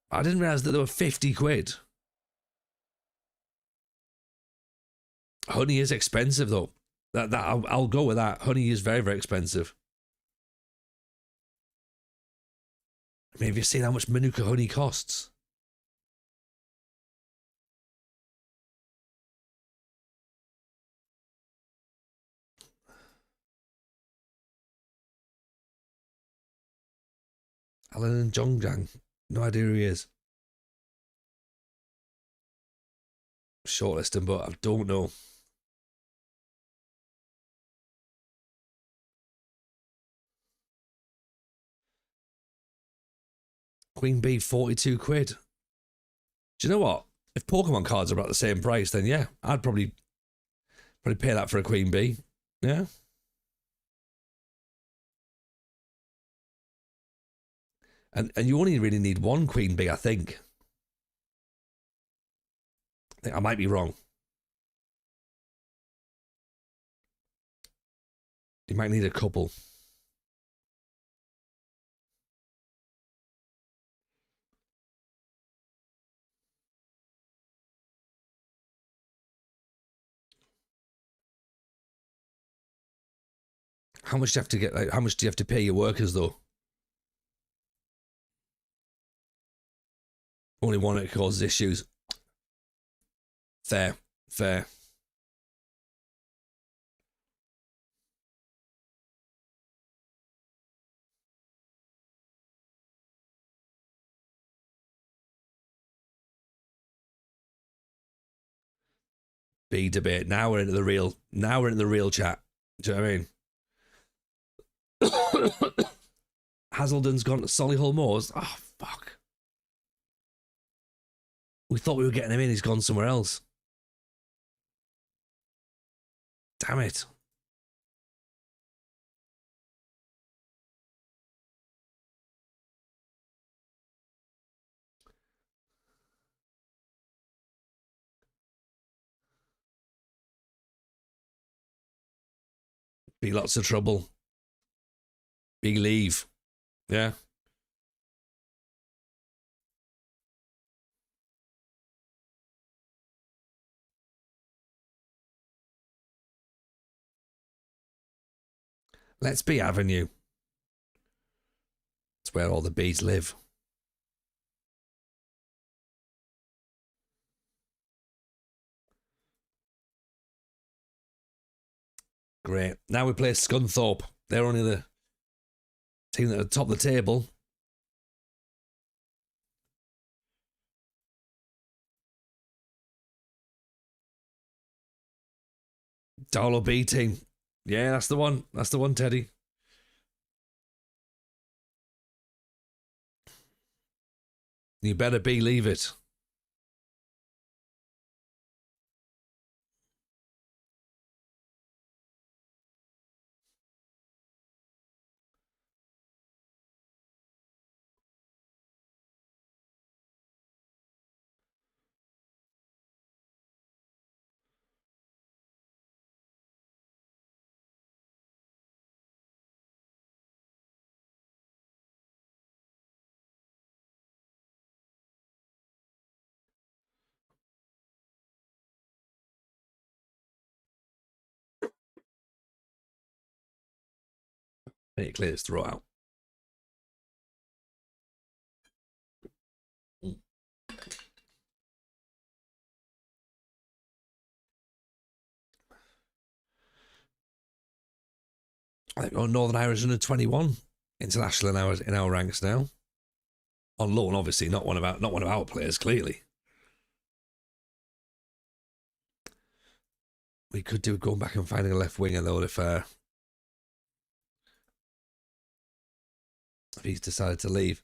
I didn't realise that they were 50 quid. Honey is expensive, though. I'll go with that. Honey is very, very expensive. I mean, have you seen how much Manuka honey costs? Alan and Jongjang. No idea who he is. Shortlist him, but I don't know. Queen Bee, 42 quid. Do you know what? If Pokemon cards are about the same price, then yeah, I'd probably pay that for a Queen Bee. Yeah. And you only really need one Queen Bee, I think. I might be wrong. You might need a couple. How much do you have to get? Like, how much do you have to pay your workers though? Only one that causes issues. Fair. B debate. Now we're into the real. Now we're into the real chat. Do you know what I mean? Hazelden's gone to Solihull Moors. Oh fuck. We thought we were getting him in. He's gone somewhere else. Damn it. Be lots of trouble. Believe. Yeah. Let's be Avenue. It's where all the bees live. Great. Now we play Scunthorpe. They're only the team at the top of the table. Darlow B team. Yeah, that's the one. That's the one, Teddy. You better believe it. It clears throw out. I think Northern Irish under 21 international in our ranks now. On loan, obviously, not one of our players, clearly. We could do going back and finding a left winger though if he's decided to leave.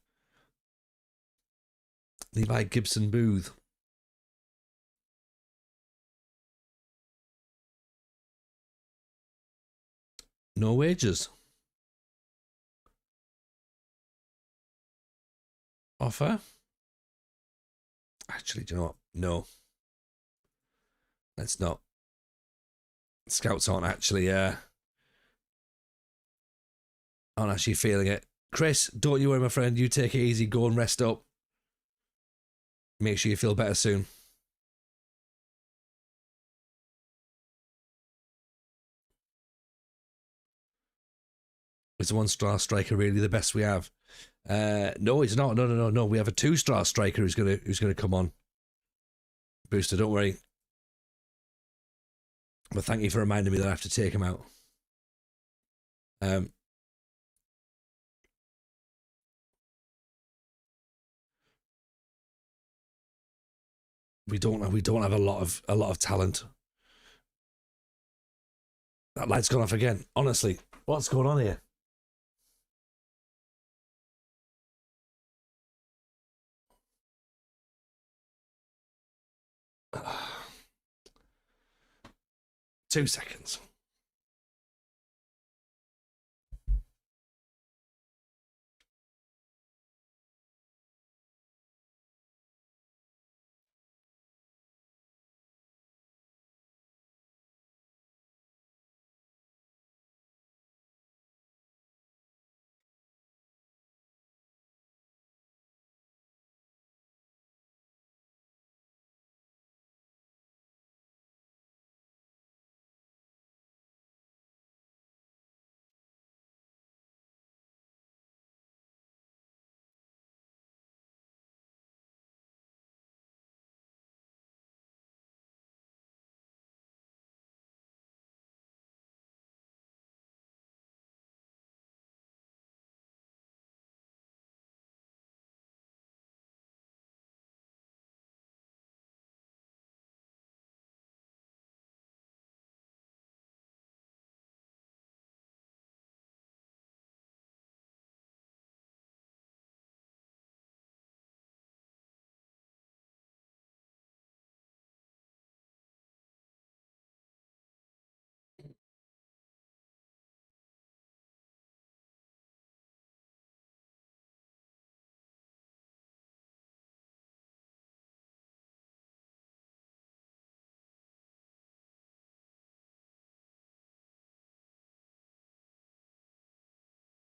Levi Gibson Booth. No wages. Offer? Actually, do you know what? No. Let's not. Scouts aren't actually feeling it. Chris, don't you worry, my friend. You take it easy. Go and rest up. Make sure you feel better soon. Is the one-star striker really the best we have? No, he's not. No. We have a two-star striker who's gonna come on. Booster, don't worry. But thank you for reminding me that I have to take him out. We don't have a lot of talent. That light's gone off again. Honestly, what's going on here? Two seconds.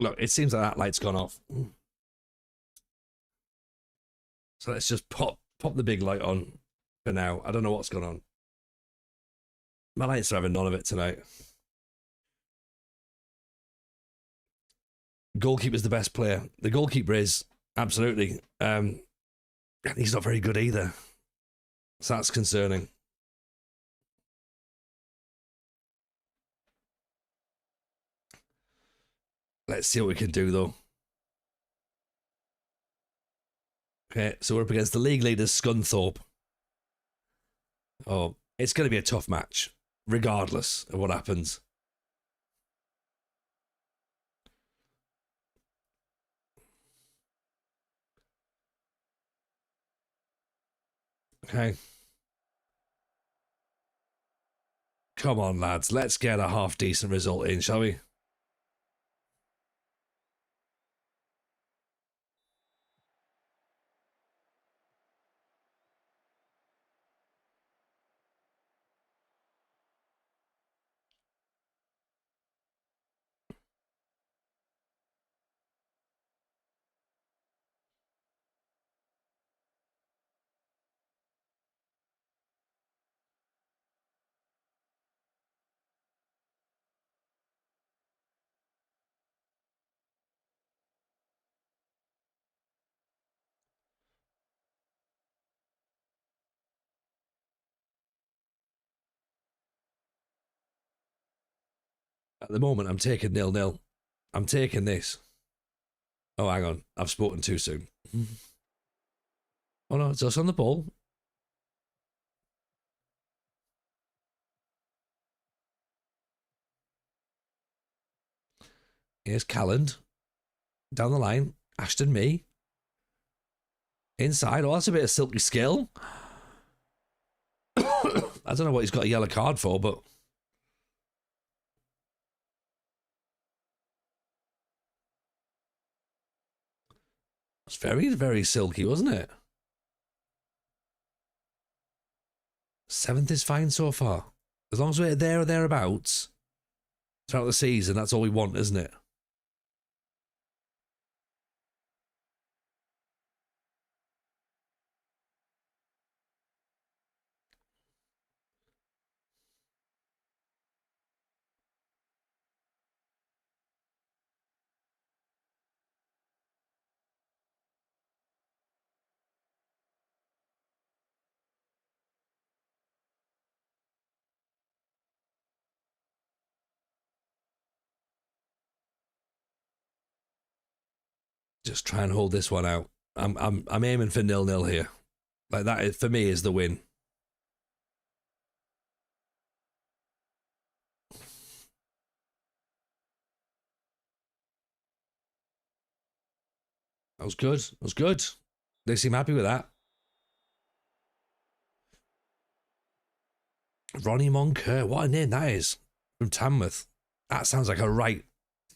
Look, it seems like that light's gone off. So let's just pop the big light on for now. I don't know what's going on. My lights are having none of it tonight. Goalkeeper's the best player. The goalkeeper is, absolutely. He's not very good either. So that's concerning. Let's see what we can do, though. Okay, so we're up against the league leaders, Scunthorpe. Oh, it's going to be a tough match, regardless of what happens. Okay. Come on, lads. Let's get a half-decent result in, shall we? At the moment, I'm taking 0-0. I'm taking this. Oh, hang on. I've spoken too soon. Oh, no, it's us on the ball. Here's Calland. Down the line. Ashton Mee. Inside. Oh, that's a bit of silky skill. I don't know what he's got a yellow card for, but... It's very, very silky, wasn't it? 7th is fine so far. As long as we're there or thereabouts throughout the season, that's all we want, isn't it? Just try and hold this one out. I'm aiming for 0-0 here. Like that, for me, is the win. That was good. That was good. They seem happy with that. Ronnie Moncur. What a name that is. From Tamworth. That sounds like a right,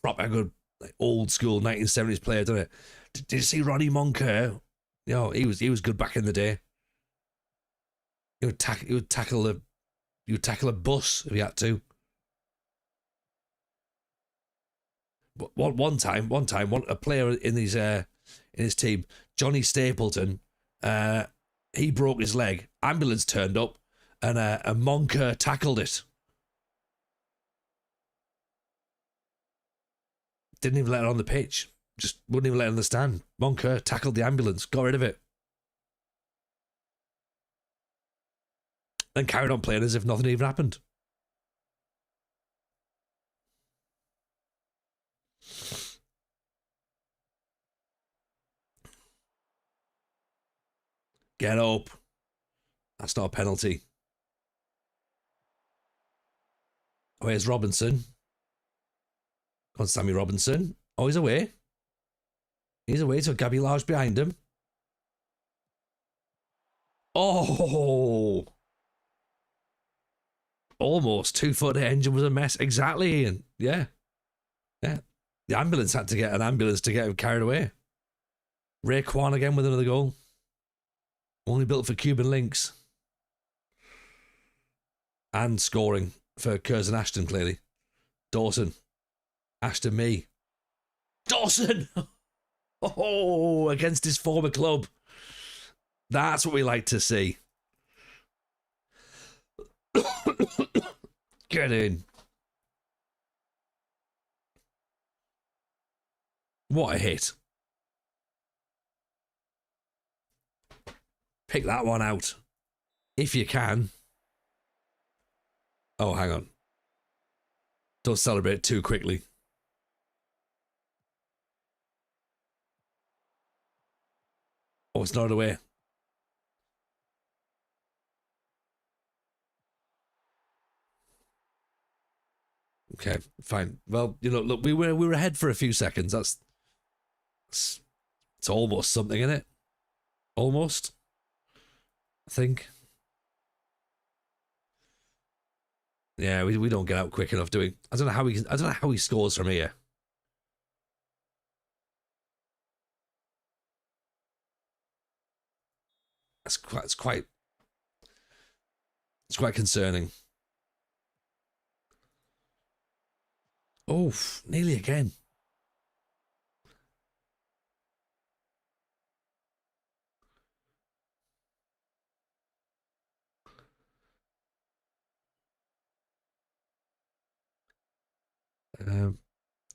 proper good, like old school 1970s player, doesn't it? Did you see Ronnie Moncur? You know, he was good back in the day. He would tackle a bus if he had to. But one time, a player in his team, Johnny Stapleton, he broke his leg. Ambulance turned up, and Moncur tackled it. Didn't even let it on the pitch. Just wouldn't even let it on the stand. Moncur tackled the ambulance, got rid of it. Then carried on playing as if nothing even happened. Get up. That's not a penalty. Oh, here's Robinson. On Sammy Robinson. Oh, he's away. He's away, so Gabby Large behind him. Oh! Almost 2 foot. The engine was a mess. Exactly, Ian. Yeah. Yeah. The ambulance had to get an ambulance to get him carried away. Ray Kwan again with another goal. Only built for Cuban links. And scoring for Curzon Ashton, clearly. Dawson. Ashton Mee. Dawson! Oh, against his former club. That's what we like to see. Get in. What a hit. Pick that one out. If you can. Oh, hang on. Don't celebrate too quickly. Oh, it's not away. Okay, fine. Well, you know, look, we were ahead for a few seconds. It's almost something, isn't it? Almost. I think. Yeah, we don't get out quick enough, do we? I don't know how he scores from here. It's quite concerning. Oh, nearly again.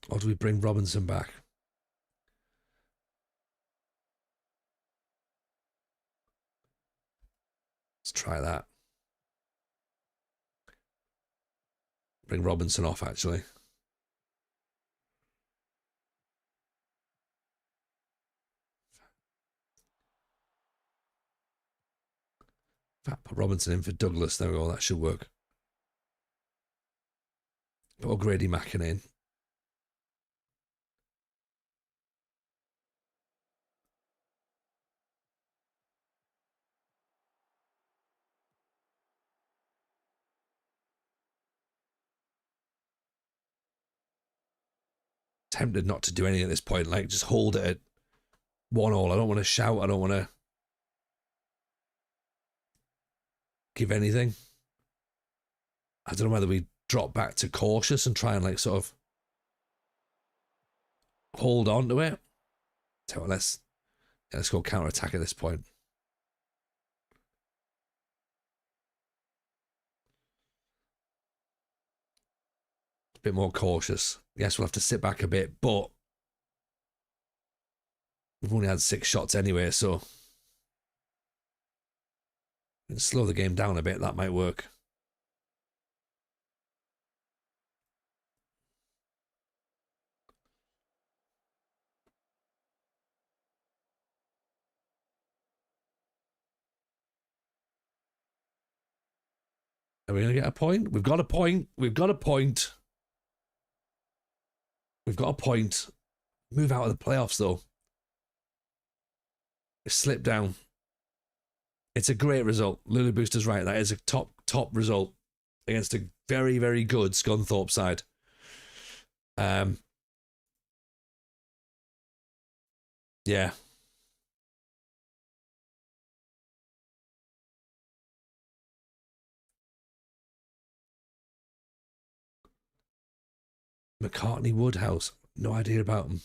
Or do we bring Robinson back? Let's try that. Bring Robinson off, actually. In fact, put Robinson in for Douglas. There we go. That should work. Put Grady Mackin in. Tempted not to do anything at this point. Like, just hold it at 1-1. I don't want to shout. I don't want to give anything. I don't know whether we drop back to cautious and try and like sort of hold on to it. So let's go counter attack at this point. A bit more cautious. Yes, we'll have to sit back a bit, but we've only had 6 shots anyway, so slow the game down a bit. That might work. Are we going to get a point? We've got a point. We've got a point. We've got a point. Move out of the playoffs, though. It's slipped down. It's a great result. Lulu Booster's right. That is a top result against a very, very good Scunthorpe side. Yeah. McCartney Woodhouse. No idea about him.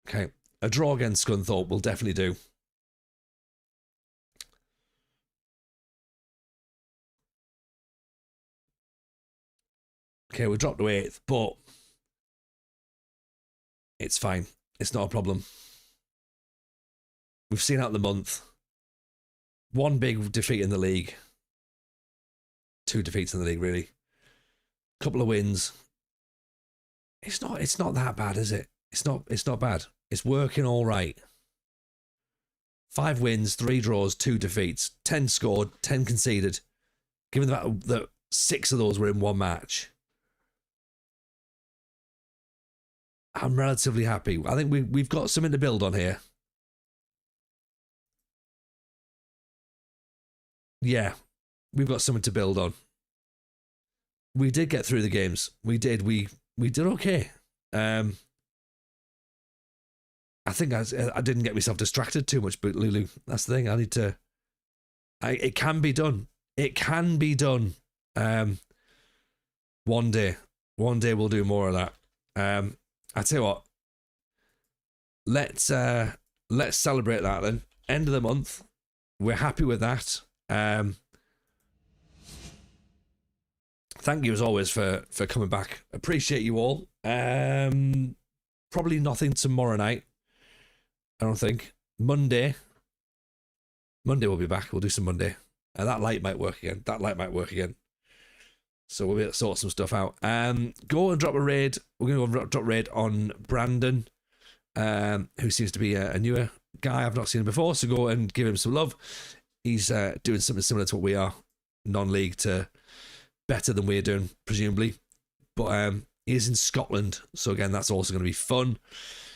Okay. A draw against Scunthorpe will definitely do. Okay, we dropped to 8th, but it's fine. It's not a problem. We've seen out the month. 1 big defeat in the league. 2 defeats in the league, really. Couple of wins. It's not that bad, is it? It's not bad. It's working all right. 5 wins, 3 draws, 2 defeats. 10 scored, 10 conceded. Given that 6 of those were in 1 match. I'm relatively happy. I think we've got something to build on here. Yeah, we've got something to build on. We did get through the games. We did. We did okay. I think I didn't get myself distracted too much, but Lulu, that's the thing. I need to It can be done. It can be done. One day we'll do more of that. I tell you what, let's celebrate that then. End of the month, we're happy with that. Thank you as always for coming back. Appreciate you all. Probably nothing tomorrow night, I don't think. Monday we'll be back. We'll do some Monday. That light might work again. So we'll be able to sort some stuff out. Go and drop a raid. We're going to go and drop a raid on Brandon, who seems to be a newer guy. I've not seen him before, so go and give him some love. He's doing something similar to what we are, non-league to better than we're doing, presumably. But he is in Scotland, so again, that's also going to be fun.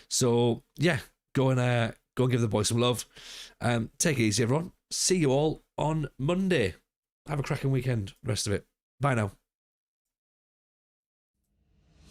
So yeah, go and give the boy some love. Take it easy, everyone. See you all on Monday. Have a cracking weekend, rest of it. Bye now.